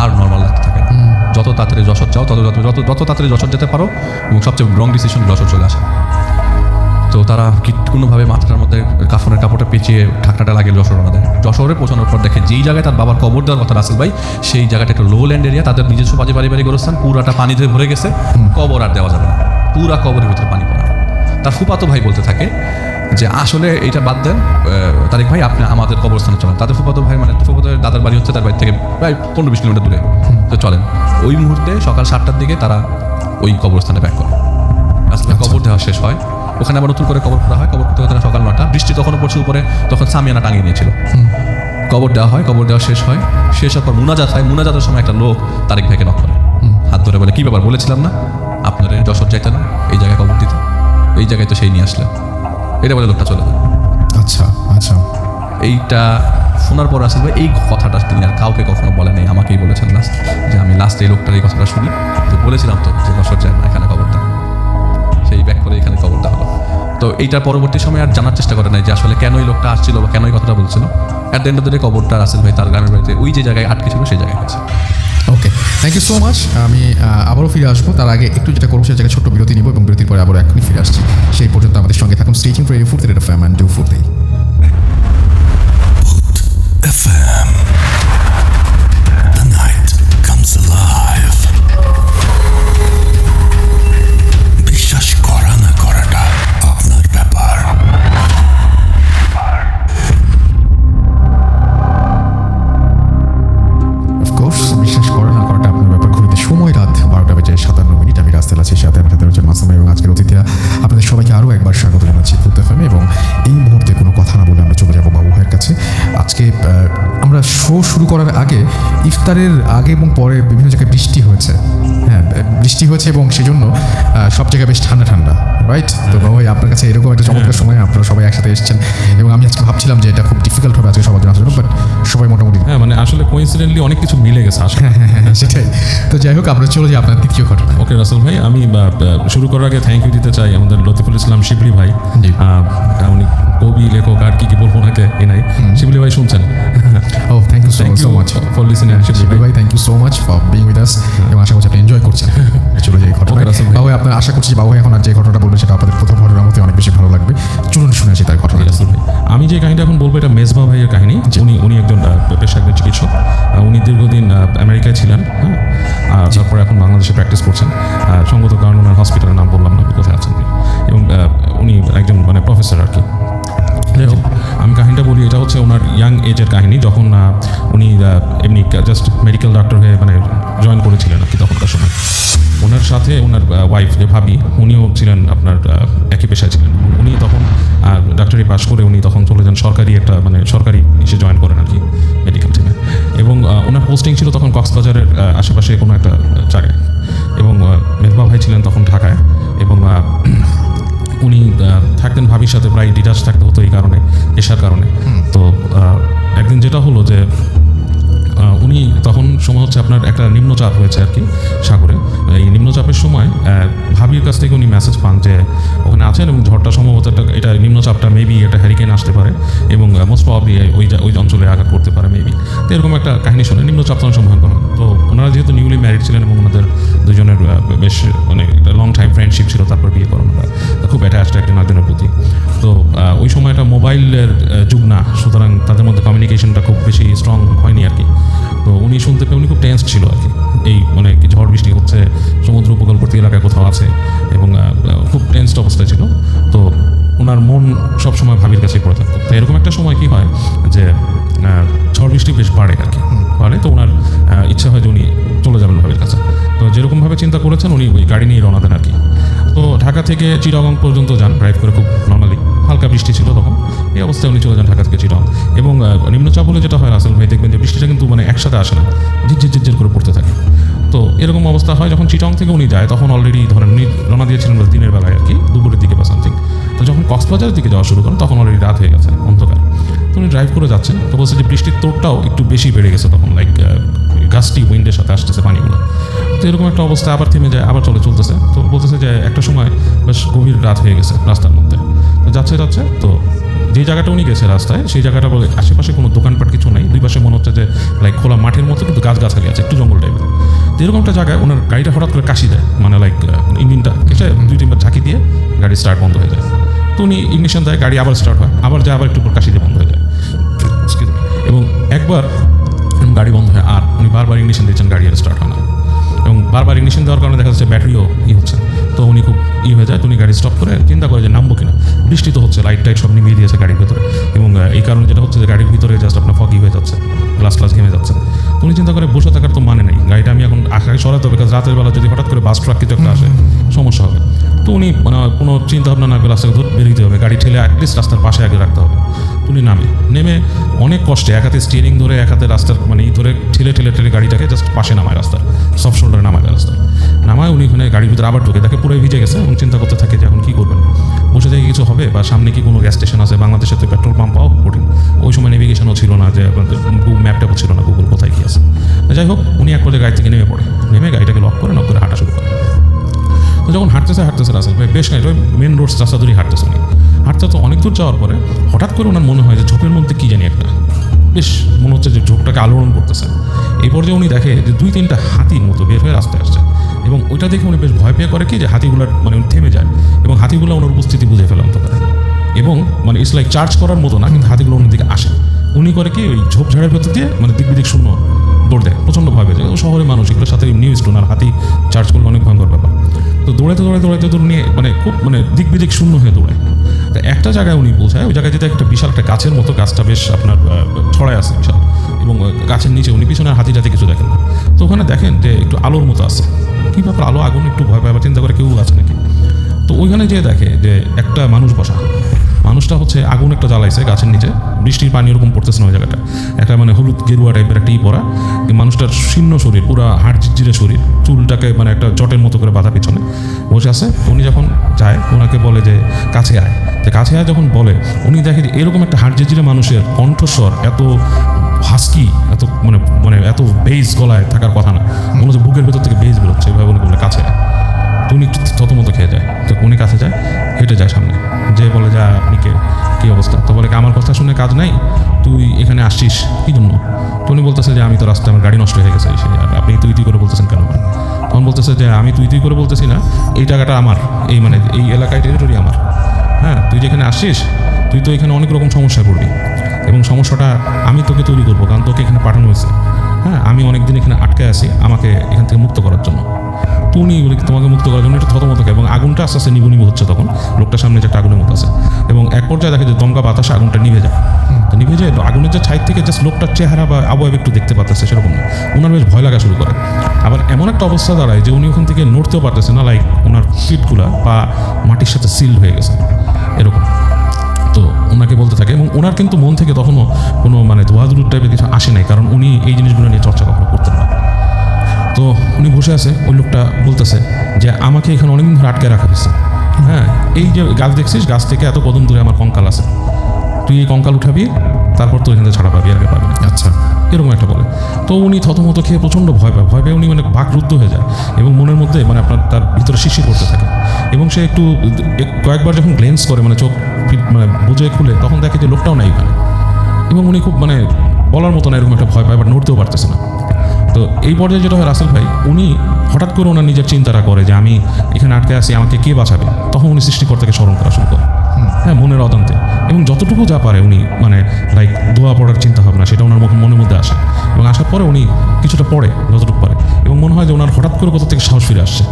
আর নর্মাল লাগতে থাকে না। যত তাড়াতাড়ি যশোর চাও যত তাড়াতাড়ি যশোর যেতে পারো, এবং সবচেয়ে রং ডিসিশন যশোর চলে আসে। তো তারা কোনোভাবে মাথাটার মধ্যে কাফনের কাপড়টা পেঁচিয়ে ঢাকনাটা লাগিয়ে যশোরে পৌঁছানোর পর দেখে যেই জায়গায় তার বাবার কবর দেওয়ার কথা রাসেল ভাই, সেই জায়গাটা একটা লো ল্যান্ড এরিয়া, তাদের নিজস্ব পারিবারিক গোরস্থান, পুরাটা পানি ধরে ভরে গেছে, কবর আর দেওয়া যাবে না, পুরা কবরের ভিতরে পানি পড়া। তার ফুফাতো ভাই বলতে থাকে যে আসলে এইটা বাদ দেন তারেক ভাই, আপনি আমাদের কবরস্থানে চলেন। তাদের ফুফাতো ভাই মানে ফুফাতো দাদার বাড়ি হচ্ছে তার বাড়ি থেকে প্রায় 15-20 কিলোমিটার দূরে, তো চলেন। ওই মুহূর্তে সকাল 7টার দিকে তারা ওই কবরস্থানে ব্যাক করে। আসলে কবর দেওয়া শেষ হয়, ওখানে আবার নতুন করে কবর করা হয়। কবর করতে তারা সকাল 9টা, বৃষ্টি তখনও পড়ছে উপরে, তখন সামিয়ানা টাঙিয়ে নিয়েছিল। কবর দেওয়া হয়, কবর দেওয়া শেষ হয়, শেষ হওয়ার পর মুনাজাত হয়। মুনাজাতের সময় একটা লোক তারেক ভাইকে নক করে, হাত ধরে বলে কি ব্যাপার, বলেছিলাম না আপনারা যশোর যাইতে না, এই জায়গায় কবর দিতে, এই জায়গায় তো সেই নিয়ে আসলে, এটা বলে লোকটা চলে যায়। আচ্ছা আচ্ছা, এইটা শোনার পর আসলে ভাই এই কথাটা তিনি আর কাউকে কখনো বলে নেই, আমাকেই বলেছেন লাস্ট, যে আমি লাস্ট এই লোকটার এই কথাটা শুনি, তো বলেছিলাম তো যে যশোর যায় না, এখানে কবরটা, সেই ব্যাক করে এখানে কবরটা হলো। তো এইটার পরবর্তী সময় আর জানার চেষ্টা করে নাই যে আসলে কেন এই লোকটা আসছিল বা কেন এই কথাটা বলছিল। At the end of the day কবরটা রাসেল ভাই তার গ্রামের বাড়িতে ওই যে জায়গায় আটকে ছিল সেই জায়গায় গেছে। ওকে, থ্যাংক ইউ সো মাচ। আমি আবারও ফিরে আসবো, তার আগে একটু যেটা করবো সেই জায়গায় ছোট্ট বিরতি নিব এবং বিরতির পরে আবারও এখনই ফিরে আসছি। সেই পর্যন্ত আমাদের সঙ্গে থাকুন। Stay tuned for radio 4 the FM and do 4 day FM. The night comes alive. বিশ্বাস করা না করাটা আপনার ব্যাপার। অফকোর্স, বিশ্বাস করা না করাটা আপনার ব্যাপার। ঘুরিতে সময় রাত 12:57। আমি রাস্তায় আছি, সাথে আমার সাথে রয়েছেন মাসুম এবং আজকের অতিথিরা। আপনাদের সবাইকে আরও একবার স্বাগত জানাচ্ছি ফুড এফএম এবং এই মুহূর্তে কোনো কথা না বলে আমরা চলে যাবো বাবু ভাইয়ের কাছে। আজকে আমরা শো শুরু করার আগে, ইফতারের আগে এবং পরে বিভিন্ন জায়গায় বৃষ্টি হয়েছে। হ্যাঁ, বৃষ্টি হয়েছে এবং সেজন্য সব জায়গায় বেশ ঠান্ডা ঠান্ডা, রাইট? তো বাবু ভাই, আপনার কাছে এরকম একটা চমৎকার সময়, আপনারা সবাই একসাথে এসেছেন এবং আমি আজকে ভাবছিলাম যে এটা খুব ডিফিকাল্ট হবে আজকে সবার জন্য আসলে, বাট সবাই মোটামুটি হ্যাঁ, মানে আসলে কোইন্সিডেন্টলি অনেক কিছু মিলে গেছে আসলে। সেটাই। তো যাই হোক, আমরা চলে যাই আপনার দ্বিতীয় ঘটনা। ওকে রাসেল ভাই, আমি শুরু করার আগে থ্যাংক ইউ দিতে চাই আমাদের লতিফুল ইসলাম শিবলি ভাই। জি। উনি কবি, লেখক, আর কি বলবো ওনাকে এ নাই। শিবলি ভাই শুনছেন, ও thank you Thank so you much for listening. ভাই thank you so much for being with us এবং আশা করছি আপনি এনজয় করছেন চলে যাই ঘটনা Okay, রাসেল ভাই। বাবু আপনার আশা করছি বাবু এখন আর যে ঘটনাটা বলবেন সেটা আপনাদের প্রথম ঘটনার মধ্যে অনেক বেশি ভালো লাগবে চলুন শুনে আসি তার ঘটনা রাসেল ভাই, আমি যে কাহিনীটা এখন বলবো এটা মেজবা ভাইয়ের কাহিনী। উনি একজন পেশাগত চিকিৎসক। উনি দীর্ঘদিন আমেরিকায় ছিলেন, হ্যাঁ, আর তারপরে এখন বাংলাদেশে প্র্যাকটিস করছেন। সঙ্গত কারণ ওনার হসপিটালের নাম বললাম না, কোথায় আছেন তিনি। এবং উনি একজন মানে প্রফেসর আর কি। যাই হোক, আমি কাহিনীটা বলি, এটা হচ্ছে ওনার ইয়াং এজের কাহিনী, যখন উনি এমনি জাস্ট মেডিকেল ডক্টর হয়ে মানে জয়েন করেছিলেন আর কি তখনকার সময়। ওনার সাথে ওনার ওয়াইফ যে ভাবি, উনিও ছিলেন আপনার একই পেশায় ছিলেন। উনি তখন ডাক্তারি পাশ করে উনি তখন চলে যান সরকারি একটা মানে সরকারি এসে জয়েন করেন আর কি মেডিকেল টিমে। এবং ওনার পোস্টিং ছিল তখন কক্সবাজারের আশেপাশে কোনো একটা জায়গায়। এবং মেজবা ভাই ছিলেন তখন ঢাকায়। এবং উনি থাকতেন ভাবির সাথে, প্রায় ডিটাচ থাকতে হতো এই কারণে, পেশার কারণে। তো একদিন যেটা হলো যে উনি তখন সময় হচ্ছে আপনার একটা নিম্নচাপ হয়েছে আর কি সাগরে। এই নিম্নচাপের সময় ভাবির কাছ থেকে উনি মেসেজ পান যে ওখানে আছেন এবং ঝড়টা সম্ভবত এটা নিম্নচাপটা মেবি একটা হ্যারিকেন আসতে পারে এবং মোস্ট প্রবাবলি ওই অঞ্চলে আঘাত করতে পারে মেবি। তো এরকম একটা কাহিনী শুনে নিম্নচাপ তখন সম্ভাবনা করেন। তো ওনারা যেহেতু নিউলি ম্যারিড ছিলেন এবং ওনাদের দুজনের বেশ মানে একটা লং টাইম ফ্রেন্ডশিপ ছিল, তারপর বিয়ে করেন ওরা, খুব অ্যাটাচড একজন আরেকজনের প্রতি। তো ওই সময়টা মোবাইলের যুগ না, সুতরাং তাদের মধ্যে কমিউনিকেশনটা খুব বেশি স্ট্রং হয়নি আর কি। তো উনি শুনতে পেয়ে উনি খুব টেন্সড ছিল আর কি। এই মানে কি ঝড় বৃষ্টি হচ্ছে, সমুদ্র উপকূলবর্তী এলাকায় কোথাও আছে এবং খুব টেন্সড অবস্থায় ছিল। তো ওনার মন সবসময় ভাবির কাছেই পড়ে থাকতো। তো এরকম একটা সময় কি হয় যে ঝড় বৃষ্টি বেশ বাড়ে আর কি, বাড়ে। তো ওনার ইচ্ছা হয় যে উনি চলে যাবেন ভাবির কাছে। তো যেরকমভাবে চিন্তা করেছেন উনি ওই গাড়ি নিয়ে রওনা দেন আর কি। তো ঢাকা থেকে চিটাগং পর্যন্ত যান ড্রাইভ করে, খুব নর্মালি। হালকা বৃষ্টি ছিল তখন, এই অবস্থায় উনি চলে যান ঢাকা থেকে চিটাগং। এবং নিম্নচাপ হলে যেটা হয় রাসেল ভাই, দেখবেন যে বৃষ্টিটা কিন্তু মানে একসাথে আসে না, ঝিরঝির করে পড়তে থাকে। তো এরকম অবস্থা হয় যখন চিটাগং থেকে উনি যায়, তখন অলরেডি ধরেন উনি রওনা দিয়েছিলেন দিনের বেলায় আর কি, দুপুরের দিকে বা সামথিং। তো যখন কক্সবাজারের দিকে যাওয়া শুরু করেন তখন অলরেডি রাত হয়ে গেছে, অন্ধকার। তো উনি ড্রাইভ করে যাচ্ছেন, তো বলছে যে বৃষ্টির তোড়টাও একটু বেশি বেড়ে গেছে তখন, লাইক গাছটি উইন্ডের সাথে আসতেছে পানিগুলো। তো এরকম একটা অবস্থা আবার থেমে যায়, আবার চলতেছে। তো বলতেছে যে একটা সময় বেশ গভীর রাত হয়ে গেছে রাস্তার মধ্যে। তো যাচ্ছে তো যে জায়গাটা উনি গেছে রাস্তায়, সেই জায়গাটা বলে আশেপাশে কোনো দোকানপাট কিছু নাই, দুই পাশে মনে হচ্ছে যে লাইক খোলা মাঠের মতো, কিন্তু গাছগাছালি আছে, একটু জঙ্গল টাইপের। তো এরকম একটা জায়গায় ওনার গাড়িটা হঠাৎ করে কাশি দেয়, মানে লাইক ইঞ্জিনটা এসে 2-3 বার ঝাঁকি দিয়ে গাড়ি স্টার্ট বন্ধ হয়ে যায়। তো উনি ইগনিশন দেয়, গাড়ি আবার স্টার্ট হয়, আবার একটু কাশি দিয়ে বন্ধ হয়ে যায়। এবং একবার গাড়ি বন্ধ হয়, আর উনি বারবার ইগনিশন দিচ্ছেন, গাড়ি আর স্টার্ট হয় না। এবং বারবার ইগনিশন দেওয়ার কারণে দেখা যাচ্ছে ব্যাটারিও হচ্ছে। তো উনি খুব হয়ে যায়। তো উনি গাড়ি স্টপ করে চিন্তা করে যে নামবো কিনা, বৃষ্টি তো হচ্ছে, লাইট টাইট সব নিভিয়ে দিয়েছে গাড়ির ভিতরে। এবং এই কারণে যেটা হচ্ছে যে গাড়ির ভিতরে জাস্ট আপনার ফগি হয়ে যাচ্ছে, গ্লাস ঘেমে যাচ্ছে। তো উনি চিন্তা করে বসে থাকার তো মানে নেই, গাড়িটা আমি এখন আগে সরাতে হবে, কারণ রাতের বেলা যদি হঠাৎ করে বাস ট্রাক কিছু একটা আসে সমস্যা হবে। তো উনি মানে কোনো চিন্তা ভাবনা না করে রাস্তাকে বেরিয়ে হবে, গাড়ি ঠেলে অ্যাটলিস্ট রাস্তার পাশে আগে রাখতে হবে। তো উনি নেমে অনেক কষ্টে এক হাতে স্টিয়ারিং ধরে, এক হাতে রাস্তার মানে ধরে ঠেলে গাড়িটাকে জাস্ট পাশে নামায়, রাস্তার সব শোল্ডারে নামায় রাস্তা নামায়। উনি ওখানে গাড়ির ভিতরে আবার ঢুকে, তাকে পুরো ভিজে গেছে এবং চিন্তা করতে থাকে যে এখন কী করবেন, বসে থেকে কিছু হবে, বা সামনে কি কোনো গ্যাস স্টেশন আছে। বাংলাদেশে তো পেট্রোল পাম্প পাওয়া কঠিন, ওই সময় নেভিগেশনও ছিল না, যে ম্যাপটাও ছিল না গুগল কোথায় কী আছে। যাই হোক, উনি এক পর্যায়ে গাড়ি থেকে নেমে গাড়িটাকে লক করে হাঁটা শুরু করে। তো যখন হাঁটতেছে রাসেল ভাই, বেশ মেন রোড রাস্তা ধরেই হাঁটতেছে উনি। হাঁটতে তো অনেক দূর যাওয়ার পরে হঠাৎ করে ওনার মনে হয় যে ঝোপের মধ্যে কী জানি একটা, বেশ মনে হচ্ছে যে ঝোপটাকে আলোড়ন করতেছে। এই পর্যায়ে উনি দেখে যে 2-3টা হাতির মতো বের হয়ে রাস্তায় আসছে। এবং ওইটা দেখে উনি বেশ ভয় পেয়ে করে কি যে হাতিগুলার মানে উনি থেমে যায় এবং হাতিগুলো ওনার উপস্থিতি বুঝে ফেলে অন্তত। এবং মানে ইটস লাইক চার্জ করার মতো না, কিন্তু হাতিগুলো ওনার দিকে আসে। উনি করে কি ওই ঝোপঝাড়ের ভেতর দিয়ে মানে দিক শূন্য দৌড় দেয়, প্রচণ্ড ভয় পেয়ে যায়। ও শহরের মানুষ, এগুলোর সাথে নিউজ টু আর হাতি চার্জ করলে অনেক ভয়ঙ্কর ব্যাপার। তো দৌড়াইতে নিয়ে মানে খুব মানে দিক শূন্য হয়ে দৌড়ায়। তো একটা জায়গায় উনি পৌঁছায়, ওই জায়গায় যেটা একটা বিশাল একটা গাছের মতো, গাছটা বেশ আপনার ছড়ায় আছে বিশাল, এবং গাছের নিচে উনি পিছনে হাতি কিছু দেখেন না। তো ওখানে দেখেন যে একটু আলোর মতো আছে, কী ব্যাপার, আলো আগুন, একটু ভয় পায়, চিন্তা করে কেউ আছে নাকি। তো ওইখানে যেয়ে দেখে যে একটা মানুষ বসা, মানুষটা হচ্ছে আগুন একটা জ্বালাইছে গাছের নিচে, বৃষ্টির পানি ওরকম পড়তেছে না ওই জায়গাটা, একটা মানে হলুদ গেরুয়া টাইপের একটা পরা, মানুষটার শীর্ণ শরীর, পুরো হাড় ঝিরঝিরে শরীর, চুলটাকে মানে একটা জটের মতো করে বাঁধা পিছনে বসে আছে। উনি যখন যায় ওনাকে বলে যে কাছে আয়। তো কাছে আয় যখন বলে, উনি দেখে যে এরকম একটা হাড় ঝিরঝিরে মানুষের কণ্ঠস্বর এত হাস্কি, এত মানে এত বেজ গলায় থাকার কথা না, মনে হচ্ছে বুকের ভেতর থেকে বেজ বেরোচ্ছে। এভাবে উনি বলে কাছে আয়। তো উনি একটু থতমতো খেয়ে যায়। তো উনি কাছে যায়, হেঁটে যায় সামনে, যে বলে যে আপনি কে। কী অবস্থা? তো বলে কি, আমার কথা শুনে কাজ নাই, তুই এখানে আসছিস কী জন্য? তো উনি বলতেছে যে আমি তো রাস্তায় আমার গাড়ি নষ্ট হয়ে গেছে, আর আপনি তুই করে বলতেছেন কেন? তখন বলতেছে যে আমি তুই করে বলতেছি না, এই জায়গাটা আমার, এই মানে এই এলাকায় টেরিটরি আমার। হ্যাঁ, তুই যেখানে আসছিস তুই তো এখানে অনেক রকম সমস্যায় পড়বি, এবং সমস্যাটা আমি তোকে তৈরি করবো, কারণ তোকে এখানে পাঠানো হয়েছে। হ্যাঁ, আমি অনেক দিন এখানে আটকে আছি আমাকে এখান থেকে মুক্ত করার জন্য। তো উনি তোমাকে মুক্ত করার জন্য একটু থতমত খায়, এবং আগুনটা আস্তে আস্তে নিবু হচ্ছে। তখন লোকটার সামনে যে একটা আগুনের মতো আছে, এবং এক পর্যায়ে দেখে যে দমকা বাতাসে আগুনটা নিভে যায়। তো নিভে যায় আগুনের যে ছাই থেকে জাস্ট লোকটার চেহারা বা আবহাওয়া একটু দেখতে পাচ্ছে, সেরকম না। ওনার বেশ ভয় লাগা শুরু করে। আবার এমন একটা অবস্থা দাঁড়ায় যে উনি ওখান থেকে নড়তেও পারতেছে না, লাইক ওনার ফিটগুলা বা মাটির সাথে সিল্ড হয়ে গেছে এরকম। তো ওনাকে বলতে থাকে, এবং ওনার কিন্তু মন থেকে তখনও কোনো মানে ধোয়াধুর টাইপের কিছু আসে নাই, কারণ উনি এই জিনিসগুলো নিয়ে চর্চা কখনো করতেন না। তো উনি বসে আছে, ওই লোকটা বলতেছে যে আমাকে এখানে অনেকদিন ধরে আটকে রাখা হয়েছে। হ্যাঁ, এই যে গাছ দেখছিস, গাছ থেকে এত কদম দূরে আমার কঙ্কাল আছে, তুই এই কঙ্কাল উঠাবি, তারপর তুই এখান থেকে ছাড়া পাবি, আগে পাবি না। আচ্ছা, এরকম একটা বলে। তো উনি থতমত খেয়ে প্রচণ্ড ভয় পেয়ে উনি মানে বাকরুদ্ধ হয়ে যায়, এবং মনের মধ্যে মানে আপনার তার ভিতরে শিশির করতে থাকে। এবং সে একটু কয়েকবার যখন গ্লেন্স করে, মানে চোখ মানে বুঝে খুলে, তখন দেখে যে লোকটাও নাই এখানে। এবং উনি খুব মানে বলার মতো না, এরকম একটা ভয় পায়, বাট নড়তেও পারতেছে না। তো এই পর্যায়ে যেটা হয়, রাসেল ভাই উনি হঠাৎ করে ওনার নিজের চিন্তাটা করে যে আমি এখানে আটকে আছি, আমাকে কে বাঁচাবে? তখন উনি সৃষ্টিকর্তাকে স্মরণ করা শুরু করে, হ্যাঁ, মনের অজান্তে। এবং যতটুকু যা পারে উনি মানে লাইক দোয়া পড়ার চিন্তা ভাবনা, সেটা ওনার মনের মধ্যে আসে। এবং আসার পরে উনি কিছুটা পড়ে, যতটুকু পারে, এবং মনে হয় যে ওনার হঠাৎ করে কোথা থেকে সাহস ফিরে আসছে,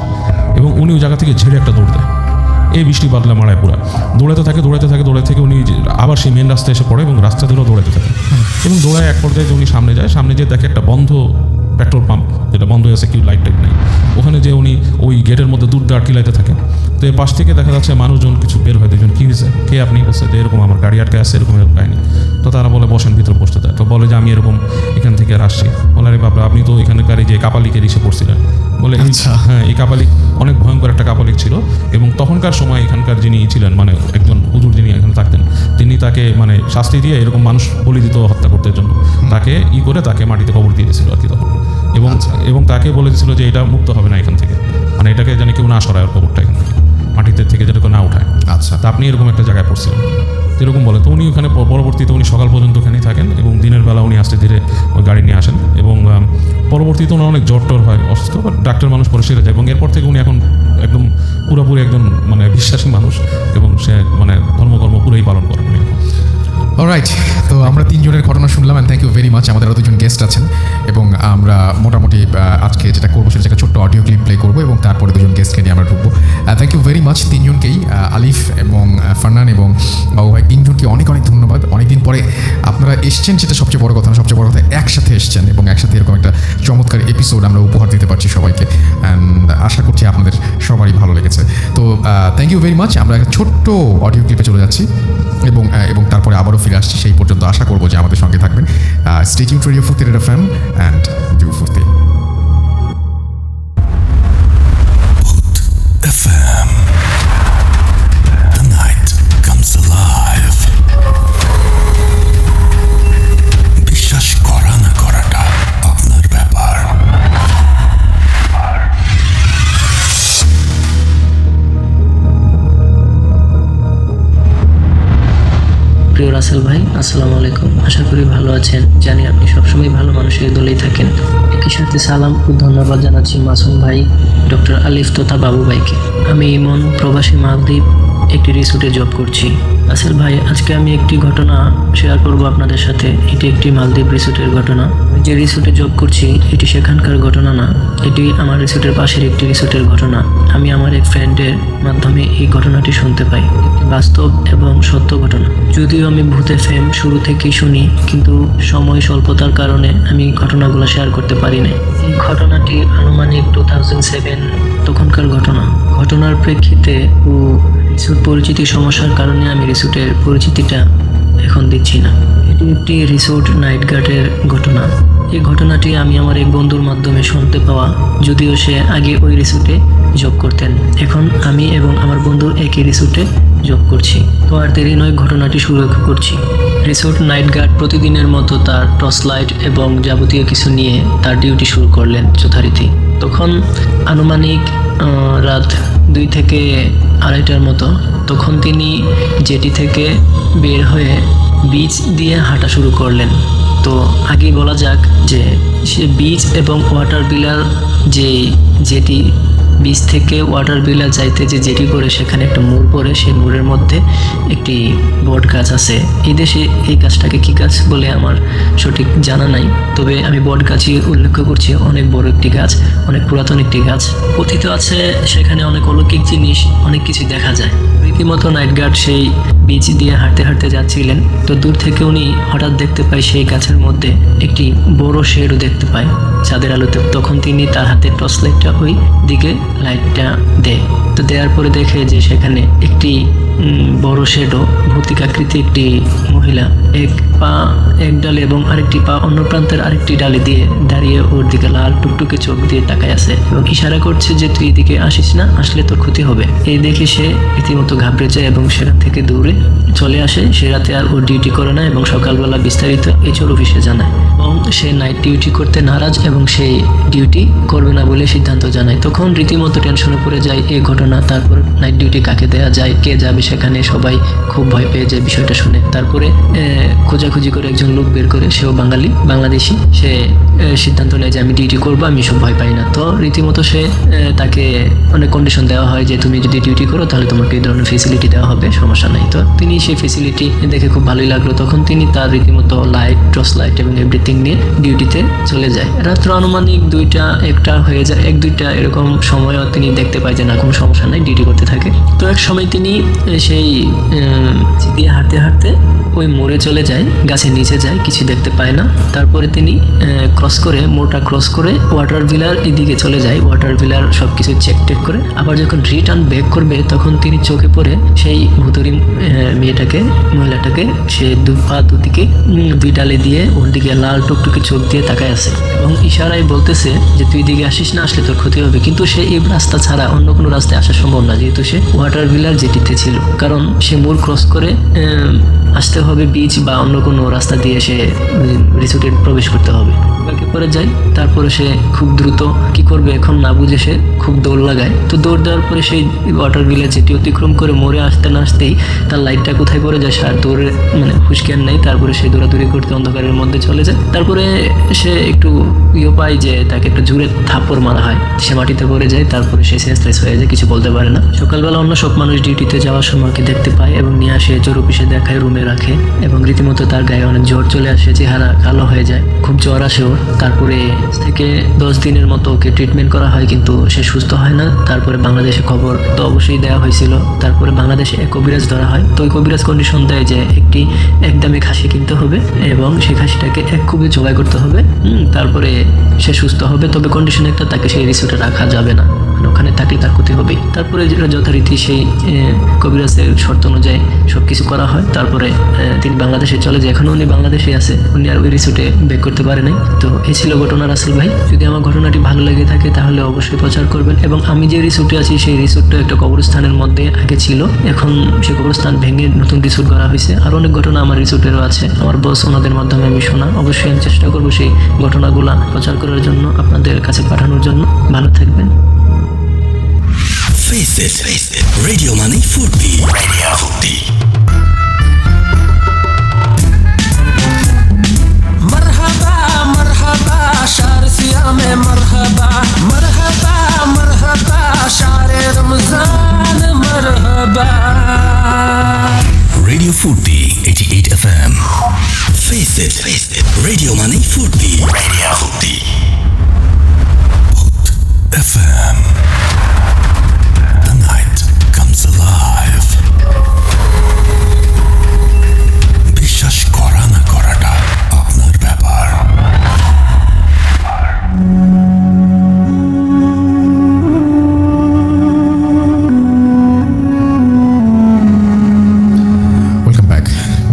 এবং উনি ওই জায়গা থেকে ঝেড়ে একটা দৌড় দেয়। এই বৃষ্টি বাদলা মারায় পুরা দৌড়াতে থাকে উনি আবার সেই মেন রাস্তায় এসে পড়ে, এবং রাস্তা ধরেও দৌড়াতে থাকে। এবং দৌড়ায় এক পর্যায়ে যে উনি সামনে যেয়ে দেখে একটা বন্ধ পেট্রোল পাম্প, যেটা বন্ধ হয়ে আছে, কি লাইট টাইট নেই। ওখানে যে উনি ওই গেটের মধ্যে দূর দিয়ে আটকিলাইতে থাকে। তো এর পাশ থেকে দেখা যাচ্ছে মানুষজন কিছু বের হয়, দুজন কী হয়েছে, কে আপনি? বলছে যে এরকম আমার গাড়ি আটকে আছে, এরকম কাহিনি। তো তারা বলে বসেন, ভিতরে বসতে দেয়। তো বলে যে আমি এরকম এখান থেকে আসছি। বলে আরে বাবা, আপনি তো এখানকার এই যে কাপালিকের ইসে পড়ছিলেন। বলে হ্যাঁ, এই কাপালিক অনেক ভয়ঙ্কর একটা কাপালিক ছিল, এবং তখনকার সময় এখানকার যিনি ছিলেন মানে একজন হুজুর যিনি এখানে থাকতেন, তিনি তাকে মানে শাস্তি দিয়ে এরকম মানুষ বলি দিত হত্যা করতে জন্য, তাকে করে তাকে মাটিতে কবর দিয়ে দিয়েছিল আর কি তখন। এবং তাকে বলে দিয়েছিল যে এটা মুক্ত হবে না এখান থেকে, মানে এটাকে জানি কেউ না সরায়, ওর কবরটা এখান থেকে মাটিতে থেকে যেটা না উঠায়। আচ্ছা, তা আপনি এরকম একটা জায়গায় পড়ছিলেন, এরকম বলে। তো উনি ওখানে পরবর্তীতে উনি সকাল পর্যন্ত ওখানেই থাকেন, এবং দিনের বেলা উনি আস্তে ধীরে ওই গাড়ি নিয়ে আসেন। এবং পরবর্তীতে ওনার অনেক জ্বর টর হয়, অসুস্থ, বাট ডাক্তার মানুষ পরে সেরে যায়। এবং এরপর থেকে উনি এখন একদম পুরোপুরি একজন মানে বিশ্বাসী মানুষ, এবং সে মানে ধর্মকর্ম পুরোই পালন করেন উনি এখন। অলরাইট, তো আমরা তিনজনের ঘটনা শুনলাম, and thank you very much. আমাদের আরও দুজন গেস্ট আছেন, এবং আমরা মোটামুটি আজকে যেটা করবো সেটা একটা ছোট্ট অডিও ক্লিপ প্লে করবো, এবং তারপরে দুজন গেস্টকে নিয়ে আমরা ঢুকবো। থ্যাংক ইউ ভেরি মাচ তিনজনকেই, আলিফ এবং ফারনান এবং বাবু ভাই, তিনজনকে অনেক অনেক ধন্যবাদ। অনেকদিন পরে আপনারা এসছেন, সেটা সবচেয়ে বড় কথা না, সবচেয়ে বড় কথা একসাথে এসছেন, এবং একসাথে এরকম একটা চমৎকার এপিসোড আমরা উপহার দিতে পারছি সবাইকে, অ্যান্ড আশা করছি আপনাদের সবারই ভালো লেগেছে। তো থ্যাংক ইউ ভেরি মাচ। আমরা একটা ছোট্ট অডিও ক্লিপে চলে যাচ্ছি, এবং তারপরে আবারও ফিরে আসছি। সেই পর্যন্ত আশা করবো যে আমাদের সঙ্গে থাকবেন। স্টে টিউনড টু রেডিও ফুর্তি FM অ্যান্ড ডু ফুর্তি। FM. The night comes alive. বিশ্বাস করা না করাটা আপনার ব্যাপার। প্রিয় রাসেল ভাই, আসসালামু আলাইকুম। আশা করি ভালো আছেন। জানি আপনি সবসময় ভালো মানুষের দলেই থাকেন। একই সাথে সালাম ও ধন্যবাদ জানাচ্ছি মাসুম ভাই, ডক্টর আলিফ তথা বাবু ভাইকে। আমি ইমন, প্রবাসী মালদ্বীপ একটি রিসোর্টে জব করছি। রাসেল ভাই, আজকে আমি একটি ঘটনা শেয়ার করব আপনাদের সাথে। এটি একটি মালদ্বীপ রিসোর্টের ঘটনা। আমি যে রিসোর্টে জব করছি এটি সেখানকার ঘটনা না, এটি আমার রিসোর্টের পাশের একটি রিসোর্টের ঘটনা। আমি আমার এক ফ্রেন্ডের মাধ্যমে এই ঘটনাটি শুনতে পাই। একটি বাস্তব এবং সত্য ঘটনা। যদিও আমি ভূতে ফেম শুরু থেকেই শুনি, কিন্তু সময় স্বল্পতার কারণে আমি ঘটনাগুলো শেয়ার করতে পারি না। এই ঘটনাটি আনুমানিক 2007 তখনকার ঘটনা। ঘটনার প্রেক্ষিতে ও রিসোর্ট পরিচিতির সমস্যার কারণে আমি রিসোর্টের পরিচিতিটা এখন দিচ্ছি না। এটি একটি রিসোর্ট নাইট গার্ডের ঘটনা। এই ঘটনাটি আমি আমার এক বন্ধুর মাধ্যমে শুনতে পাওয়া, যদিও সে আগে ওই রিসোর্টে জব করতেন। এখন আমি এবং আমার বন্ধু একই রিসোর্টে জব করছি। তো আর দেরি নয়, ঘটনাটি শুরু করছি। রিসোর্ট নাইট গার্ড প্রতিদিনের মতো তার টর্চ লাইট এবং যাবতীয় কিছু নিয়ে তার ডিউটি শুরু করলেন যথারীতি। তখন আনুমানিক রাত 2 থেকে 2:30টার মতো। তখন তিনি জেটি থেকে বের হয়ে বিচ দিয়ে হাঁটা শুরু করলেন। তো আগেই বলা যাক যে সে বিচ এবং ওয়াটার বিলার যে জেটি, বিচ থেকে ওয়াটার বিলার যাইতে যে জেটি করে সেখানে একটা মোড় পড়ে, সেই মোড়ের মধ্যে একটি বট গাছ আছে। এই দেশে এই গাছটাকে কী গাছ বলে আমার সঠিক জানা নাই, তবে আমি বট গাছই উল্লেখ করছি। অনেক বড় একটি গাছ, অনেক পুরাতন একটি গাছ। কথিত আছে সেখানে অনেক অলৌকিক জিনিস, অনেক কিছু দেখা যায়। রীতিমতো নাইট গার্ড সেই বিচ দিয়ে হাঁটতে হাঁটতে যাচ্ছিলেন। তো দূর থেকে উনি হঠাৎ দেখতে পায় সেই গাছের মধ্যে একটি বড় শেডও দেখতে পায় চাঁদের আলোতে। তখন তিনি তার হাতে টর্চ লাইটটা ওই দিকে লাইটটা দেয়। তো দেওয়ার পরে দেখে যে সেখানে একটি বড় শেডও ভৌতিক আকৃতি একটি মহিলা এক পা এক ডালে এবং আরেকটি পা অন্য প্রান্তের আরেকটি ডালে দিয়ে দাঁড়িয়ে ওর দিকে লাল টুকটুকে চোখ দিয়ে তাকায় আছে এবং ইশারা করছে যে তুই এদিকে আসিস না, আসলে তোর ক্ষতি হবে। এই দেখে সে রীতিমতো ঘাবড়ে যায় এবং সেখান থেকে দৌড়ে চলে আসে। সে রাতে আর ওর ডিউটি করে না এবং সকালবেলা বিস্তারিত এইচআর অফিসে জানায় এবং সে নাইট ডিউটি করতে নারাজ এবং সেই ডিউটি করবে না বলে সিদ্ধান্ত জানায়। তখন রীতিমতো টেনশনে পড়ে যায় এই ঘটনা। তারপর নাইট ডিউটি কাকে দেয়া যায়, কে যাবে সেখানে, সবাই খুব ভয় পেয়ে যায় বিষয়টা শুনে। তারপরে খোঁজাখুঁজি করে একজন লোক বের করে, সেও বাংলাদেশি। সে সিদ্ধান্ত নেয় যে আমি ডিউটি করবো, আমি সব ভয় পাই না। তো রীতিমতো সে তাকে অনেক কন্ডিশন দেওয়া হয় যে তুমি যদি ডিউটি করো তাহলে তোমাকে এই ধরনের ফেসিলিটি দেওয়া হবে, সমস্যা নাই। তো তিনি সেই ফেসিলিটি দেখে খুব ভালোই লাগলো। তখন তিনি তার রীতিমতো লাইট, টর্চ লাইট এবং এভরিথিং নিয়ে ডিউটিতে চলে যায়। রাত্র আনুমানিক 2টা 1টা হয়ে যায়, 1-2টা এরকম সময়ও তিনি দেখতে পায় যে না, কোনো সমস্যা নাই, ডিউটি করতে থাকে। তো এক সময় তিনি সেই দিয়ে হাঁটতে হাঁটতে ওই মোড়ে চলে যায়, গাছের নিচে যায়, কিছু দেখতে পায় না। তারপরে তিনি মোড়টা ক্রস করে ওয়াটার বিলার এদিকে চলে যায়। ওয়াটার বিলার সব কিছু চেক টেক করে আবার যখন রিটার্ন ব্যাক করবে তখন তিনি চোখে পড়ে সেই ভুতুরি মহিলাটাকে সে দুদিকে 2 ডালে দিয়ে ওর দিকে লাল টুকটুকে চোখ দিয়ে তাকায় আছে এবং ইশারায় বলতেছে যে তুই দিকে আসিস না, আসলে তোর ক্ষতি হবে। কিন্তু সে এই রাস্তা ছাড়া অন্য কোনো রাস্তায় আসা সম্ভব না, যেহেতু সে ওয়াটার বিলার জেটিতে ছিল। কারণ সে মোড় ক্রস করে আসতে হবে বিচ বা অন্য কোনো রাস্তা দিয়ে সে রিসোর্টে প্রবেশ করতে হবে। বাকি পরে যায়। তারপরে সে খুব দ্রুত কি করবে এখন না বুঝে সে খুব দৌড় লাগায়। তো দৌড় দেওয়ার পরে সেই ওয়াটার বিলার যেটি অতিক্রম করে মোড়ে আসতে না আসতেই তার লাইটটা কোথায় পড়ে যায়, সে আর দৌড়ে হুঁশজ্ঞান নেই। তারপরে সে দৌড়াদৌড়ি করতে অন্ধকারের মধ্যে চলে যায়। তারপরে সে একটু পায় যে তাকে একটু জোরে থাপ্পড় মারা হয়, সে মাটিতে পড়ে যায়। তারপরে সে সেন্সলেস হয়ে যায়, কিছু বলতে পারে না। সকালবেলা অন্য সব মানুষ ডিউটিতে যাওয়ার সময় দেখতে পায় এবং নিয়ে আসে জ্বর অফিসে দেখায়, রুমে রাখে এবং রীতিমতো তার গায়ে অনেক জ্বর চলে আসে, চেহারা কালো হয়ে যায়, খুব জ্বর আসে ওর। তারপরে থেকে 10 দিনের মতো ওকে ট্রিটমেন্ট করা হয় কিন্তু সে সুস্থ হয় না। তারপরে বাংলাদেশে খবর তো অবশ্যই দেওয়া হয়েছিল। তারপরে বাংলাদেশে এক কবিরাজ ধরা হয়। তো ওই কবিরাজ কন্ডিশন দেয় যে একদমই খাসি কিনতে হবে এবং সেই খাসিটাকে খুবই জবাই করতে হবে, তারপরে সে সুস্থ হবে। তবে কন্ডিশন একটা, তাকে সেই রিসোর্টে রাখা যাবে না, ওখানে থাকলে তার ক্ষতি হবে। তারপরে যেটা যথারীতি সেই কবিরাজের শর্ত অনুযায়ী সব কিছু করা হয়। তারপরে তিনি বাংলাদেশে চলে যায়। এখনও উনি বাংলাদেশে আছে, উনি আর ওই রিসোর্টে ব্যাক করতে পারে নাই। তো এই ছিল ঘটনা রাসেল ভাই। যদি আমার ঘটনাটি ভালো লেগে থাকে তাহলে অবশ্যই প্রচার করবেন। এবং আমি যে রিসোর্টে আছি সেই রিসোর্টটা একটা কবরস্থানের মধ্যে আগে ছিল, এখন সেই কবরস্থান ভেঙে নতুন রিসোর্ট করা হয়েছে। আর অনেক ঘটনা আমার রিসোর্টেরও আছে, আমার বস ওনাদের মাধ্যমে আমি শোনা। অবশ্যই আমি চেষ্টা করবো সেই ঘটনাগুলো প্রচার করার জন্য, আপনাদের কাছে পাঠানোর জন্য। ভালো থাকবেন। Face it. Radio Money Foodie. Radio Foodie. مرحبا مرحبا شهر صيام مرحبا مرحبا مرحبا شهر رمضان مرحبا Radio Foodie 88 FM. Face it. Radio Money Foodie. Radio Foodie. FM. The night comes alive. বিশ্বাস করা না করাটা আপনার ব্যাপার। Welcome back.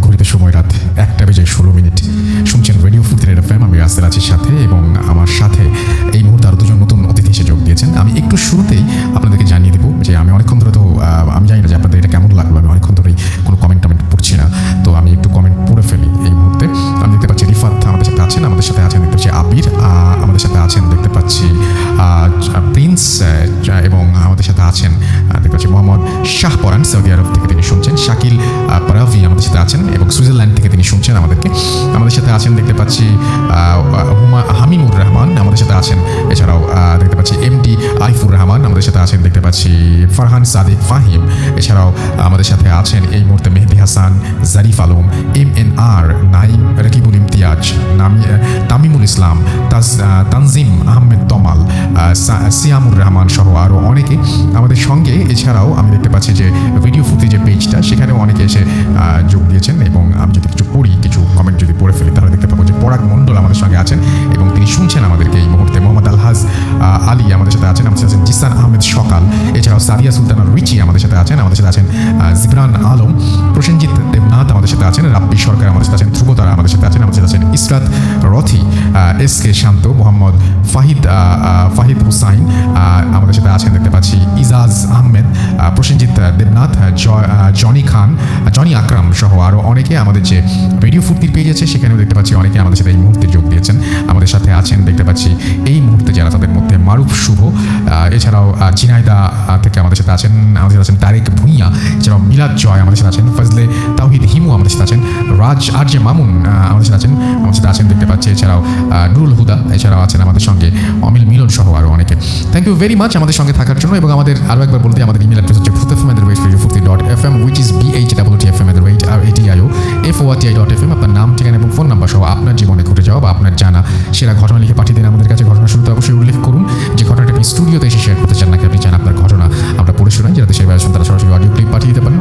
ঘড়িতে সময় রাত 1:16। শুনছেন রেডিও ফুডি FM। আমি রাসেল আছি সাথে এবং আমার সাথে এই মুহূর্তে আরও 2জন নতুন অতিথি এসে যোগ দিয়েছেন। আমি একটু শুরুতেই আপনাদেরকে জানিয়ে দেবো যে আমি অনেকক্ষণ ধরে, তো আমি জানি না যে আপনাদের এটা কেমন লাগলো, আমি অনেকক্ষণ ধরেই কোনো কমেন্ট পড়ছি না, তো আমি একটু কমেন্ট পড়ে ফেলি এই মুহূর্তে। আমি দেখতে পাচ্ছি রিফাত আমাদের সাথে আছেন, আমাদের সাথে আছেন দেখতে পাচ্ছি আবির, আমাদের সাথে আছেন দেখতে পাচ্ছি প্রিন্স, এবং আমাদের সাথে আছেন দেখতে পাচ্ছি মোহাম্মদ শাহ পরান, সৌদি আরব থেকে তিনি শুনছেন। শাকিল পারাভি আমাদের সাথে আছেন এবং সুইজারল্যান্ড থেকে তিনি শুনছেন আমাদেরকে। আমাদের সাথে আছেন দেখতে পাচ্ছি হামিমুর রহমান আমাদের সাথে আছেন। এছাড়াও দেখতে পাচ্ছি এমডি আইফুর রহমান আমাদের সাথে আছেন। দেখতে পাচ্ছি ফারহান সাদিক ফাহিম। এছাড়াও আমাদের সাথে আছেন এই মুহূর্তে মেহেদি হাসান, জারিফ আলম, MNR, নাইম, রকিবুল ইমতিয়াজ, তামিমুল ইসলাম, তানজিম আহমেদ তমাল, সিয়ামুর রহমান সহ আরও অনেকে আমাদের সঙ্গে। এছাড়াও আমি দেখতে পাচ্ছি যে ভিডিও ফুটেজ যে পেজটা সেখানেও অনেকে এসে যোগ দিয়েছেন এবং আমি যদি কিছু পড়ি, কিছু কমেন্ট যদি পড়ে ফেলি তাহলে দেখতে পাবো যে পরাগ মণ্ডল আমাদের সঙ্গে আছেন এবং তিনি শুনছেন আমাদেরকে এই মুহূর্তে। মোহাম্মদ আলহাজ আলী আমাদের সাথে আছেন। আমাদের সাথে আছেন জিসান আহমেদ সকাল। এছাড়াও সাদিয়া সুলতানা রিচি আমাদের সাথে আছেন। আমাদের সাথে আছেন জিবরান আলম, প্রসেনজিৎ দেবনাথ আমাদের সাথে আছেন। রাব্বি সরকার আমাদের সাথে আছেন। ধ্রুবতারা আমাদের সাথে আছেন। আমাদের সাথে আছেন ইসরাত রথি, SK শান্ত, মোহাম্মদ ফাহিদ হুসাইন আমাদের সাথে আছেন। দেখতে পাচ্ছি ইজাজ আহমেদ, প্রসেনজিৎ দেবনাথ, জনি আকরাম সহ আরও অনেকে। আমাদের যে ভিডিও ফুর্তির পেজ আছে সেখানেও দেখতে পাচ্ছি অনেকে আমাদের সাথে এই মুহূর্তে যোগ দিয়েছেন। আমাদের সাথে আছেন দেখতে পাচ্ছি এই মুহূর্তে যারা, তাদের মধ্যে মারুফ শুভ, এছাড়াও ঝিনাইদা থেকে আমাদের সাথে আছেন। আমাদের সাথে আছেন তারেক ভুঁইয়া, এছাড়াও মিলাদ জয় আমাদের সাথে আছেন। ফজলে তাওহিদ হিমু আমাদের সাথে আছেন। RJ মামুন আমাদের সাথে আছেন। আমাদের সাথে আছেন দেখতে পাচ্ছি এছাড়াও নুরুল হুদা, এছাড়াও আছেন আমাদের সঙ্গে অমিল মিলন সহ আরও অনেকে। থ্যাংক ইউ ভেরি মাচ আমাদের সঙ্গে থাকার জন্য। এবং আমাদের আরও একবার বলতে আমাদের ইমেল অ্যাড্রেস হচ্ছে futfm@radiofurti.fm, which is BHWTFM@radio.FORTI.FM। আপনার নাম, ঠিকানা এবং ফোন নাম্বার সহ আপনার জীবনে ঘটে যাওয়া বা আপনার জানা সেরা ঘটনা লিখে পাঠিয়ে দিন আমাদের কাছে। ঘটনা শুরুতে অবশ্যই উল্লেখ করুন যে ঘটনাটা আপনি স্টুডিওতে এসে শেয়ার করতে চান, নাকি আপনি চান আপনার ঘটনা আমরা পড়ে শোনাই। যারা দেশের বাইরে আছেন তারা সরাসরি অডিও ক্লিপ পাঠিয়ে দিতে পারেন।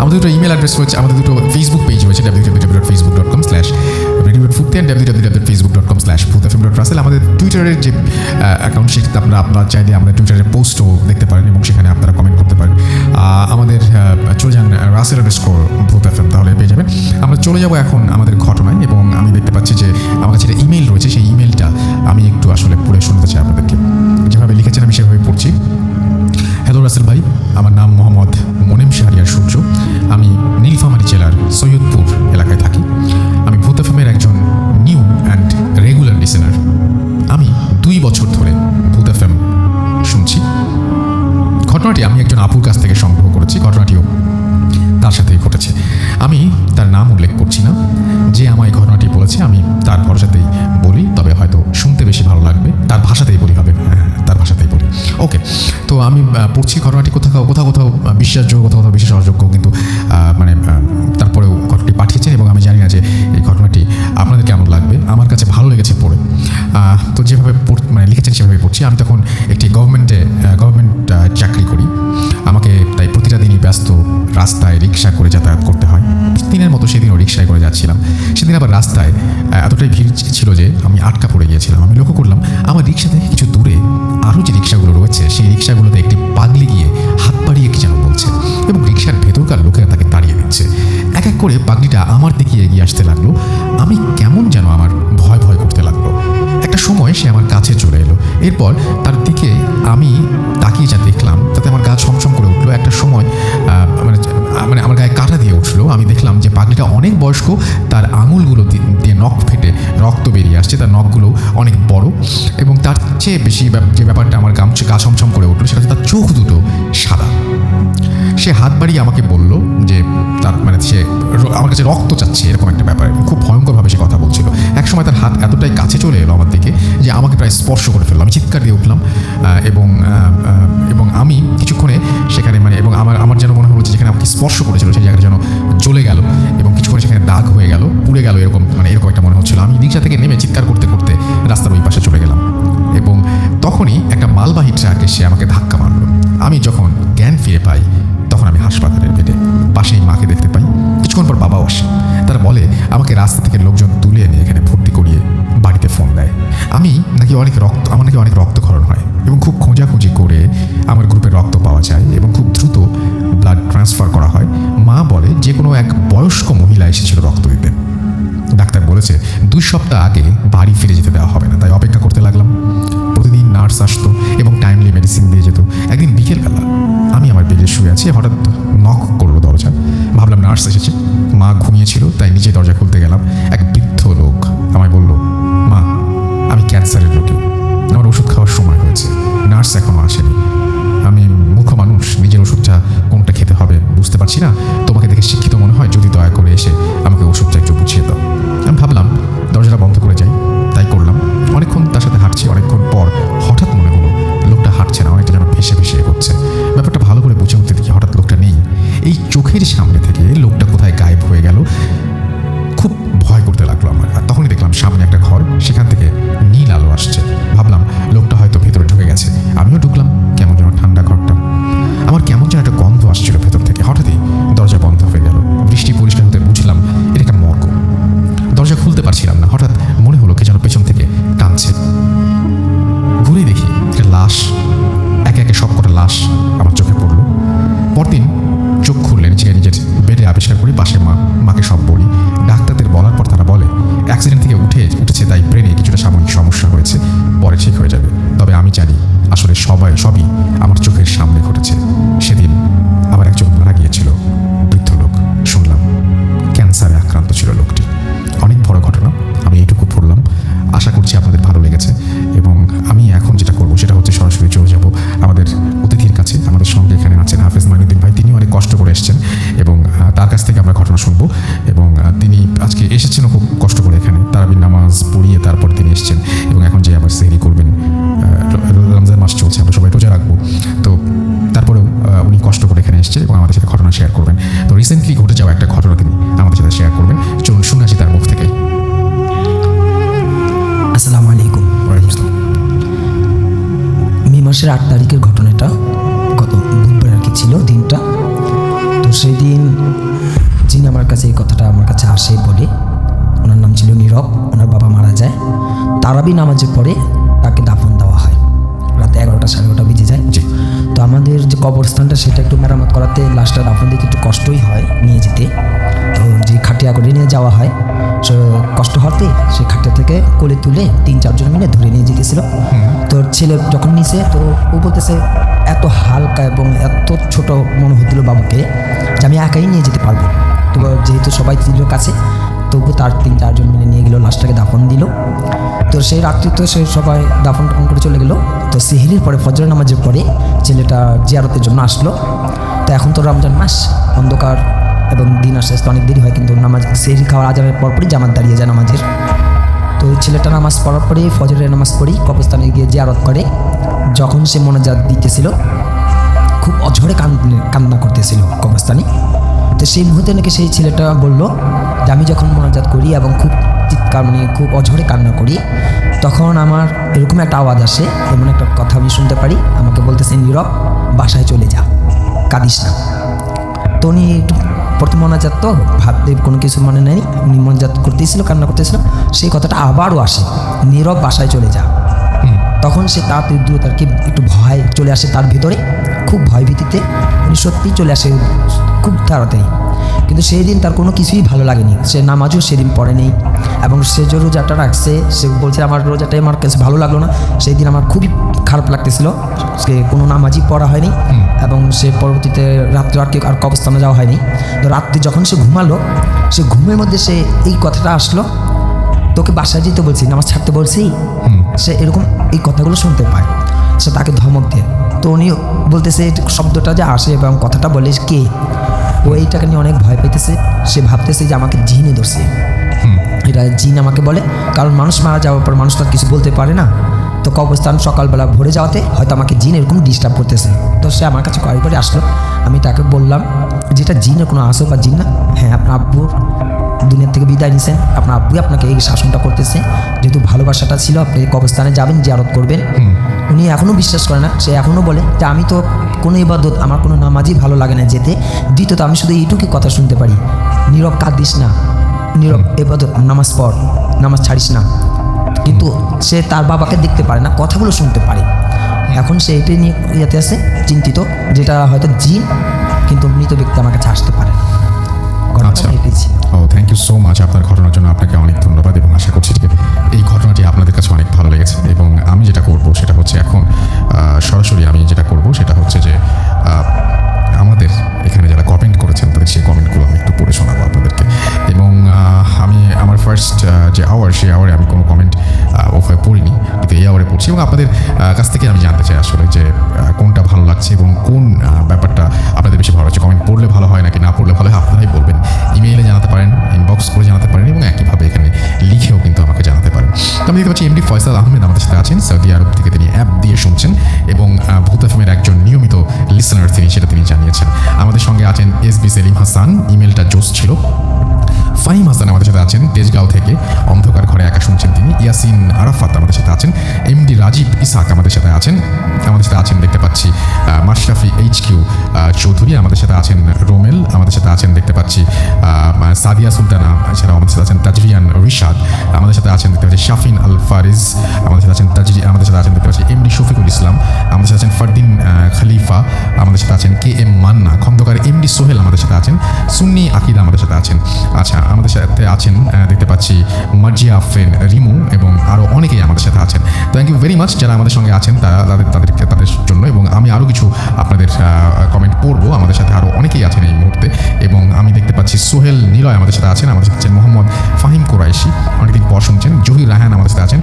আমাদের দুটো ইমেল অ্যাড্রেস রয়েছে, আমাদের দুটো ফেসবুক পেজ রয়েছে, www.facebook.com/radiofurti and www.facebook.com/bhuthfm.russell। আমাদের টুইটারের যে অ্যাকাউন্ট সেটাতে আপনারা চাইলে আমাদের টুইটারের পোস্টও দেখতে পারেন এবং সেখানে আপনারা কমেন্ট করতে পারেন। আমাদের চলে যান russell_bhuthfm, তাহলে পেয়ে যাবেন। আমরা চলে যাব এখন আমাদের ঘটনায় এবং আমি দেখতে পাচ্ছি যে আমার কাছে একটা ইমেল রয়েছে। সেই ইমেলটা আমি একটু আসলে পড়ে শোনাতে চাই আপনাদেরকে। যেভাবে লিখেছেন আমি সেভাবে পড়ছি। হ্যালো রাসেল ভাই, আমার নাম মোহাম্মদ মনিম শাহরিয়ার সূর্য। আমি নীলফামারী জেলার সৈয়দপুর এলাকায় থাকি। আমি ভূত এফএমের একজন নিউ অ্যান্ড রেগুলার লিসেনার। আমি 2 বছর ধরে ভূত এফএম শুনছি। ঘটনাটি আমি একজন আপুর কাছ থেকে সংগ্রহ করেছি। ঘটনাটিও তার সাথেই ঘটেছে। আমি তার নাম উল্লেখ করছি না। যে আমায় ঘটনাটি বলেছে আমি তার ভরসাতেই বলি, তবে হয়তো শুনতে বেশি ভালো লাগবে। তার ভাষাতেই বলি হবে, তার ভাষাতেই বলি। ওকে, তো আমি পড়ছি ঘটনাটি। কোথাও বিশ্বাসযোগ্য, কোথাও বিশ্বাস অযোগ্য, কিন্তু তারপরেও ঘটনাটি পাঠিয়েছেন এবং আমি জানি না যে এই ঘটনাটি আপনাদের কেমন লাগবে। আমার কাছে ভালো লেগেছে পড়ে। তো যেভাবে লিখেছেন সেভাবে পড়ছি। আমি তখন একটি গভর্নমেন্ট চাকরি করি। আমাকে তাই প্রতিটা দিনই ব্যস্ত রাস্তায় রিক্সা করে যাতায়াত করতে হয়। দিনের মতো সেদিনও রিক্সায় করে যাচ্ছিলাম। সেদিন আবার রাস্তায় এতটাই ভিড় ছিল যে আমি আটকা পড়ে গিয়েছিলাম। আমি লক্ষ্য করলাম আমার রিক্সা থেকে কিছু দূরে আরও যে রিক্সাগুলো রয়েছে সেই রিক্সাগুলোতে একটি পাগলি গিয়ে হাত বাড়িয়ে কি যেন বলছে এবং রিক্সার ভেতরকার লোকেরা তাকে তাড়িয়ে দিচ্ছে। এক এক করে পাগলিটা আমার দিকে এগিয়ে আসতে লাগলো। আমি কেমন যেন আমার ভয় করতে লাগলো। একটা সময় সে আমার কাছে চলে এলো। এরপর তার দিকে আমি তাকিয়ে যা দেখলাম তাতে আমার গা ছমছম করে উঠলো। একটা সময় আমার গায়ে কাঁটা দিয়ে উঠলো। আমি দেখলাম যে পাগলিটা অনেক বয়স্ক, তার আঙুলগুলো দিয়ে নখ ফেটে রক্ত বেরিয়ে আসছে। তার নখগুলো অনেক বড় এবং তার চেয়ে বেশি যে ব্যাপারটা আমার গা ছমছম করে উঠলো সেটা হচ্ছে তার চোখ দুটো সাদা। সে হাত বাড়িয়ে আমাকে বলল যে তার সে আমার কাছে রক্ত চাচ্ছে, এরকম একটা ব্যাপার। খুব ভয়ঙ্করভাবে সে কথা বলছিল। এক সময় তার হাত এতটাই কাছে চলে এলো আমার দিকে যে আমাকে প্রায় স্পর্শ করে ফেললো। আমি চিৎকার দিয়ে উঠলাম এবং আমি কিছুক্ষণে সেখানে এবং আমার যেন মনে হলো যে যেখানে আমাকে স্পর্শ করেছিল সেই জায়গাটা যেন জ্বলে গেল এবং কিছুক্ষণে সেখানে দাগ হয়ে গেল, পুড়ে গেল, এরকম একটা মনে হচ্ছিল। আমি রিক্সা থেকে নেমে চিৎকার করতে করতে রাস্তার ওই পাশে চলে গেলাম এবং তখনই একটা মালবাহী ট্রাক এসে আমাকে ধাক্কা মারলো। আমি যখন জ্ঞান ফিরে পাই তখন আমি হাসপাতালের বেডে পাশেই মাকে দেখতে পাই। কিছুক্ষণ পর বাবাও আসে। তারা বলে আমাকে রাস্তা থেকে লোকজন তুলে এনে এখানে ভর্তি করিয়ে বাড়িতে ফোন দেয়। আমার নাকি অনেক রক্তক্ষরণ হয় এবং খুব খোঁজাখুঁজি করে আমার গ্রুপের রক্ত পাওয়া যায় এবং খুব দ্রুত ব্লাড ট্রান্সফার করা হয়। মা বলে যে কোনো এক বয়স্ক মহিলা এসেছিল রক্ত দিতে। ডাক্তার বলেছে 2 সপ্তাহ আগে বাড়ি ফিরে যেতে দেওয়া হবে না, তাই অপেক্ষা করতে লাগলাম। প্রতিদিন নার্স আসতো এবং টাইমলি মেডিসিন দিয়ে যেত। একদিন বিকেলবেলা আমি আমার বেডে শুয়ে আছি, হঠাৎ নক করলো দরজা। ভাবলাম নার্স এসেছে। মা ঘুমিয়েছিল তাই নিজে দরজা খুলতে গেলাম। এক বৃদ্ধ লোক আমায় বলল, মা আমি ক্যান্সারের রোগী, আমার ওষুধ খাওয়ার সময় হয়েছে, নার্স এখনো আসেনি। আমি সবই আমার চোখের সামনে ঘটেছে। সেদিন আবার একজন মারা গিয়েছিল, বৃদ্ধ লোক শুনলাম, ক্যান্সারে আক্রান্ত ছিল লোকটি। অনেক বড় ঘটনা, আমি এইটুকু পড়লাম। আশা করছি আপনাদের ভালো লেগেছে এবং আমি এখন যেটা করব সেটা হচ্ছে সরাসরি চলে যাব আমাদের অতিথির কাছে। আমাদের সঙ্গে এখানে আছেন হাফেজ মাইনুদ্দিন ভাই, তিনি অনেক কষ্ট করে এসেছেন এবং তার কাছ থেকে আমরা ঘটনা শুনবো। এবং তিনি আজকে এসেছেনও খুব কষ্ট করে এখানে, তারাবির নামাজ পড়িয়ে তারপর তিনি এসেছেন এবং এখন যে আবার সেহরি করবেন। রমজান মাস চলছে, আমরা সবাই রোজা রাখবো, তো তারপরেও উনি কষ্ট করে এখানে এসেছেন এবং আমাদের সাথে ঘটনা শেয়ার করবেন। তো রিসেন্টলি ঘটে যাওয়া একটা ঘটনা তিনি আমাদের সাথে শেয়ার করবেন। চলুন শুনে আসি তার মুখ থেকে। আসসালামু আলাইকুম। মে মাসের 8 তারিখের ঘটনাটা, গত বুধবার আর কি ছিল দিনটা। তো সেই দিন যিনি আমার কাছে এই কথাটা আমার কাছে আসে বলে, ওনার নাম ছিল নীরব। ওনার বাবা মারা যায়, তারাবি নামাজের পরে তাকে দাফন দেওয়া হয়। রাতে 11টা 11:30 বেজে যায়। তো আমাদের যে কবরস্থানটা সেটা একটু মেরামত করাতে লাশটা দাফন দিতে একটু কষ্টই হয় নিয়ে যেতে। তো যে খাটিয়া করে নিয়ে যাওয়া হয়, কষ্ট হতে সেই খাটটা থেকে কোলে তুলে 3-4 জন মিলে ধরে নিয়ে যেতেছিল। তো ছেলে যখন নিছে, তো ও বলতেছে এত হালকা এবং এত ছোট মনে হচ্ছিল বাবাকে যে আমি একাই নিয়ে যেতে পারবো। তো যেহেতু সবাই ছিল কাছে, তবু তার 3-4 জন মিলে নিয়ে গেল, লাশটাকে দাফন দিল। তো সেই রাত্রি তো সে সবাই দাফন করে চলে গেল। তো সেহরির পরে ফজর নামাজের পরে ছেলেটা জিয়ারতের জন্য আসলো। তো এখন তো রমজান মাস, অন্ধকার এবং দিন আসতে আসতে অনেক দেরি হয়, কিন্তু নামাজ সেহরি খাওয়ার আজানের পরপরই জামাত দাঁড়িয়ে যায় নামাজের। তো ওই ছেলেটা নামাজ পড়ার পরেই ফজরের নামাজ পড়েই কবরস্থানে গিয়ে জিয়ারত করে। যখন সে মোনাজাত দিতেছিল, খুব অঝরে কান্না করতেছিল কবরস্থানে। তো সেই মুহূর্তে নাকি সেই ছেলেটা বলল যে আমি যখন মোনাজাত করি এবং খুব চিৎকার মানে খুব অঝরে কান্না করি, তখন আমার এরকম একটা আওয়াজ আসে, এমন একটা কথা আমি শুনতে পারি, আমাকে বলতেছে নীরব বাসায় চলে যা, কাঁদিস না। তো উনি প্রথম মোনাজাত তো ভাবতে কোনো কিছু মনে নেই, উনি মোনাজাত করতেছিল, কান্না করতেছিল, সেই কথাটা আবারও আসে, নীরব বাসায় চলে যা। তখন সে তাড়াতাড়ি দ্রুত আর কি একটু ভয় চলে আসে তার ভিতরে, খুব ভয় ভীতিতে উনি সত্যিই চলে আসে খুব তাড়াতাড়ি। কিন্তু সেই দিন তার কোনো কিছুই ভালো লাগেনি, সে নামাজও সেদিন পড়ে নেই এবং সে যে রোজাটা রাখছে, সে বলছে আমার রোজাটাই আমার কাছে ভালো লাগলো না, সেই দিন আমার খুবই খারাপ লাগতেছিল। সে কোনো নামাজই পড়া হয়নি এবং সে পরবর্তীতে রাত্রে আর কবরস্থানে যাওয়া হয়নি। তো রাত্রি যখন সে ঘুমালো, সে ঘুমের মধ্যে সে এই কথাটা আসলো, তোকে বাসায় যেতে বলছি, নামাজ ছাড়তে বলছি। সে এরকম এই কথাগুলো শুনতে পায়, সে তাকে ধমক দেয়। তো উনি বলতেছে শব্দটা যে আসে এবং কথাটা বলে কে, ও এইটাকে নিয়ে অনেক ভয় পাইতেছে। সে ভাবতেছে যে আমাকে জিনে ধরছে, এটা জিন আমাকে বলে, কারণ মানুষ মারা যাওয়ার পর মানুষ তো আর কিছু বলতে পারে না। তো কবরস্থান সকালবেলা ভরে যাওয়াতে হয়তো আমাকে জিন এরকম ডিস্টার্ব করতেছে। তো সে আমার কাছে কয়েকবারই আসলো, আমি তাকে বললাম যেটা জিনের কোনো আসো বা জিন না, হ্যাঁ আপনার আব্বুর দুনিয়ার থেকে বিদায় নিছেন, আপনার আব্বুই আপনাকে এই শাসনটা করতেছে, যেহেতু ভালোবাসাটা ছিল আপনি কবরস্থানে যাবেন, জিয়ারত করবেন। উনি এখনও বিশ্বাস করে না, সে এখনও বলে যে আমি তো কোনো ইবাদত, আমার কোনো নামাজই ভালো লাগে না যেতে। দ্বিতীয়ত আমি শুধু এইটুকুই কথা শুনতে পারি, নীরব কাঁদিস না, নীরব ইবাদত, নামাজ পড়, নামাজ ছাড়িস না। কিন্তু সে তার বাবাকে দেখতে পারে না, কথাগুলো শুনতে পারে। এখন সে এটাই নিয়ে ইয়েতে আছে চিন্তিত, যেটা হয়তো জিন, কিন্তু মৃত ব্যক্তি আমার কাছে আসতে পারে না। আচ্ছা, ও থ্যাংক ইউ সো মাচ আপনার ঘটনার জন্য, আপনাকে অনেক ধন্যবাদ এবং আশা করছি যে এই ঘটনাটি আপনাদের কাছে অনেক ভালো লেগেছে। এবং আমি যেটা করব সেটা হচ্ছে এখন সরাসরি আমি যেটা করব সেটা হচ্ছে যে আমাদের এখানে যারা কমেন্ট করেছেন তাদের সেই কমেন্টগুলো আমি একটু পড়ে শোনাবো আপনাদেরকে। এবং আমি আমার ফার্স্ট যে আওয়ার, সেই আওয়ারে আমি কোনো কমেন্ট ওভাবে পড়িনি, কিন্তু এই আওয়ারে পড়ছি এবং আপনাদের কাছ থেকে আমি জানতে চাই আসলে যে কোনটা ভালো লাগছে এবং কোন ব্যাপারটা আপনাদের বেশি ভালো লাগছে। কমেন্ট পড়লে ভালো হয় নাকি না পড়লে ভালো হয় আপনারাই বলবেন, ইমেইলে জানাতে পারেন, ইনবক্স করে জানাতে পারেন এবং একইভাবে এখানে লিখেও কিন্তু আমাকে জানাতে পারেন। তো আমি দেখতে পাচ্ছি এমডি ফয়সাল আহমেদ আমাদের সাথে আছেন, সৌদি আরব থেকে তিনি অ্যাপ দিয়ে শুনছেন এবং ভূত এফএমের একজন নিয়মিত লিসনার সেটা তিনি জানিয়েছেন। আমাদের সঙ্গে আছেন এসবি সেলিম হাসান, ইমেলটা জোস ছিল। ফাহিম হাসান আমাদের সাথে আছেন তেজগাঁও থেকে, অন্ধকার ঘরে একা শুনছেন তিনি। ইয়াসিন আরাফাত আমাদের সাথে আছেন। এমডি রাজীব ইসাক আমাদের সাথে আছেন। দেখতে পাচ্ছি মাশরাফি HQ চৌধুরী আমাদের সাথে আছেন। রোমেল আমাদের সাথে আছেন, দেখতে পাচ্ছি সাদিয়া সুলতানা, এছাড়াও আমাদের সাথে আছেন তাজরিয়ান রিশাদ, আমাদের সাথে আছেন দেখতে পাচ্ছি শাফিন আল ফারিজ, আমাদের সাথে আছেন আমাদের সাথে আছেন দেখতে পাচ্ছি এমডি শফিকুল ইসলাম, আমাদের সাথে আছেন ফারদিন খলিফা, আমাদের সাথে আছেন KM মান্না, খন্দকার এমডি সোহেল আমাদের সাথে আছেন, সুন্নি আকিদা আমাদের সাথে আছেন। আচ্ছা, আমাদের সাথে আছেন দেখতে পাচ্ছি মার্জিয়া আফরিন রিমু এবং আরও অনেকেই আমাদের সাথে আছেন। থ্যাংক ইউ ভেরি মাচ যারা আমাদের সঙ্গে আছেন তাদের জন্য। এবং আমি আরও কিছু আপনাদের কমেন্ট পড়বো। আমাদের সাথে আরও অনেকেই আছেন এই মুহূর্তে, এবং আমি দেখতে পাচ্ছি সোহেল নিলয় আমাদের সাথে আছেন, আমাদের সাথে আছেন মোহাম্মদ ফাহিম কোরাইশি, অনেকদিন পর শুনছেন, জহির রায়হান আমাদের সাথে আছেন,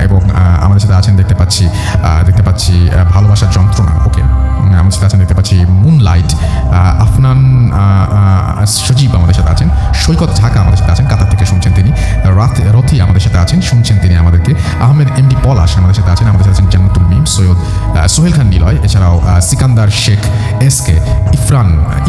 এবং আমাদের সাথে আছেন দেখতে পাচ্ছি ভালোবাসার যন্ত্রণা, ওকে আমাদের সাথে আছেন দেখতে পাচ্ছি মুনলাইট, আফনান সজীব আমাদের সাথে আছেন, সৈকত ঝাকা আমাদের সাথে আছেন, কাতার থেকে শুনছেন তিনি, রথি আমাদের সাথে আছেন, শুনছেন তিনি আমাদেরকে, আহমেদ এমডি পলাশ আমাদের সাথে আছেন, আমাদের সাথে আছেন জান্নাতুল মিম, সৈয়দ সোহেল খান নিলয়, এছাড়াও সিকান্দার শেখ এসকে,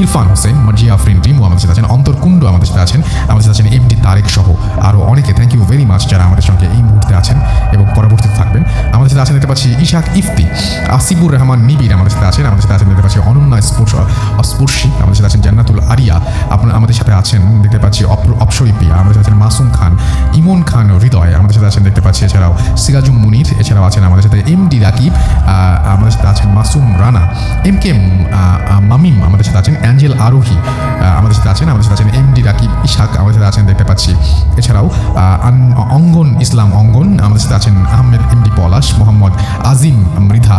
ইরফান হোসেন, মার্জিয়া আফরিন রিমু আমাদের সাথে আছেন, অন্তর কুণ্ডু আমাদের সাথে আছেন, আমাদের সাথে আছেন এমডি তারেক সহ আরও অনেকে। থ্যাংক ইউ ভেরি মাচ যারা আমাদের সঙ্গে এই মুহূর্তে আছেন এবং পরবর্তীতে থাকবেন। আমাদের সাথে আছেন দেখতে পাচ্ছি ইশাক ইফতি, আসিবুর রহমান নিবির আমাদের সাথে আছেন, আমাদের সাথে আছেন দেখতে পাচ্ছি অনন্যা স্পর্শী, আমাদের সাথে আছেন জান্নাতুল আরিয়া, আমাদের সাথে আছেন দেখতে পাচ্ছি অপসরী পিয়া, আমাদের সাথে আছেন মাসুম খান, ইমন খান হৃদয় আমাদের সাথে আছেন দেখতে পাচ্ছি, এছাড়াও সিরাজুম মুনির, এছাড়াও আছেন আমাদের সাথে এমডি রাকিব, আমাদের সাথে আছেন মাসুম রানা, এম কে মামিম আমাদের সাথে আছেন, অ্যাঞ্জেল আরোহী আমাদের সাথে আছেন, আমাদের সাথে আছেন এমডি রাকিব ইশাক আমাদের সাথে আছেন দেখতে পাচ্ছি, এছাড়াও অঙ্গন ইসলাম অঙ্গন আমাদের সাথে আছেন, আহমেদ এমডি পলাশ, মোহাম্মদ আজিম মৃধা,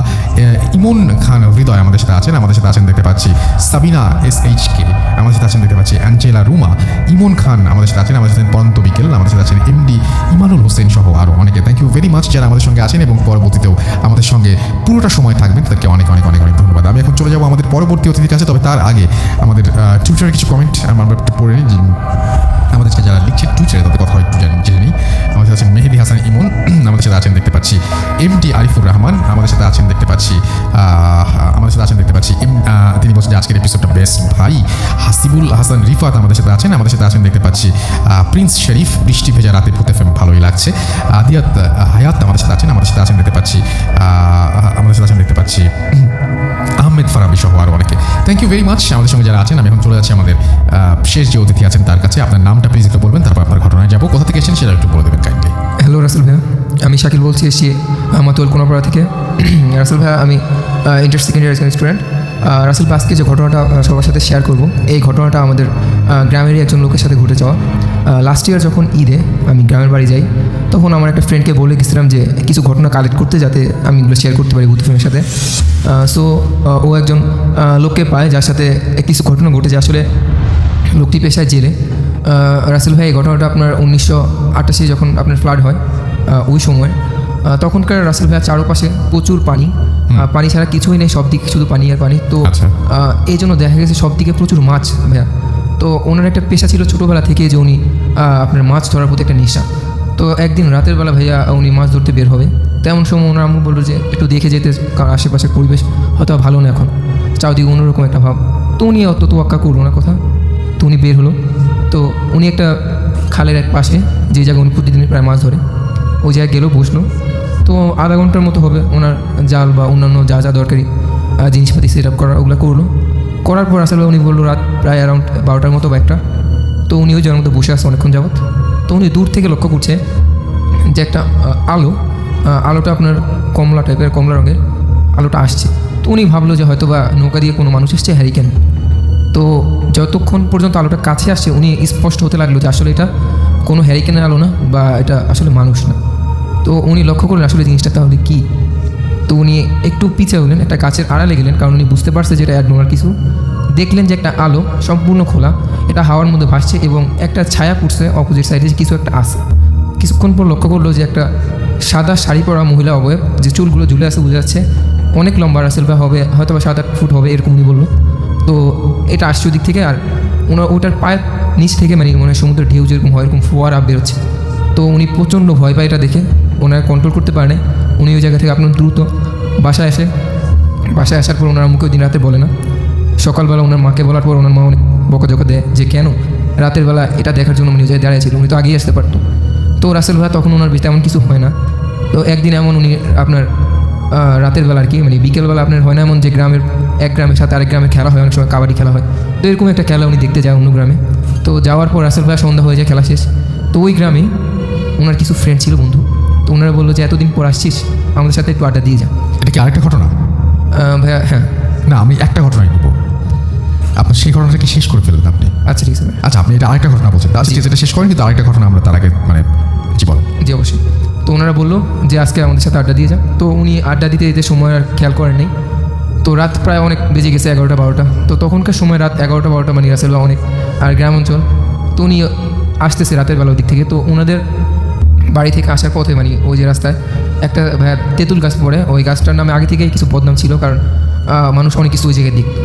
ইমন খান হৃদয় আমাদের সাথে আছেন, আমাদের সাথে আছেন দেখতে পাচ্ছি সাবিনা SHK আমাদের সাথে আছেন দেখতে পাচ্ছি, অ্যাঞ্জেলা রুমা, ইমন খান আমাদের সাথে আছেন, আমাদের সাথে পরন্ত বিকেল আমাদের সাথে আছেন, এমডি ইমানুল হোসেন সহ আরও অনেকে। থ্যাংক ইউ ভেরি মাচ যারা আমাদের সঙ্গে আছেন এবং পরবর্তীতেও আমাদের সঙ্গে পুরোটা সময় থাকবেন, তাদেরকে অনেক অনেক অনেক অনেক ধন্যবাদ। আমি এখন চলে যাবো আমাদের পরবর্তী অতিথির কাছে, তবে তার আগে আমাদের টুইটারে কিছু কমেন্ট আমরা একটু পড়ে নিই। আমাদের সাথে যারা লিখছে টুইটারে তাদের কথা একটু জেনে নিই। আমাদের সাথে আছেন মেহেদি হাসান ইমন, আমাদের সাথে আছেন দেখতে পাচ্ছি এমডি আরিফুর রহমান, আমাদের সাথে আছেন দেখতে পাচ্ছি তিনি বলছেন যে আজকের এপিসোডটা বেস্ট ভাই। হাসিবুল হাসান রিফাত আমাদের সাথে আছেন দেখতে পাচ্ছি প্রিন্স শরীফ, বৃষ্টি ভেজা রাতে ফুতে ফেম ভালোই লাগছে, আদিয়াত হায়াত আমাদের সাথে আছেন দেখতে পাচ্ছি আহমেদ ফারাবি সহ আরও অনেকে। থ্যাংক ইউ ভেরি মাচ আমাদের সঙ্গে যারা আছেন। আমি এখন চলে যাচ্ছি আমাদের শেষ যে অতিথি আছেন তার কাছে। আপনার নামটা প্লিজ একটু বলবেন, তারপর আপনার ঘটনায় যাবো, কোথা থেকে এসেছেন সেটা একটু বলে দেবেন কাইন্ডলি। হ্যালো রাসেল ভাইয়া, আমি শাকিল বলছি, এসেছি মাতুয়াল কোনাপাড়া থেকে। রাসেল ভাইয়া, আমি inter second year student. Rasel ভাই, আজকে যে ঘটনাটা সবার সাথে শেয়ার করব, এই ঘটনাটা আমাদের গ্রামেরই একজন লোকের সাথে ঘটে যাওয়া। লাস্ট ইয়ার যখন ঈদে আমি গ্রামের বাড়ি যাই, তখন আমার একটা ফ্রেন্ডকে বলে গেছিলাম যে কিছু ঘটনা কালেক্ট করতে, যাতে আমি এগুলো শেয়ার করতে পারি ভূত ফ্রেন্ডের সাথে। সো ও একজন লোককে পায় যার সাথে কিছু ঘটনা ঘটেছে। আসলে লোকটি পেশায় জেলে। রাসেল ভাই, এই ঘটনাটা আপনার 1988 যখন আপনার ফ্লাড হয় ওই সময়, তখনকার রাসেল ভাইয়া চারপাশে প্রচুর পানি ছাড়া কিছুই নেই, সব দিকে শুধু পানি আর পানি। তো এই জন্য দেখা গেছে সব দিকে প্রচুর মাছ ভাইয়া। তো ওনার একটা পেশা ছিল ছোটোবেলা থেকে যে উনি আপনার মাছ ধরার প্রতি একটা নেশা। তো একদিন রাতের বেলা ভাইয়া উনি মাছ ধরতে বের হবে, তেমন সময় ওনার আম্মু বললো যে একটু দেখে যেতে, কারণ আশেপাশের পরিবেশ হয়তো ভালো না এখন, চারদিকে অন্যরকম একটা ভাব। তো উনি অত তোয়াক্কা করলো না কথা, তো উনি বের হলো। তো উনি একটা খালের এক পাশে, যে জায়গায় উনি প্রতিদিন প্রায় মাছ ধরে, ওই জায়গায় গেলেও বসলো। তো আধা ঘন্টার মতো হবে ওনার জাল বা অন্যান্য যা যা দরকারি জিনিসপাতি সেট আপ ওগুলো করার পর আসলে উনি বললো রাত প্রায় অ্যারাউন্ড 12টার মতো বা 1টা। তো উনি ওই জায়গার মধ্যে বসে আসছে অনেকক্ষণ যাবত। তো উনি দূর থেকে লক্ষ্য করছে যে একটা আলোটা আপনার কমলা রঙের আলোটা আসছে। তো উনি ভাবলো যে হয়তো বা নৌকা দিয়ে কোনো মানুষ এসছে, হ্যারিকেন। তো যতক্ষণ পর্যন্ত আলোটা কাছে আসছে, উনি স্পষ্ট হতে লাগলো যে আসলে এটা কোনো হ্যারিকেনের আলো না, বা এটা আসলে মানুষ না। তো উনি লক্ষ্য করলেন আসলে জিনিসটা তাহলে কী। তো উনি একটু পিছিয়ে হলেন, একটা গাছের আড়ালে গেলেন, কারণ উনি বুঝতে পারছে যে এটা অ্যাডনোমাল কিছু। দেখলেন যে একটা আলো সম্পূর্ণ খোলা, এটা হাওয়ার মধ্যে ভাসছে এবং একটা ছায়া পড়ছে অপোজিট সাইডে, কিছু একটা আছে। কিছুক্ষণ পর লক্ষ্য করলো যে একটা সাদা শাড়ি পরা মহিলা অবয়ব, যে চুলগুলো ঝুলে আছে বোঝা যাচ্ছে, অনেক লম্বা রাসেল ভাই হবে, হয়তো বা 7-8 ফুট হবে এরকম উনি বললো। তো এটা আসছে দিক থেকে, আর ওটার পায়ের নিচ থেকে মানে মনে হয় সমুদ্রের ঢেউ যেরকম হয় এরকম ফোয়ারা বেরোচ্ছে। তো উনি প্রচণ্ড ভয় পায় এটা দেখে, ওনার কন্ট্রোল করতে পারে না। উনি ওই জায়গা থেকে আপনার দ্রুত বাসায় আসার পর ওনার মুখে দিন রাতে বলে না। সকালবেলা ওনার মাকে বলার পর ওনার মা অনেক বকাঝকা দেয় যে কেন রাতের বেলা এটা দেখার জন্য উনি নিজে দাঁড়িয়েছিল, উনি তো আগেই আসতে পারতো। তো রাসেল ভাই তখন ওনার তেমন কিছু হয় না। তো একদিন এমন উনি আপনার রাতের বেলা আর কি, মানে বিকেলবেলা আপনার হয় না এমন যে এক গ্রামের সাথে আরেক গ্রামে খেলা হয়, অনেক সময় কাবাডি খেলা হয়। তো এরকম একটা খেলা উনি দেখতে যায় অন্য গ্রামে। তো যাওয়ার পর রাসেল ভাই সন্ধ্যা হয়ে যায়, খেলা শেষ। তো ওই গ্রামে ওনার কিছু ফ্রেন্ড ছিল, বন্ধু। তো ওনারা বললো যে এতদিন পর আসছিস, আমাদের সাথে একটু আড্ডা দিয়ে যা। এটা কি আরেকটা ঘটনা ভাইয়া? হ্যাঁ। না, আমি একটা ঘটনাই নেবো, আপনার সেই ঘটনাটাকে শেষ করে ফেলবেন আপনি। আচ্ছা ঠিক আছে। আচ্ছা, আপনি এটা আরেকটা ঘটনা বলছেন, আচ্ছা যেটা শেষ করেন, কিন্তু আরেকটা ঘটনা আমরা তার আগে মানে জি বলো। জি অবশ্যই। তো ওনারা বললো যে আজকে আমাদের সাথে আড্ডা দিয়ে যান। তো উনি আড্ডা দিতে দিতে সময় আর খেয়াল করেন নাই। তো রাত প্রায় অনেক বেজে গেছে 11টা-12টা। তো তখনকার সময় রাত 11টা-12টা মানে রাসেল ভাই অনেক আর গ্রাম অঞ্চল। তো উনি আসতেছে রাতের বেলা দিক থেকে। তো ওনাদের বাড়ি থেকে আসার পথে মানে ওই যে রাস্তায় একটা তেঁতুল গাছ পড়ে, ওই গাছটার নামে আগে থেকেই কিছু বদনাম ছিল, কারণ মানুষ অনেক কিছু ওই জায়গায় দেখত।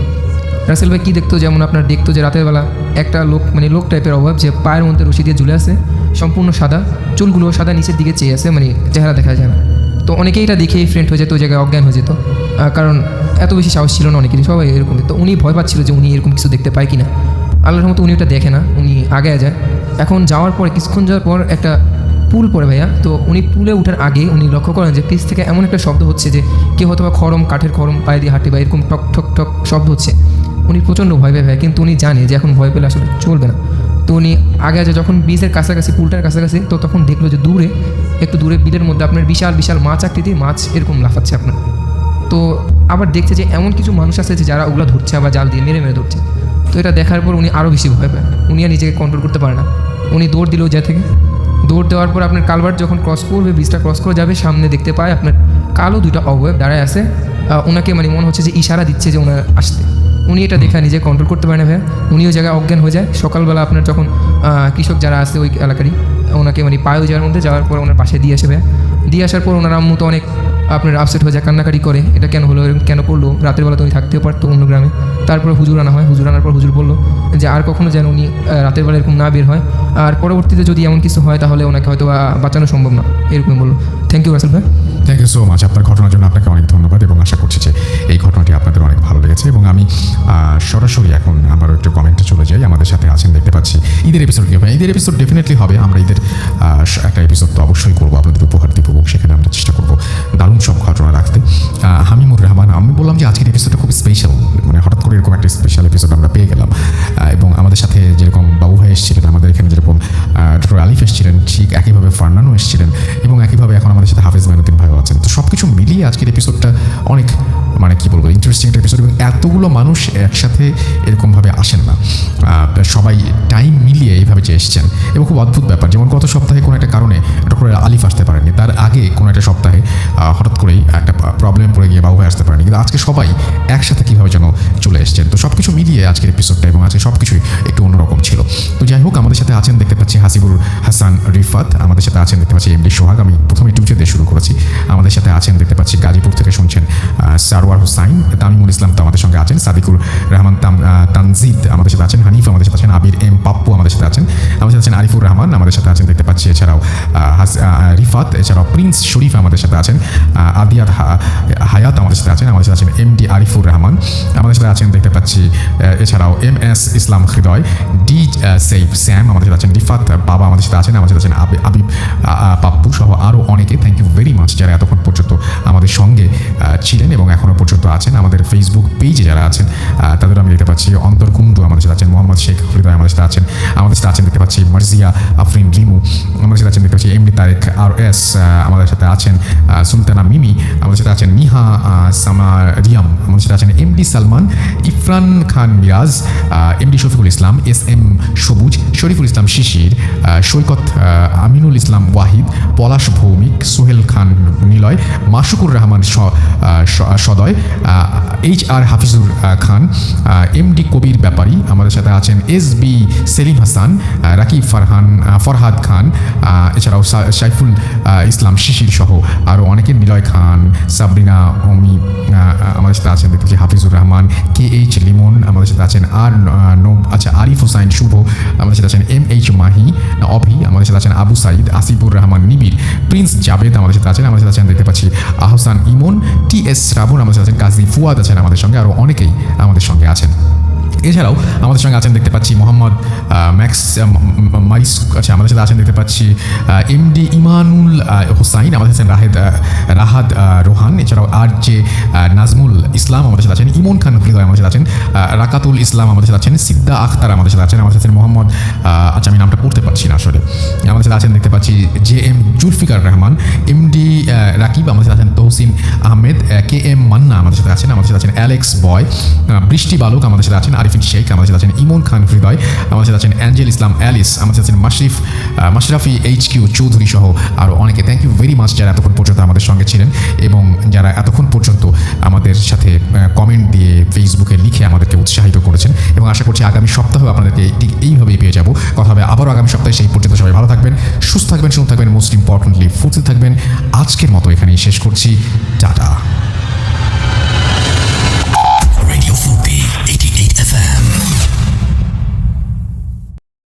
রাসেল ভাই কী দেখতো, যেমন আপনার দেখতো যে রাতের বেলা একটা লোক মানে লোক টাইপের অভাব, যে পায়ের মধ্যে রশি দিয়ে ঝুলে আছে, সম্পূর্ণ সাদা, চুলগুলো সাদা, নিচের দিকে চেয়ে আছে, মানে চেহারা দেখা যায় না। তো অনেকেই এটা দেখেই ফ্রেন্ড হয়ে যেত, ওই জায়গায় অজ্ঞান হয়ে যেত, কারণ এত বেশি সাহস ছিল না অনেকেরই, সবাই এরকম। তো উনি ভয় পাচ্ছিল যে উনি এরকম কিছু দেখতে পায় কিনা। আল্লাহর মতো উনি ওটা দেখে না, উনি আগে যায়। এখন যাওয়ার পর কিছুক্ষণ যাওয়ার পর একটা পুল পড়ে ভাইয়া। তো উনি পুলে ওঠার আগে উনি লক্ষ্য করেন যে পিছ থেকে এমন একটা শব্দ হচ্ছে যে কেউ হয়তো বা খড়ম, কাঠের খড়ম পায়ে দিয়ে হাঁটে বা এরকম টক ঠক ঠক শব্দ হচ্ছে। উনি প্রচণ্ড ভয় পায় ভাই, কিন্তু উনি জানে যে এখন ভয় পেলে আসলে চলবে না। তো উনি আগে যখন বীজের কাছাকাছি, পুলটার কাছাকাছি, তো তখন দেখলো যে দূরে, একটু দূরে বিলের মধ্যে আপনার বিশাল বিশাল মাছ আকৃতির মাছ এরকম লাফাচ্ছে আপনার। তো আবার দেখছে যে এমন কিছু মানুষ আছে যে যারা ওগুলো ধরছে, আবার জাল দিয়ে মেরে মেরে ধরছে। তো এটা দেখার পর উনি আরও বেশি ভয় পায়, উনি আর নিজেকে কন্ট্রোল করতে পারে না। উনি দৌড় দিল যা থেকে। দৌড় দেওয়ার পর আপনার কালভার্ট যখন ক্রস করবে, ব্রিজটা ক্রস করে যাবে, সামনে দেখতে পায় আপনার কালো দুইটা অবয়ব দাঁড়ায় আছে। ওনাকে মানে মনে হচ্ছে যে ইশারা দিচ্ছে যে ওনার আসতে। উনি এটা দেখে নিজে কন্ট্রোল করতে পারে না ভাইয়া, উনি ওই জায়গায় অজ্ঞান হয়ে যায়। সকালবেলা আপনার যখন কৃষক যারা আছে ওই এলাকারই, ওনাকে মানে পায়ে যাওয়ার মধ্যে যাওয়ার পর ওনার পাশে দিয়ে আসে ভাইয়া। দিয়ে আসার পর ওনার আম্মু তো অনেক আপনার আপসেট হয়ে যায়, কান্নাকাটি করে, এটা কেন হলো, এরকম কেন করলো, রাতের বেলা তো উনি থাকতেও পারতো অন্য গ্রামে। তারপরে হুজুর আনা হয়, হুজুর আনার পর হুজুর বললো যে আর কখনো যেন উনি রাতের বেলা এরকম না বের হয়, আর পরবর্তীতে যদি এমন কিছু হয় তাহলে ওনাকে হয়তো বাঁচানো সম্ভব না, এরকম বললো। থ্যাংক ইউ রাসেল ভাই। থ্যাংক ইউ সো মাচ আপনার ঘটনার জন্য। আপনাকে অনেক ধন্যবাদ এবং আশা করছি যে এই ঘটনাটি আপনাদের অনেক ভালো লেগেছে। এবং আমি সরাসরি এখন আবারও একটু কমেন্টে চলে যাই। আমাদের সাথে আছেন দেখতে পাচ্ছি, ঈদের এপিসোড কী হবে? ঈদের এপিসোড ডেফিনেটলি হবে। আমরা ঈদের একটা এপিসোড তো অবশ্যই করবো, আপনাদের উপহার দিব এবং সেখানে আমরা চেষ্টা করবো দারুণ সব ঘটনা রাখতে। হামিমুর রহমান, আমি বললাম যে আজকের এপিসোডটা খুব স্পেশাল, মানে হঠাৎ করে এরকম একটা স্পেশাল এপিসোড আমরা পেয়ে গেলাম। এবং আমাদের সাথে যেরকম বাবু ভাই এসেছিলেন, আমাদের এখানে যেরকম ডক্টর আলিফ এসেছিলেন, ঠিক একইভাবে ফারনানও এসেছিলেন, এবং একইভাবে এখন আমাদের সাথে হাফেজ মাইনুদ্দিন ভাইও আছেন। তো সব কিছু মিলিয়ে আজকের এপিসোডটা অনেক মানে কী বলবো, ইন্টারেস্টিং একটা এপিসোড। এবং এতগুলো মানুষ একসাথে এরকমভাবে আসেন না, সবাই টাইম মিলিয়ে এইভাবে যে এসছেন। এবং খুব অদ্ভুত ব্যাপার, যেমন গত সপ্তাহে কোনো একটা কারণে ডক্টর আলিফ আসতে পারেননি, তার আগে কোনো একটা সপ্তাহে হঠাৎ করেই একটা প্রবলেম পড়ে গিয়ে বাবু ভাই আসতে পারেনি, কিন্তু আজকে সবাই একসাথে কীভাবে যেন চলে এসছেন। তো সব কিছু মিলিয়ে আজকের এপিসোডটা এবং আজকে সব কিছুই একটু অন্যরকম ছিল। তো যাই হোক, আমাদের সাথে আছেন দেখতে পাচ্ছি হাসিবুর হাসান রিফাত, আমাদের সাথে আছেন দেখতে পাচ্ছি এমডি সোহাগ, আমি প্রথমে টুইটার দিয়ে শুরু করেছি। আমাদের সাথে আছেন দেখতে পাচ্ছি গাজীপুর থেকে শুনছেন সারওয়ার হোসাইন, তামিমুল ইসলাম তো আমাদের সঙ্গে আছেন, সাদিকুর রহমান তানজিদ আমাদের সাথে আছেন, হানিফ আমাদের সাথে আছেন, আবির এম পাপ্পু আমাদের সাথে আছেন, আমাদের সাথে আছেন আরিফুর রহমান আমাদের সাথে আছেন দেখতে পাচ্ছি, এছাড়াও রিফাত, এছাড়াও প্রিন্স শরীফ আমাদের সাথে আছেন, আদিয়াত হায়াত আমাদের সাথে আছেন, আমাদের সাথে আছেন এমডি আরিফুর রহমান আমাদের সাথে আছেন দেখতে পাচ্ছি, এছাড়াও MS ইসলাম হৃদয়, ডি সেফ স্যাম আমাদের সাথে আছেন, রিফাত বাবা আমাদের সাথে আছেন, আমাদের সাথে আছেন আবিব পাপ্পু সহ আরও অনেকে। থ্যাংক ইউ ভেরি মাচ যারা এতক্ষণ পর্যন্ত আমাদের সঙ্গে ছিলেন এবং এখনও পর্যন্ত আছেন। আমাদের ফেসবুক পেজে যারা আছেন তাদের আমি দেখতে পাচ্ছি অন্তর কুন্ডু আমাদের সাথে আছেন, মোহাম্মদ শেখ হৃদয় আমাদের সাথে আছেন, আমাদের সাথে আছেন দেখতে পাচ্ছি মার্জিয়া আফরিন রিমু আমাদের সাথে আছেন দেখতে পাচ্ছি, এমডি তারেক RS আমাদের সাথে আছেন, সুলতানা মিমি আমাদের সাথে আছেন, নিহা সামারিয়াম আমাদের সাথে আছেন, এমডি সালমান, ইফরান খান মিরাজ, এমডি শফিকুল ইসলাম, SM সবুজ, শরীফুল ইসলাম শিশির, সৈকত আমিনুল ইসলাম ওয়াহিদ, পলাশ ভৌমিক, সোহেল খান নিলয়, মাসুকুর রহমান সদয়, HR হাফিজুর খান, MD কবির ব্যাপারী আমাদের সাথে আছেন, SB সেলিম হাসান, রাকিব ফরহাদ খান, এছাড়াও সাইফুল ইসলাম শিশির সহ আরও অনেকের, নিলয় খান, সাবরিনা অমি আমাদের সাথে আছেন দেখতে হাফিজুর রহমান, KH লিমন আমাদের সাথে আছেন, আরিফ হোসাইন শুভ আমাদের সাথে আছেন, MH মাহি অভি আমাদের সাথে আছেন, আবু সাইদ, আসিফুর রহমান নিবিড়, প্রিন্স জাবেদ আমাদের সাথে আছেন, আমাদের সাথে আছেন দেখতে পাচ্ছি আহসান ইমন, TS শ্রাবণ আমাদের সাথে আছেন, কাজী ফুয়াদ আছেন আমাদের সঙ্গে, আরও অনেকেই আমাদের সঙ্গে আছেন। এছাড়াও আমাদের সঙ্গে আছেন দেখতে পাচ্ছি মোহাম্মদ ম্যাক্স মাইস, আচ্ছা আমাদের সাথে আছেন দেখতে পাচ্ছি MD ইমানুল হোসাইন, আমাদের আছেন রাহাদ রোহান, এছাড়াও RJ নাজমুল ইসলাম আমাদের সাথে আছেন, ইমন খান হৃদয় আমাদের সাথে আছেন, রাকাতুল ইসলাম আমাদের সাথে আছেন, সিদ্দা আখতার আমাদের সাথে আছেন, আমাদের সাথে আছেন মোহাম্মদ, আচ্ছা আমি নামটা পড়তে পারছি না আসলে, আমাদের সাথে আছেন দেখতে পাচ্ছি JM জুলফিকার রহমান, MD রাকিব আমাদের সাথে আছেন, তহসিন আহমেদ, KM মান্না আমাদের সাথে আছেন, আমাদের সাথে আছেন অ্যালেক্স বয়, বৃষ্টি বালক আমাদের সাথে আছেন, আরিফ আরিফিন শেখ, আমাদের সাথে আছেন ইমন খান হৃদয়, আমাদের সাথে আছেন অ্যাঞ্জেল ইসলাম অ্যালিস, আমাদের সাথে আছেন মাশরাফি HQ চৌধুরী সহ আরও অনেকে। থ্যাংক ইউ ভেরি মাচ যারা এতক্ষণ পর্যন্ত আমাদের সঙ্গে ছিলেন এবং যারা এতক্ষণ পর্যন্ত আমাদের সাথে কমেন্ট দিয়ে ফেসবুকে লিখে আমাদেরকে উৎসাহিত করেছেন, এবং আশা করছি আগামী সপ্তাহেও আপনাদেরকে ঠিক এইভাবেই পেয়ে যাব। কথা হবে আবারও আগামী সপ্তাহে, সেই পর্যন্ত সবাই ভালো থাকবেন, সুস্থ থাকবেন, সুন্দর থাকবেন, মোস্ট ইম্পর্টেন্টলি ফুর্তি থাকবেন। আজকের মতো এখানেই শেষ করছি, টাটা।